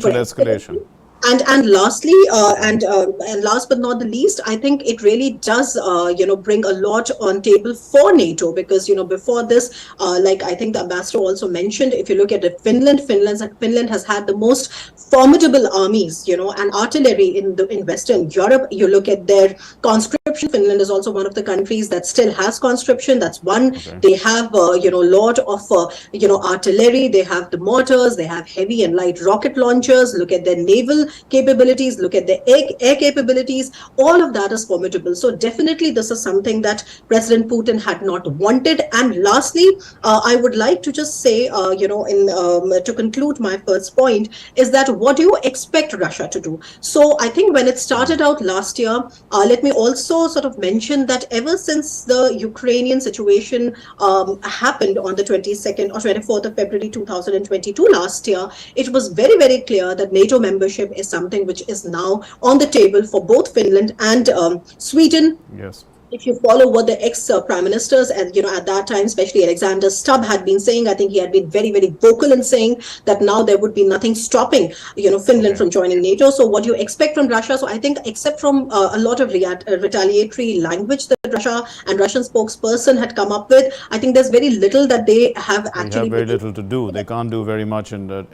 S6: for escalation. And lastly, and last but not the least, I think it really does, bring a lot on table for NATO, because, before this, like I think the ambassador also mentioned, if you look at Finland has had the most formidable armies, and artillery in Western Europe. You look at their conscription. Finland is also one of the countries that still has conscription. That's one. Okay. They have, lot of, artillery. They have the mortars. They have heavy and light rocket launchers. Look at their naval capabilities, look at the air capabilities, all of that is formidable. So definitely this is something that President Putin had not wanted. And lastly, I would like to just say, to conclude my first point, is that what do you expect Russia to do? So I think when it started out last year, let me also sort of mention that ever since the Ukrainian situation happened on the 22nd or 24th of February 2022 last year, it was very, very clear that NATO membership is something which is now on the table for both Finland and Sweden.
S11: Yes.
S6: If you follow what the ex-prime ministers and, at that time, especially Alexander Stubb had been saying, I think he had been very, very vocal in saying that now there would be nothing stopping, Finland from joining NATO. So what do you expect from Russia? So I think except from a lot of retaliatory language that Russia and Russian spokesperson had come up with, I think there's very little that they have actually.
S11: They have very little to do. They can't do very much in that.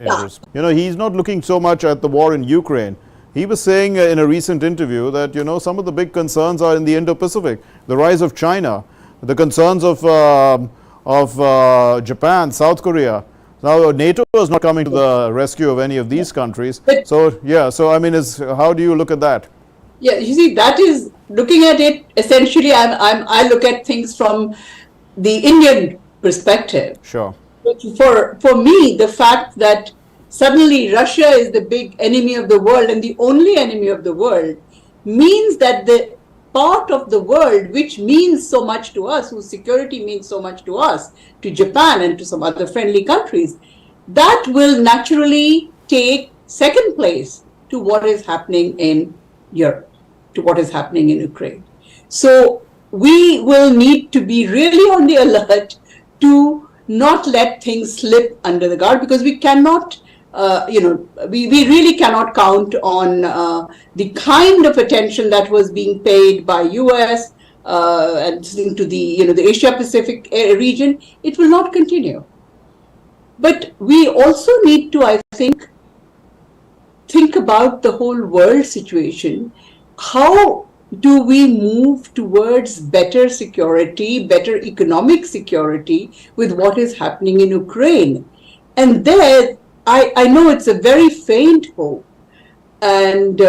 S11: He's not looking so much at the war in Ukraine. He was saying in a recent interview that, some of the big concerns are in the Indo-Pacific, the rise of China, the concerns of Japan, South Korea. Now, NATO is not coming to the rescue of any of these countries. So how do you look at that?
S2: Yeah, you see, that is looking at it, essentially, I look at things from the Indian perspective.
S11: Sure.
S2: For me, the fact that suddenly Russia is the big enemy of the world and the only enemy of the world means that the part of the world which means so much to us, whose security means so much to us, to Japan and to some other friendly countries, that will naturally take second place to what is happening in Europe, to what is happening in Ukraine. So we will need to be really on the alert to not let things slip under the guard, because we cannot we really cannot count on the kind of attention that was being paid by US and to the the Asia Pacific region. It will not continue. But we also need to, I think about the whole world situation. How do we move towards better security, better economic security with what is happening in Ukraine? And there, I know it's a very faint hope, and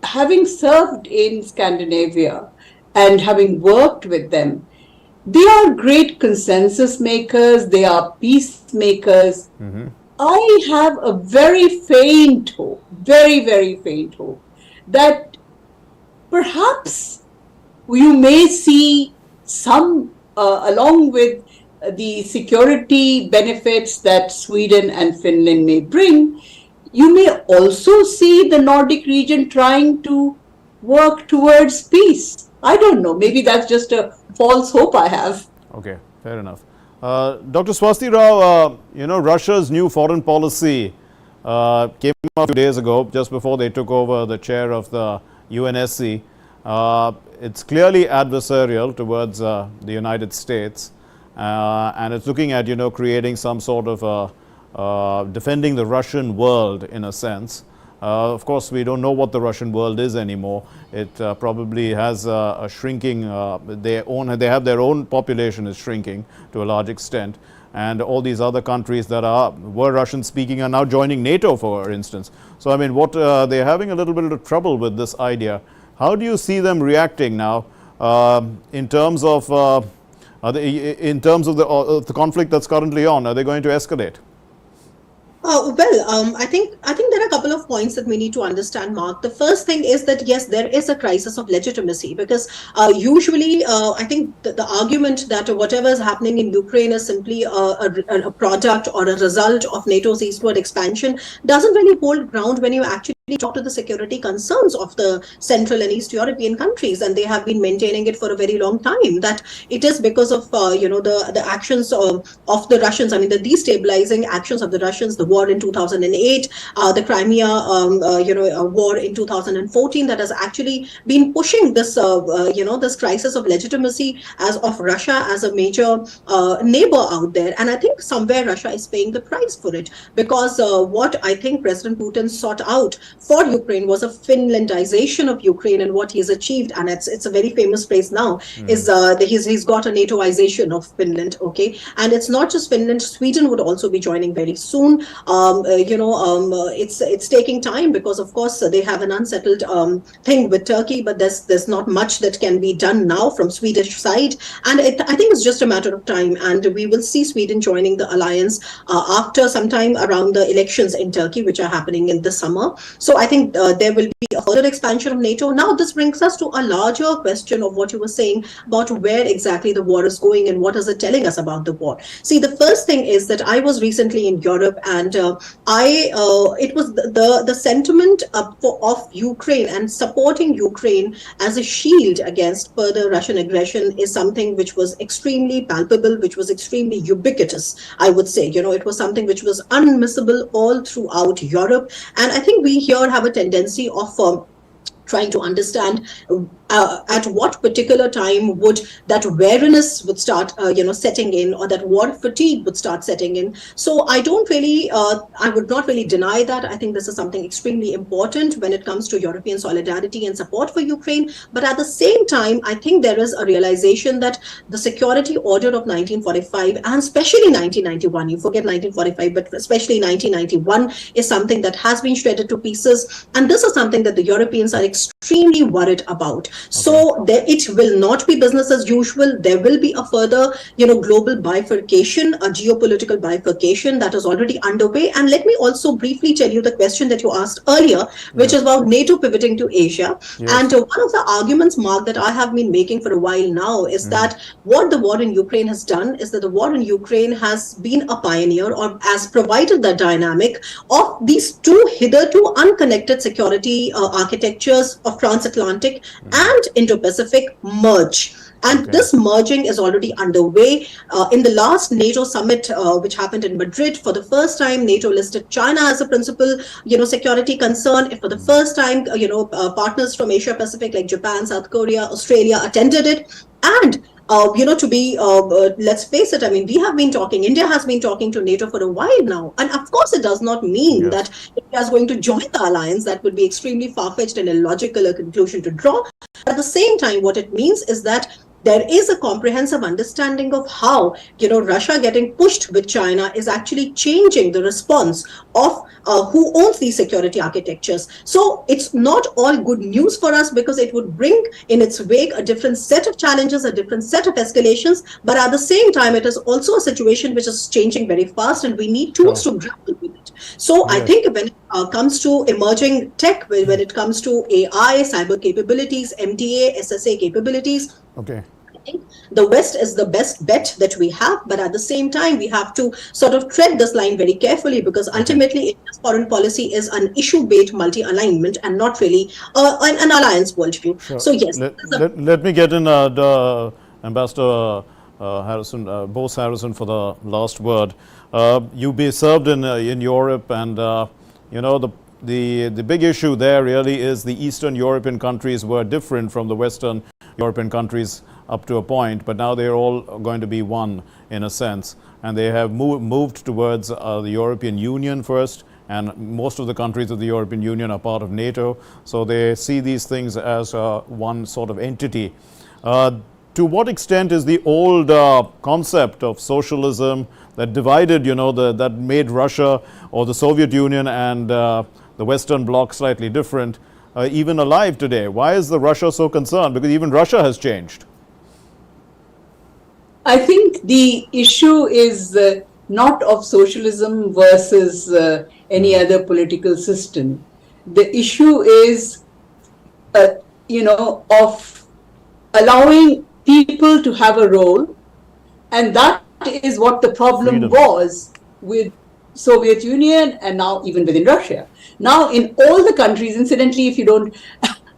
S2: having served in Scandinavia and having worked with them, they are great consensus makers, they are peacemakers. Mm-hmm. I have a very faint hope, very, very faint hope, that perhaps you may see some, along with the security benefits that Sweden and Finland may bring, you may also see the Nordic region trying to work towards peace. I don't know. Maybe that's just a false hope I have.
S11: Okay, fair enough. Dr. Swasti Rao, Russia's new foreign policy came out 2 days ago, just before they took over the chair of the UNSC. It's clearly adversarial towards the United States, and it's looking at, creating some sort of defending the Russian world in a sense. Of course, we don't know what the Russian world is anymore. It probably has a shrinking, they have their own population is shrinking to a large extent. And all these other countries that were Russian speaking are now joining NATO, for instance. So, I mean, they're having a little bit of trouble with this idea. How do you see them reacting now in terms of the conflict that's currently on? Are they going to escalate?
S6: I think there are a couple of points that we need to understand, Mark. The first thing is that yes, there is a crisis of legitimacy, because usually I think the argument that whatever is happening in Ukraine is simply a product or a result of NATO's eastward expansion doesn't really hold ground when you actually talk to the security concerns of the Central and East European countries, and they have been maintaining it for a very long time, that it is because of the actions of the Russians. I mean, the destabilizing actions of the Russians, the war in 2008, the Crimea war in 2014, that has actually been pushing this this crisis of legitimacy of Russia as a major neighbor out there. And I think somewhere Russia is paying the price for it, because what I think President Putin sought out for Ukraine was a Finlandization of Ukraine, and what he's achieved, and it's a very famous phrase now, is he's got a NATOization of Finland. Okay, and it's not just Finland; Sweden would also be joining very soon. It's taking time, because of course they have an unsettled thing with Turkey, but there's not much that can be done now from Swedish side, and I think it's just a matter of time, and we will see Sweden joining the alliance after sometime around the elections in Turkey, which are happening in the summer. So I think there will be a further expansion of NATO. Now this brings us to a larger question of what you were saying about where exactly the war is going and what is it telling us about the war. See, the first thing is that I was recently in Europe, and it was the sentiment of Ukraine and supporting Ukraine as a shield against further Russian aggression is something which was extremely palpable, which was extremely ubiquitous, I would say. It was something which was unmissable all throughout Europe. And I think we here have a tendency of trying to understand at what particular time would that wariness would start setting in, or that war fatigue would start setting in. So I would not really deny that. I think this is something extremely important when it comes to European solidarity and support for Ukraine. But at the same time, I think there is a realization that the security order of 1945, and especially 1991, you forget 1945, but especially 1991, is something that has been shredded to pieces. And this is something that the Europeans are extremely worried about. Okay. So it will not be business as usual. There will be a further, global bifurcation, a geopolitical bifurcation that is already underway. And let me also briefly tell you the question that you asked earlier, which is about NATO pivoting to Asia. Yes. And one of the arguments, Mark, that I have been making for a while now is that what the war in Ukraine has done is that the war in Ukraine has been a pioneer, or has provided the dynamic of these two hitherto unconnected security architectures of transatlantic and Indo-Pacific merge. And this merging is already underway. In the last NATO summit, which happened in Madrid, for the first time, NATO listed China as a principal, security concern. For the first time, partners from Asia Pacific like Japan, South Korea, Australia attended it. And let's face it, I mean, India has been talking to NATO for a while now. And of course, it does not mean that India is going to join the alliance. That would be extremely far-fetched and illogical a conclusion to draw. At the same time, what it means is that there is a comprehensive understanding of how, Russia getting pushed with China is actually changing the response of who owns these security architectures. So it's not all good news for us, because it would bring in its wake a different set of challenges, a different set of escalations. But at the same time, it is also a situation which is changing very fast, and we need tools to grapple with it. So I think when it comes to emerging tech, when it comes to AI, cyber capabilities, MTA, SSA capabilities, think the West is the best bet that we have, but at the same time, we have to sort of tread this line very carefully, because ultimately India's foreign policy is an issue-based multi-alignment and not really an alliance worldview.
S11: Sure.
S6: So yes,
S11: Let me get in Ambassador Harrison, Bose Harrison, for the last word. You be served in Europe, and you know the big issue there really is the Eastern European countries were different from the Western European countries up to a point, but now they're all going to be one in a sense, and they have moved towards the European Union first, and most of the countries of the European Union are part of NATO, so they see these things as one sort of entity. To what extent is the old concept of socialism that divided, that made Russia or the Soviet Union and the Western Bloc slightly different, even alive today? Why is the Russia so concerned? Because even Russia has changed.
S2: I think the issue is not of socialism versus any other political system. The issue is, of allowing people to have a role, and that is what the problem was with Soviet Union and now even within Russia. Now in all the countries, incidentally, if you don't,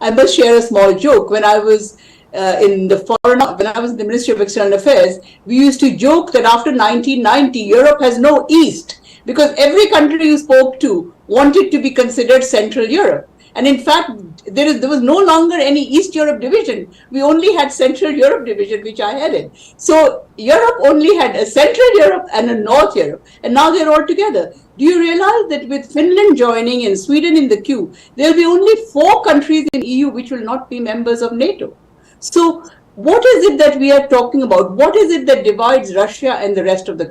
S2: I must share a small joke. When I was when I was in the Ministry of External Affairs, we used to joke that after 1990, Europe has no East, because every country you spoke to wanted to be considered Central Europe. And in fact, there was no longer any East Europe division. We only had Central Europe division, which I headed. So Europe only had a Central Europe and a North Europe, and now they're all together. Do you realize that with Finland joining and Sweden in the queue, there'll be only 4 countries in EU which will not be members of NATO? So what is it that we are talking about? What is it that divides Russia and the rest of the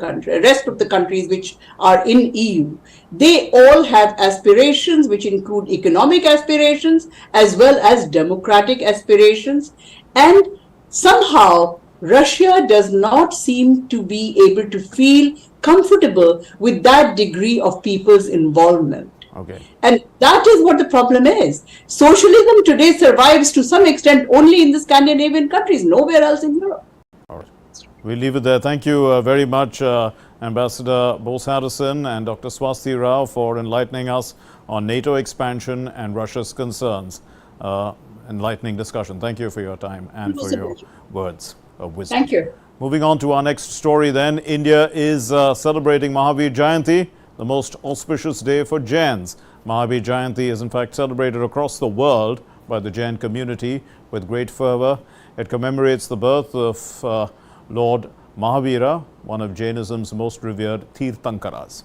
S2: countries which are in EU? They all have aspirations which include economic aspirations as well as democratic aspirations. And somehow Russia does not seem to be able to feel comfortable with that degree of people's involvement.
S11: Okay.
S2: And that is what the problem is. Socialism today survives to some extent only in the Scandinavian countries, nowhere else in Europe.
S11: All right. We'll leave it there. Thank you very much, Ambassador Bose Harrison and Dr. Swasti Rao, for enlightening us on NATO expansion and Russia's concerns. Enlightening discussion. Thank you for your time and for your words of wisdom.
S2: Thank you.
S11: Moving on to our next story then. India is celebrating Mahavir Jayanti, the most auspicious day for Jains. Mahavir Jayanti is in fact celebrated across the world by the Jain community with great fervor. It commemorates the birth of Lord Mahavira, one of Jainism's most revered Tirthankaras.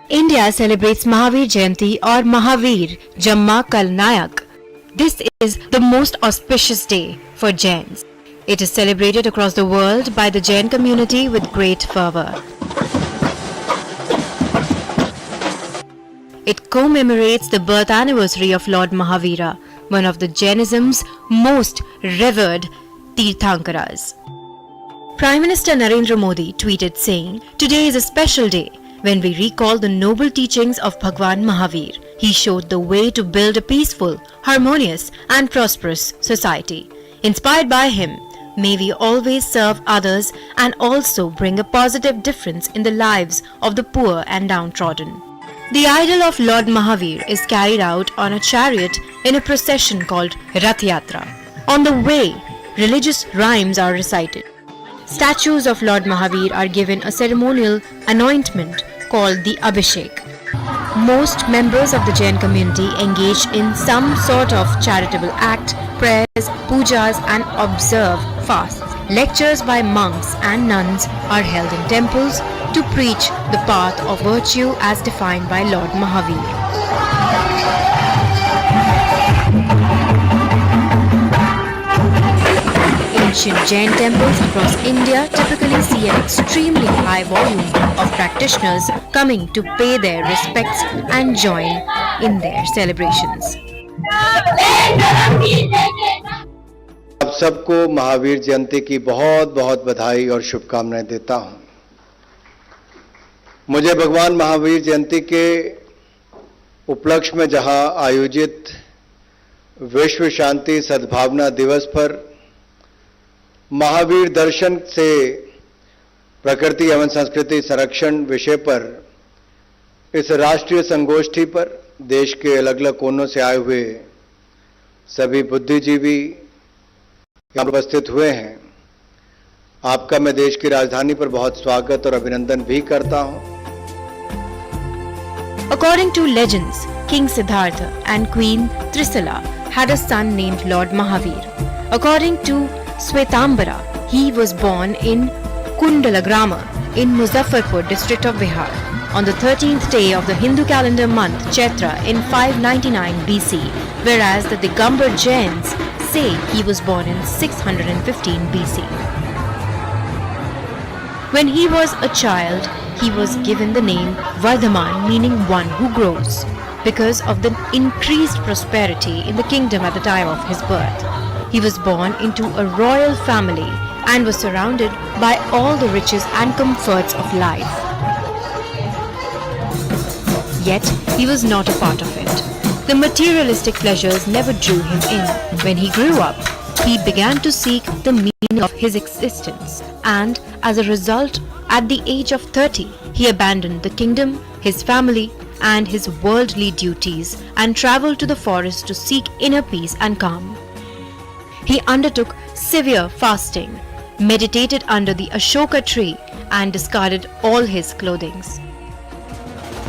S4: India celebrates Mahavir Jayanti or Mahavir Jamma Kal Nayak. This is the most auspicious day for Jains. It is celebrated across the world by the Jain community with great fervor. It commemorates the birth anniversary of Lord Mahavira, one of the Jainism's most revered Tirthankaras. Prime Minister Narendra Modi tweeted saying, "Today is a special day when we recall the noble teachings of Bhagwan Mahavir. He showed the way to build a peaceful, harmonious and prosperous society. Inspired by him, may we always serve others and also bring a positive difference in the lives of the poor and downtrodden." The idol of Lord Mahavir is carried out on a chariot in a procession called Rath Yatra. On the way, religious rhymes are recited. Statues of Lord Mahavir are given a ceremonial anointment called the Abhishek. Most members of the Jain community engage in some sort of charitable act, prayers, pujas and observe fasts. Lectures by monks and nuns are held in temples to preach the path of virtue as defined by Lord Mahavir. Ancient Jain temples across India typically see an extremely high volume of practitioners coming to pay their respects and join in their celebrations.
S7: आप सबको महावीर जयंती की बहुत बहुत बधाई और शुभकामनाएं देता हूं। मुझे भगवान महावीर जयंती के उपलक्ष्य में जहां आयोजित विश्व शांति सद्भावना दिवस पर महावीर दर्शन से प्रकृति एवं संस्कृति संरक्षण विषय पर इस राष्ट्रीय संगोष्ठी पर देश के अलग अलग कोनों से आए हुए सभी बुद्धिजीवी यहाँ उपस्थित हुए हैं, आपका मैं देश की राजधानी पर बहुत स्वागत और अभिनंदन भी करता हूं।
S4: According to legends, King Siddhartha and Queen Trisala had a son named Lord Mahavir. According to Svetambara, he was born in Kundalagrama in Muzaffarpur district of Bihar on the 13th day of the Hindu calendar month Chaitra in 599 BC, whereas the Digambar Jains say he was born in 615 BC. When he was a child, he was given the name Vardhaman, meaning one who grows, because of the increased prosperity in the kingdom at the time of his birth. He was born into a royal family and was surrounded by all the riches and comforts of life. Yet, he was not a part of it. The materialistic pleasures never drew him in. When he grew up, he began to seek the meaning of his existence, and as a result, at the age of 30, he abandoned the kingdom, his family, and his worldly duties and traveled to the forest to seek inner peace and calm. He undertook severe fasting, meditated under the Ashoka tree, and discarded all his clothing.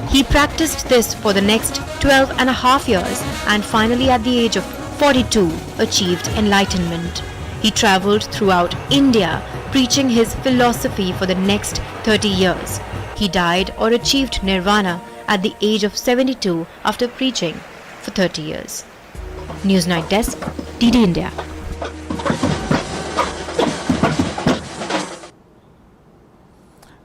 S4: He practiced this for the next 12 and a half years and finally at the age of 42 achieved enlightenment. He traveled throughout India preaching his philosophy for the next 30 years. He died or achieved nirvana at the age of 72 after preaching for 30 years. Newsnight Desk, DD India.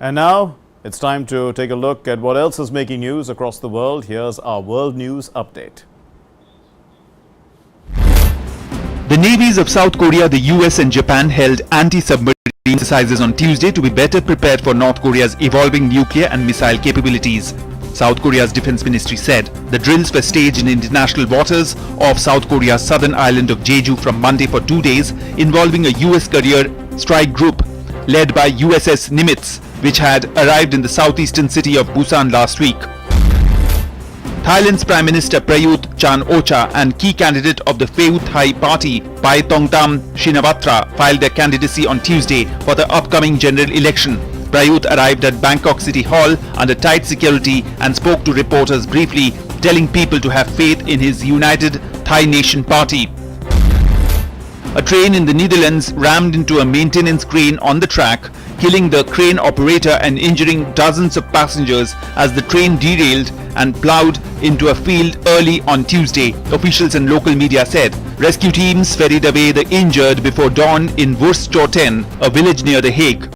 S11: And now it's time to take a look at what else is making news across the world. Here's our World News Update.
S25: The navies of South Korea, the US and Japan held anti-submarine exercises on Tuesday to be better prepared for North Korea's evolving nuclear and missile capabilities. South Korea's defense ministry said the drills were staged in international waters off South Korea's southern island of Jeju from Monday for 2 days, involving a US carrier strike group led by USS Nimitz, which had arrived in the southeastern city of Busan last week. Thailand's Prime Minister Prayut Chan-o-cha and key candidate of the Pheu Thai Party, Pai Tongtam Shinawatra, filed their candidacy on Tuesday for the upcoming general election. Prayut arrived at Bangkok City Hall under tight security and spoke to reporters briefly, telling people to have faith in his United Thai Nation Party. A train in the Netherlands rammed into a maintenance crane on the track, killing the crane operator and injuring dozens of passengers as the train derailed and ploughed into a field early on Tuesday, officials and local media said. Rescue teams ferried away the injured before dawn in Wurstoten, a village near The Hague.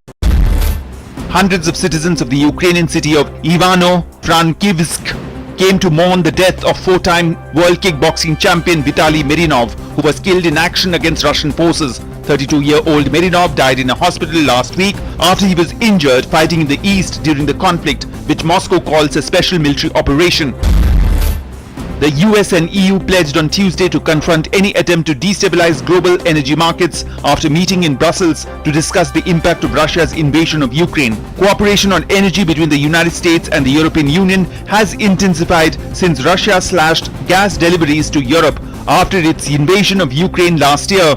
S25: Hundreds of citizens of the Ukrainian city of Ivano-Frankivsk came to mourn the death of four-time world kickboxing champion Vitaly Mirinov, who was killed in action against Russian forces. 32-year-old Mirinov died in a hospital last week after he was injured fighting in the east during the conflict, which Moscow calls a special military operation. The US and EU pledged on Tuesday to confront any attempt to destabilize global energy markets after meeting in Brussels to discuss the impact of Russia's invasion of Ukraine. Cooperation on energy between the United States and the European Union has intensified since Russia slashed gas deliveries to Europe after its invasion of Ukraine last year.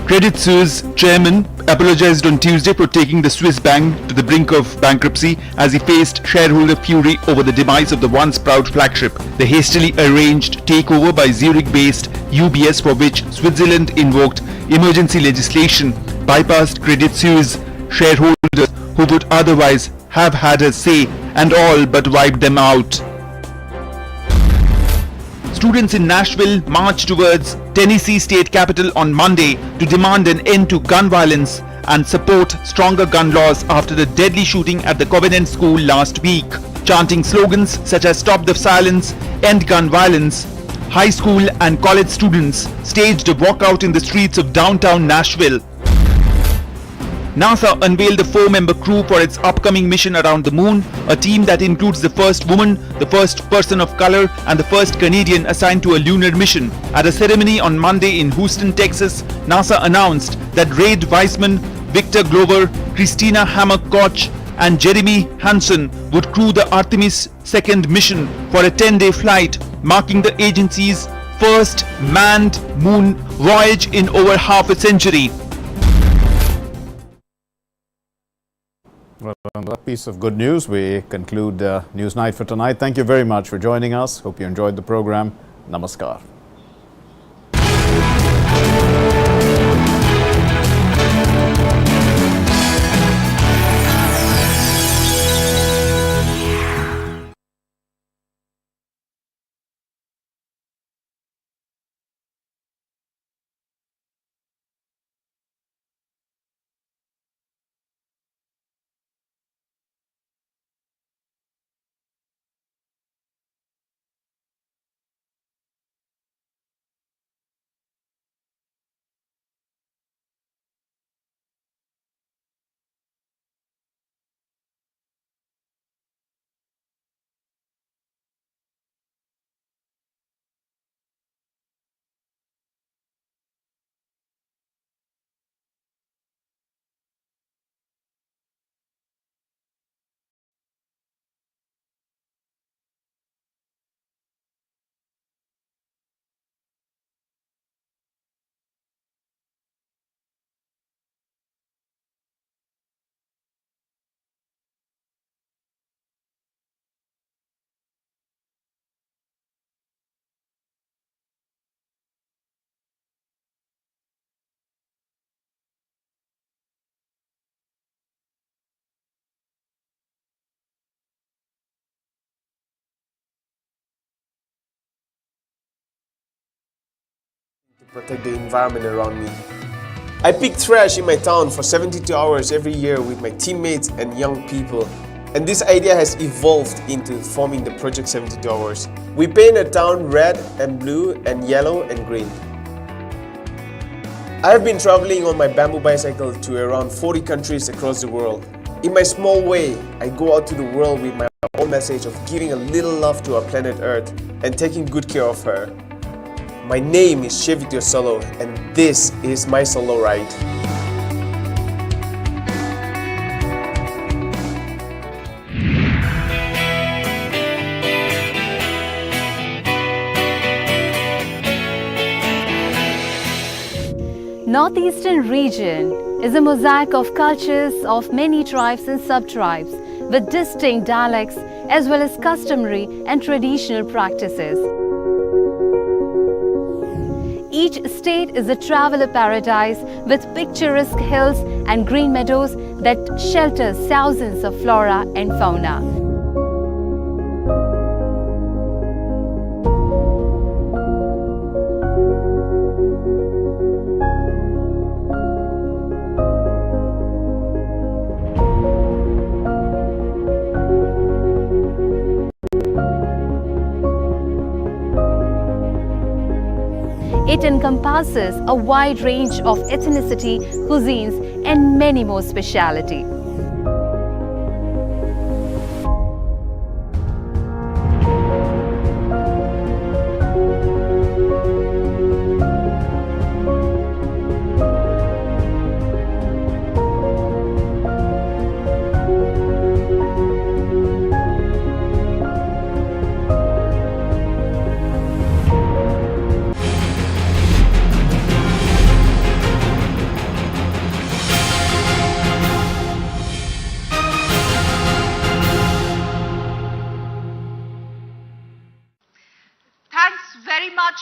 S25: Credit Suisse chairman apologized on Tuesday for taking the Swiss bank to the brink of bankruptcy as he faced shareholder fury over the demise of the once proud flagship. The hastily arranged takeover by Zurich-based UBS, for which Switzerland invoked emergency legislation, bypassed Credit Suisse shareholders who would otherwise have had a say and all but wiped them out. Students in Nashville marched towards Tennessee state capitol on Monday to demand an end to gun violence and support stronger gun laws after the deadly shooting at the Covenant School last week. Chanting slogans such as "Stop the Violence," "End Gun Violence," high school and college students staged a walkout in the streets of downtown Nashville. NASA unveiled a 4-member crew for its upcoming mission around the moon, a team that includes the first woman, the first person of color, and the first Canadian assigned to a lunar mission. At a ceremony on Monday in Houston, Texas, NASA announced that Reid Wiseman, Victor Glover, Christina Hammer-Koch, and Jeremy Hansen would crew the Artemis 2nd mission for a 10-day flight, marking the agency's first manned moon voyage in over half a century.
S11: Well, on that piece of good news, we conclude Newsnight for tonight. Thank you very much for joining us. Hope you enjoyed the program. Namaskar.
S3: To protect the environment around me. I pick trash in my town for 72 hours every year with my teammates and young people. And this idea has evolved into forming the Project 72 Hours. We paint a town red and blue and yellow and green. I have been traveling on my bamboo bicycle to around 40 countries across the world. In my small way, I go out to the world with my own message of giving a little love to our planet Earth and taking good care of her. My name is Shevitio Solo, and this is my solo ride.
S19: Northeastern region is a mosaic of cultures of many tribes and sub-tribes with distinct dialects as well as customary and traditional practices. Each state is a traveler paradise with picturesque hills and green meadows that shelter thousands of flora and fauna. It encompasses a wide range of ethnicity, cuisines, and many more speciality.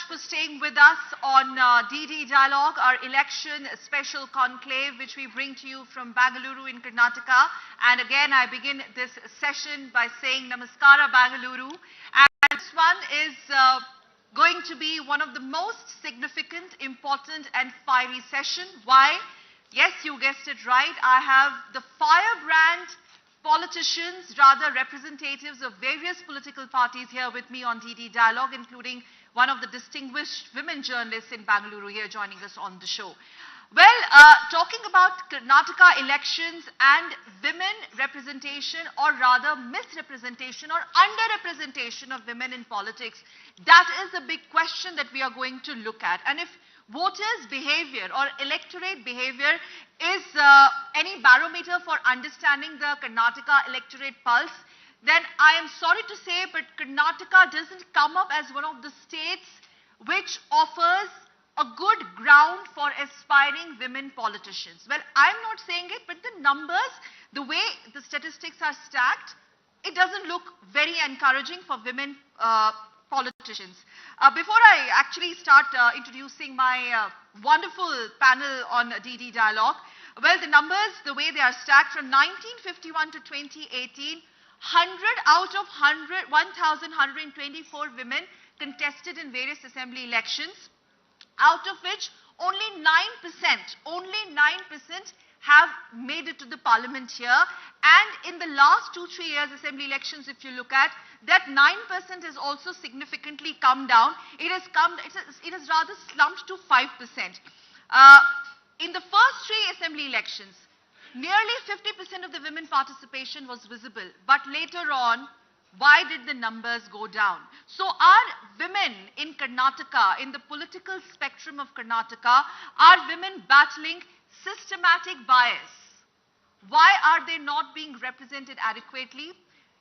S20: For staying with us on DD Dialogue, our election special conclave, which we bring to you from Bangalore in Karnataka. And again, I begin this session by saying Namaskara Bangalore. And this one is going to be one of the most significant, important and fiery session. Why? Yes, you guessed it right. I have the firebrand politicians, rather representatives of various political parties here with me on DD Dialogue, including one of the distinguished women journalists in Bangalore here joining us on the show. Well, talking about Karnataka elections and women representation, or rather misrepresentation or underrepresentation of women in politics, that is a big question that we are going to look at. And if voters' behavior or electorate behavior is any barometer for understanding the Karnataka electorate pulse, then I am sorry to say, but Karnataka doesn't come up as one of the states which offers a good ground for aspiring women politicians. Well, I'm not saying it, but the numbers, the way the statistics are stacked, it doesn't look very encouraging for women politicians. Before I actually start introducing my wonderful panel on DD Dialogue, well, the numbers, the way they are stacked from 1951 to 2018, 100 out of 1,124 women contested in various assembly elections, out of which only 9% have made it to the parliament here. And in the last 2-3 years assembly elections, if you look at, that 9% has also significantly come down. It has rather slumped to 5%. In the first 3 assembly elections, nearly 50% of the women participation was visible, but later on, why did the numbers go down? So are women in Karnataka, in the political spectrum of Karnataka, are women battling systematic bias? Why are they not being represented adequately?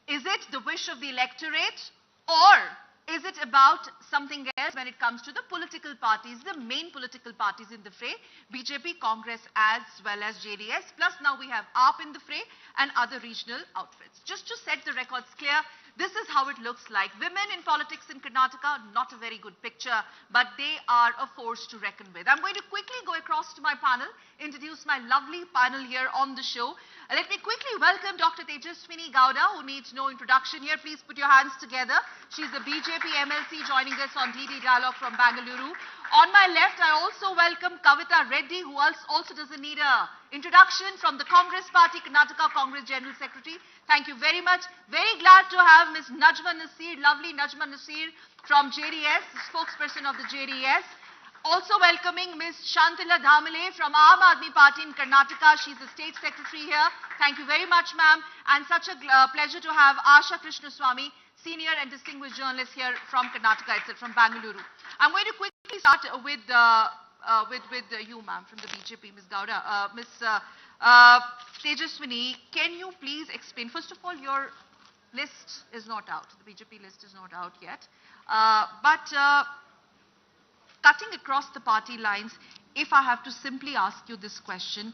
S20: Is it the wish of the electorate, or is it about something else when it comes to the political parties, the main political parties in the fray, BJP, Congress as well as JDS, plus now we have AAP in the fray and other regional outfits. Just to set the records clear, this is how it looks like. Women in politics in Karnataka, not a very good picture, but they are a force to reckon with. I'm going to quickly go across to my panel, introduce my lovely panel here on the show. Let me quickly welcome Dr. Tejaswini Gowda, who needs no introduction here. Please put your hands together. She's a BJP MLC joining us on DD Dialogue from Bangalore. On my left, I also welcome Kavita Reddy, who also doesn't need an introduction, from the Congress Party, Karnataka Congress General Secretary. Thank you very much. Very glad to have Ms. Najma Nasir, lovely Najma Nasir from JDS, the spokesperson of the JDS. Also welcoming Ms. Shantila Dhamale from Aam Aadmi Party in Karnataka. She's the State Secretary here. Thank you very much, ma'am. And such a pleasure to have Asha Krishnaswamy, senior and distinguished journalist here from Karnataka itself, from Bangalore. I'm going to quickly start with you, ma'am, from the BJP, Ms. Gowda. Ms. Tejaswini, can you please explain? First of all, your list is not out. The BJP list is not out yet. Cutting across the party lines, if I have to simply ask you this question,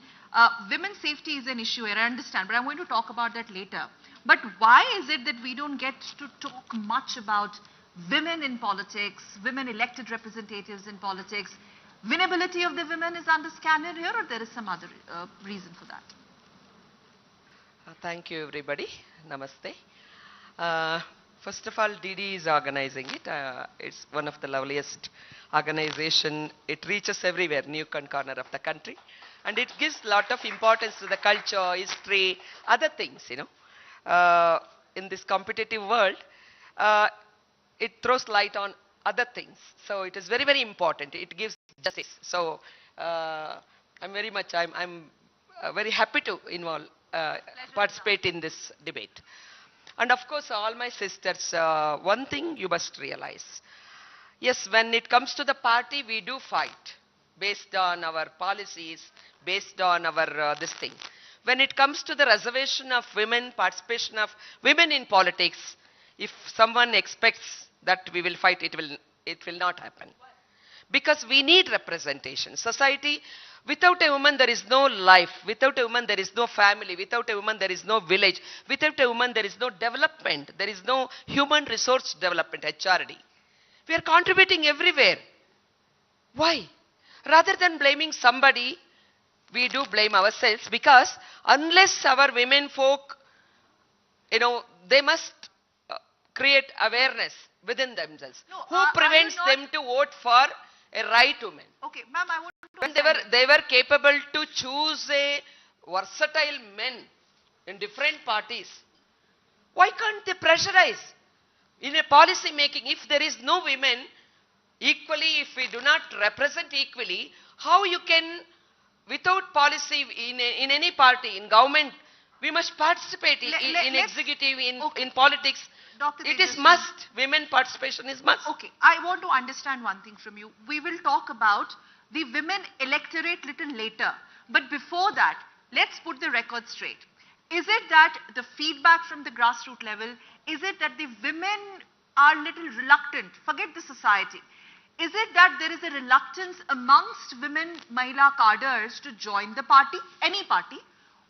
S20: women's safety is an issue here, I understand, but I'm going to talk about that later. But why is it that we don't get to talk much about women in politics, women elected representatives in politics? Winnability of the women is under scanner here, or there is some other reason for that?
S8: Thank you, everybody. Namaste. First of all, DD is organizing it. It's one of the loveliest organization. It reaches everywhere, nook and corner of the country. And it gives a lot of importance to the culture, history, other things, you know. In this competitive world, it throws light on other things. So it is very, very important. It gives justice. So I'm very happy to participate in this debate. And of course, all my sisters, one thing you must realize. Yes, when it comes to the party, we do fight based on our policies, based on our this thing. When it comes to the reservation of women, participation of women in politics, if someone expects that we will fight, it will not happen. Because we need representation. Society, without a woman there is no life. Without a woman there is no family. Without a woman there is no village. Without a woman there is no development. There is no human resource development, HRD. We are contributing everywhere. Why? Rather than blaming somebody, we do blame ourselves, because unless our women folk, you know, they must create awareness within themselves.
S20: No,
S8: who prevents them to vote for a right woman?
S20: Okay, ma'am, I want to...
S8: When they were capable to choose a versatile men in different parties. Why can't they pressurize? In a policy making, if there is no women equally, if we do not represent equally, how you can, without policy in any party, in government, we must participate in executive, in politics. It is must. Women participation is must.
S20: Okay, I want to understand one thing from you. We will talk about the women electorate little later. But before that, let's put the record straight. Is it that the feedback from the grassroots level, is it that the women are little reluctant? Forget the society. Is it that there is a reluctance amongst women Mahila cadres to join the party, any party?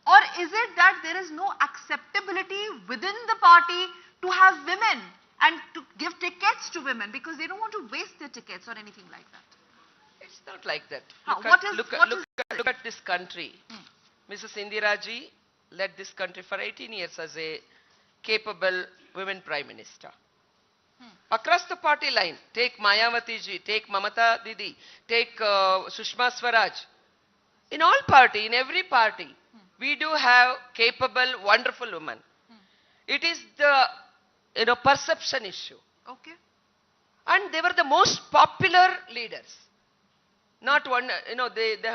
S20: Or is it that there is no acceptability within the party to have women and to give tickets to women because they don't want to waste their tickets or anything like that?
S8: It's not like that. Look at this country. Mrs. Indira ji led this country for 18 years as a capable women prime minister. Across the party line, take Mayawati ji, take Mamata Didi, take Sushma Swaraj. In all party, in every party, we do have capable, wonderful women. It is the perception issue.
S20: Okay.
S8: And they were the most popular leaders. Not one, they have